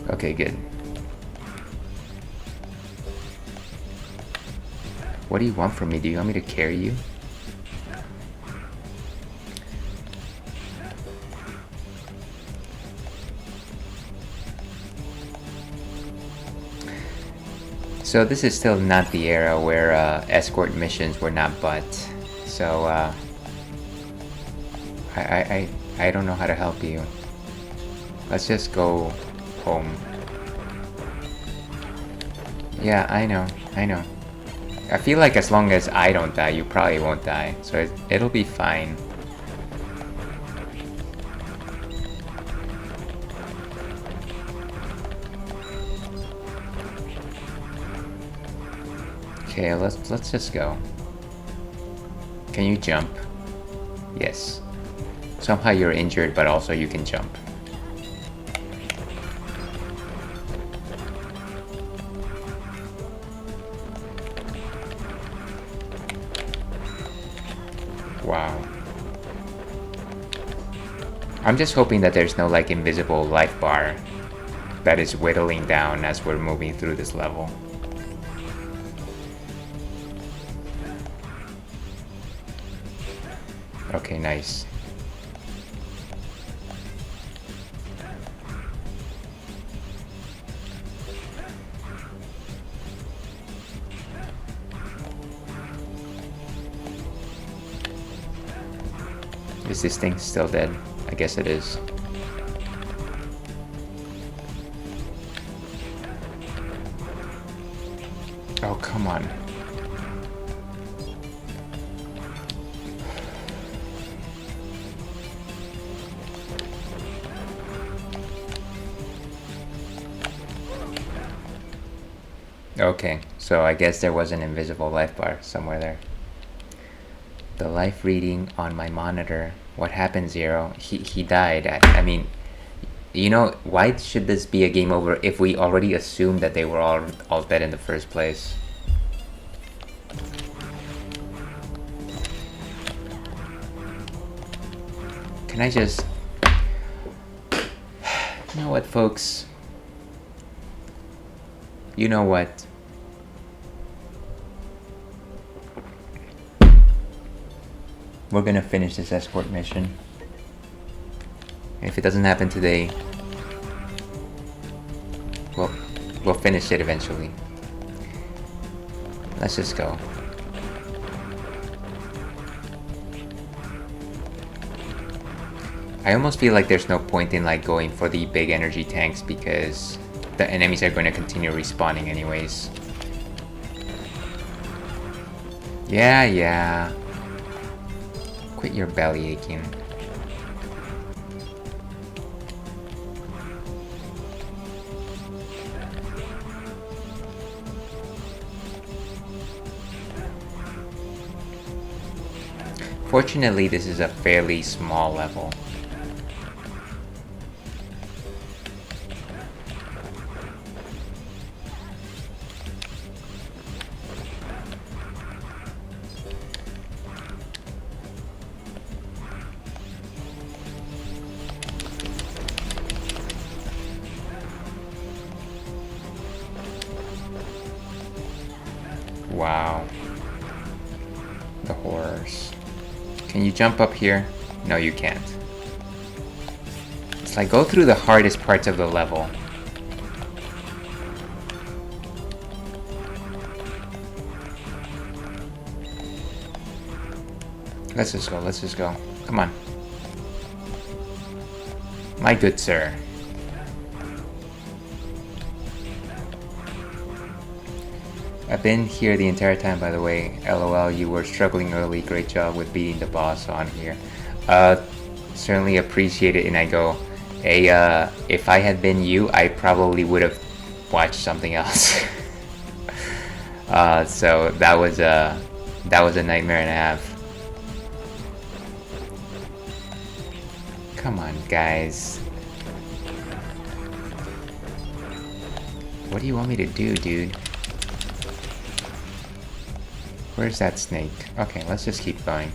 Okay, good. What do you want from me? Do you want me to carry you? So this is still not the era where escort missions were not but. So I don't know how to help you. Let's just go home. Yeah, I know. I feel like as long as I don't die, you probably won't die. So it'll be fine. Okay, let's just go. Can you jump? Yes. Somehow you're injured, but also you can jump. Wow. I'm just hoping that there's no like invisible life bar that is whittling down as we're moving through this level. Okay, nice. Is this thing still dead? I guess it is. Oh, come on. Okay, so I guess there was an invisible life bar somewhere there. The life reading on my monitor. What happened, Zero? He died. I mean, you know, why should this be a game over if we already assumed that they were all dead in the first place? Can I just... You know what, folks? You know what? We're gonna finish this escort mission. If it doesn't happen today, we'll finish it eventually. Let's just go. I almost feel like there's no point in like going for the big energy tanks because the enemies are going to continue respawning anyways. Yeah. Quit your belly aching. Fortunately, this is a fairly small level. Wow. The horrors. Can you jump up here? No, you can't. It's like go through the hardest parts of the level. Let's just go, let's just go. Come on. My good sir. I've been here the entire time, by the way. LOL, you were struggling early. Great job with beating the boss on here. Certainly appreciate it, and I go, hey, if I had been you, I probably would have watched something else. So that was a nightmare and a half. Come on, guys. What do you want me to do, dude? Where's that snake? Okay, let's just keep going.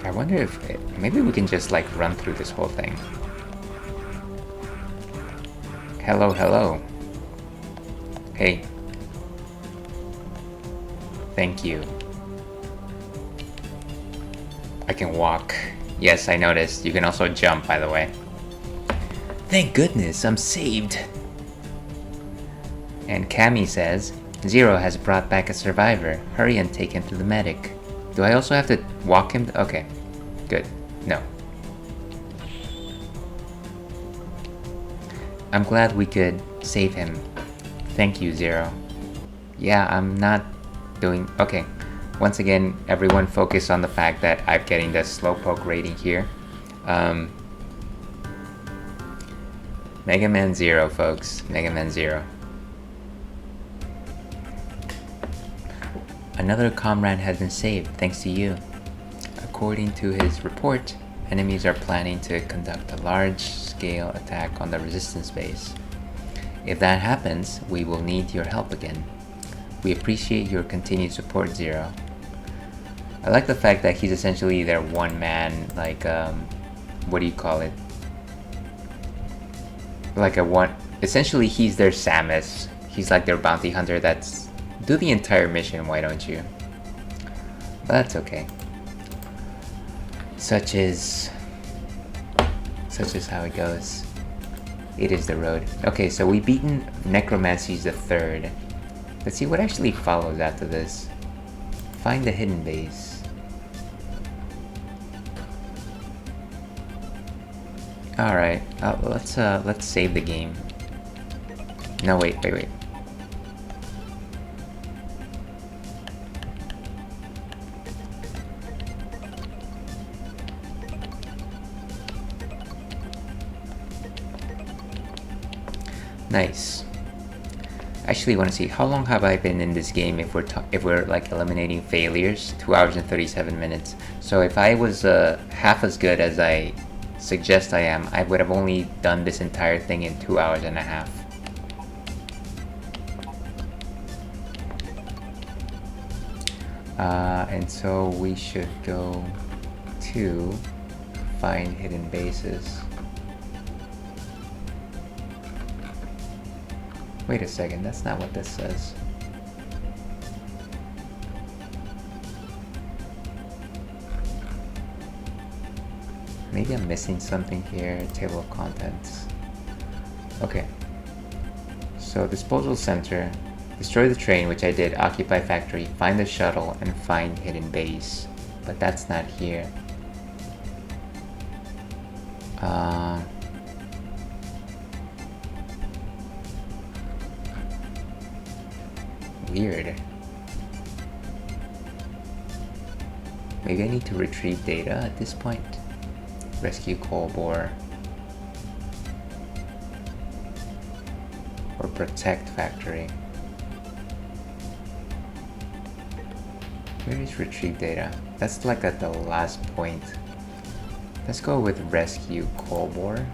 I wonder if maybe we can just like run through this whole thing. Hello, hello. Hey. Thank you. I can walk. Yes, I noticed. You can also jump, by the way. Thank goodness, I'm saved. And Cammy says, Zero has brought back a survivor. Hurry and take him to the medic. Do I also have to walk him? Okay, good. No. I'm glad we could save him. Thank you, Zero. Yeah, I'm not doing... Okay. Once again, everyone focus on the fact that I'm getting the slowpoke rating here. Mega Man Zero, folks. Mega Man Zero. Another comrade has been saved, thanks to you. According to his report, enemies are planning to conduct a large-scale attack on the resistance base. If that happens, we will need your help again. We appreciate your continued support, Zero. I like the fact that he's essentially their one-man, like, what do you call it? Like essentially he's their Samus. He's like their bounty hunter that's... Do the entire mission, why don't you? But that's okay. Such is how it goes. It is the road. Okay, so we've beaten Necromancy's the third. Let's see what actually follows after this. Find the hidden base. Alright, let's save the game. No, wait. Nice. I actually want to see how long have I been in this game if we're like eliminating failures. 2 hours and 37 minutes. So if I was half as good as I suggest I am, I would have only done this entire thing in 2 hours and a half. And so we should go to find hidden bases. Wait a second, that's not what this says. Maybe I'm missing something here. Table of contents. Okay. So disposal center. Destroy the train, which I did. Occupy factory. Find the shuttle and find hidden base. But that's not here. Weird. Maybe I need to retrieve data at this point. Rescue coal bore. Or protect factory. Where is retrieve data? That's like at the last point. Let's go with rescue coal bore.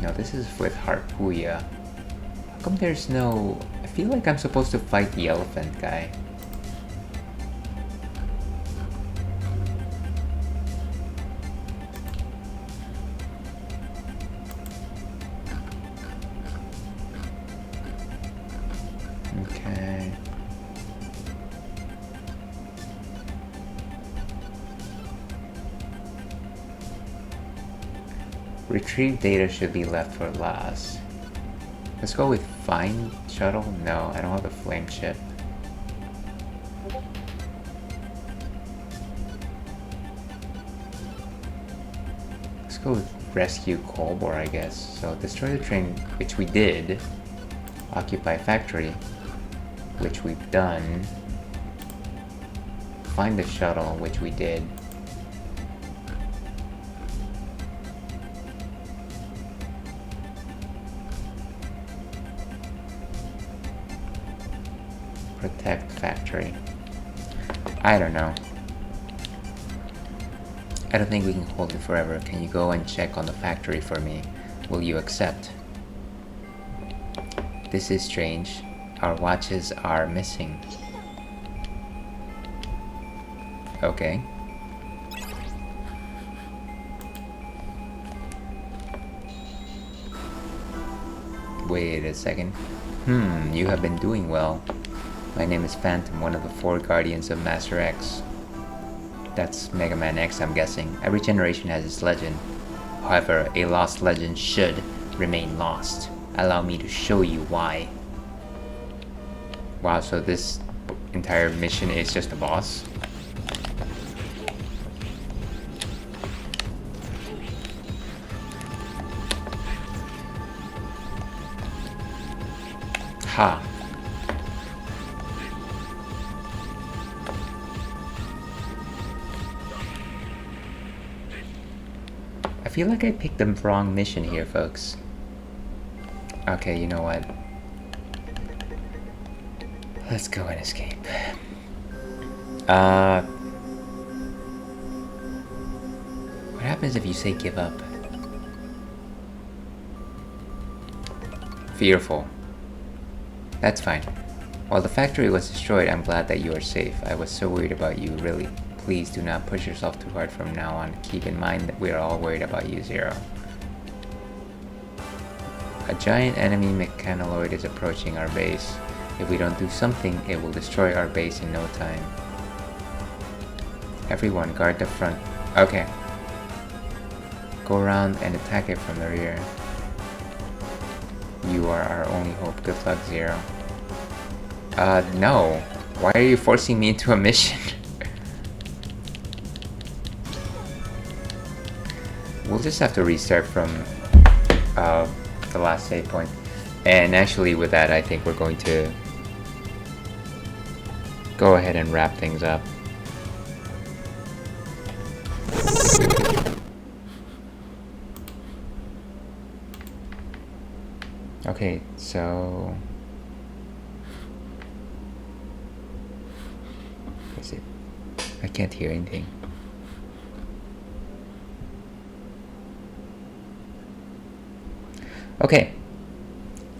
No, this is with Harpuya. How come there's no... I feel like I'm supposed to fight the elephant guy. Okay. Retrieve data should be left for last. Let's go with find shuttle. No, I don't have the flame ship. Let's go with rescue Kolbor, I guess. So destroy the train, which we did. Occupy factory, which we've done. Find the shuttle, which we did. Protect factory. I don't know. I don't think we can hold it forever. Can you go and check on the factory for me? Will you accept? This is strange. Our watches are missing. Okay. Wait a second. You have been doing well. My name is Phantom, one of the 4 guardians of Master X. That's Mega Man X, I'm guessing. Every generation has its legend. However, a lost legend should remain lost. Allow me to show you why. Wow, so this entire mission is just a boss? Ha! I feel like I picked the wrong mission here, folks. Okay, you know what? Let's go and escape. What happens if you say give up? Fearful. That's fine. While the factory was destroyed, I'm glad that you are safe. I was so worried about you, really. Please do not push yourself too hard from now on. Keep in mind that we are all worried about you, Zero. A giant enemy mechanoid is approaching our base. If we don't do something, it will destroy our base in no time. Everyone, guard the front. Okay. Go around and attack it from the rear. You are our only hope. Good luck, Zero. No. Why are you forcing me into a mission? We'll just have to restart from the last save point. And actually with that, I think we're going to go ahead and wrap things up. Okay, so... Is it? I can't hear anything. Okay,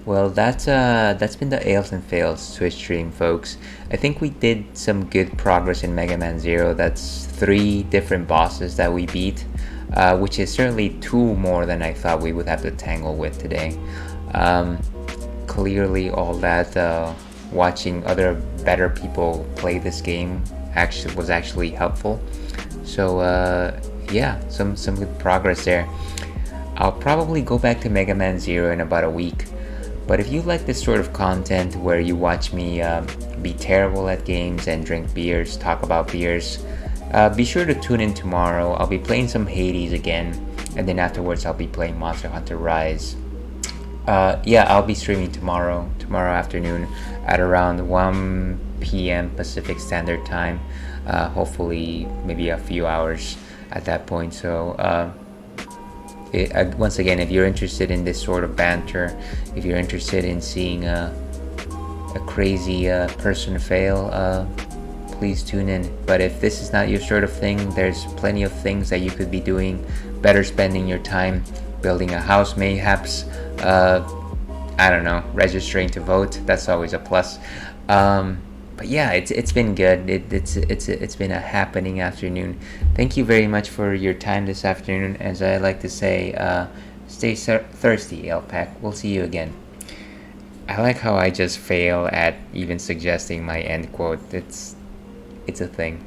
well that's been the Ails and Fails Twitch stream, folks. I think we did some good progress in Mega Man Zero. That's 3 different bosses that we beat, which is certainly 2 more than I thought we would have to tangle with today. Clearly all that watching other better people play this game was actually helpful. So yeah, some good progress there. I'll probably go back to Mega Man Zero in about a week, but if you like this sort of content where you watch me be terrible at games and drink beers, talk about beers, be sure to tune in tomorrow. I'll be playing some Hades again, and then afterwards I'll be playing Monster Hunter Rise. Yeah, I'll be streaming tomorrow afternoon at around 1 p.m. Pacific Standard Time, hopefully maybe a few hours at that point. So once again, if you're interested in this sort of banter, if you're interested in seeing a crazy person fail, please tune in. But if this is not your sort of thing, there's plenty of things that you could be doing better, spending your time building a house, mayhaps, I don't know, registering to vote. That's always a plus. But yeah, it's been good. It's been a happening afternoon. Thank you very much for your time this afternoon. As I like to say, stay thirsty, Alpac. We'll see you again. I like how I just fail at even suggesting my end quote. It's a thing.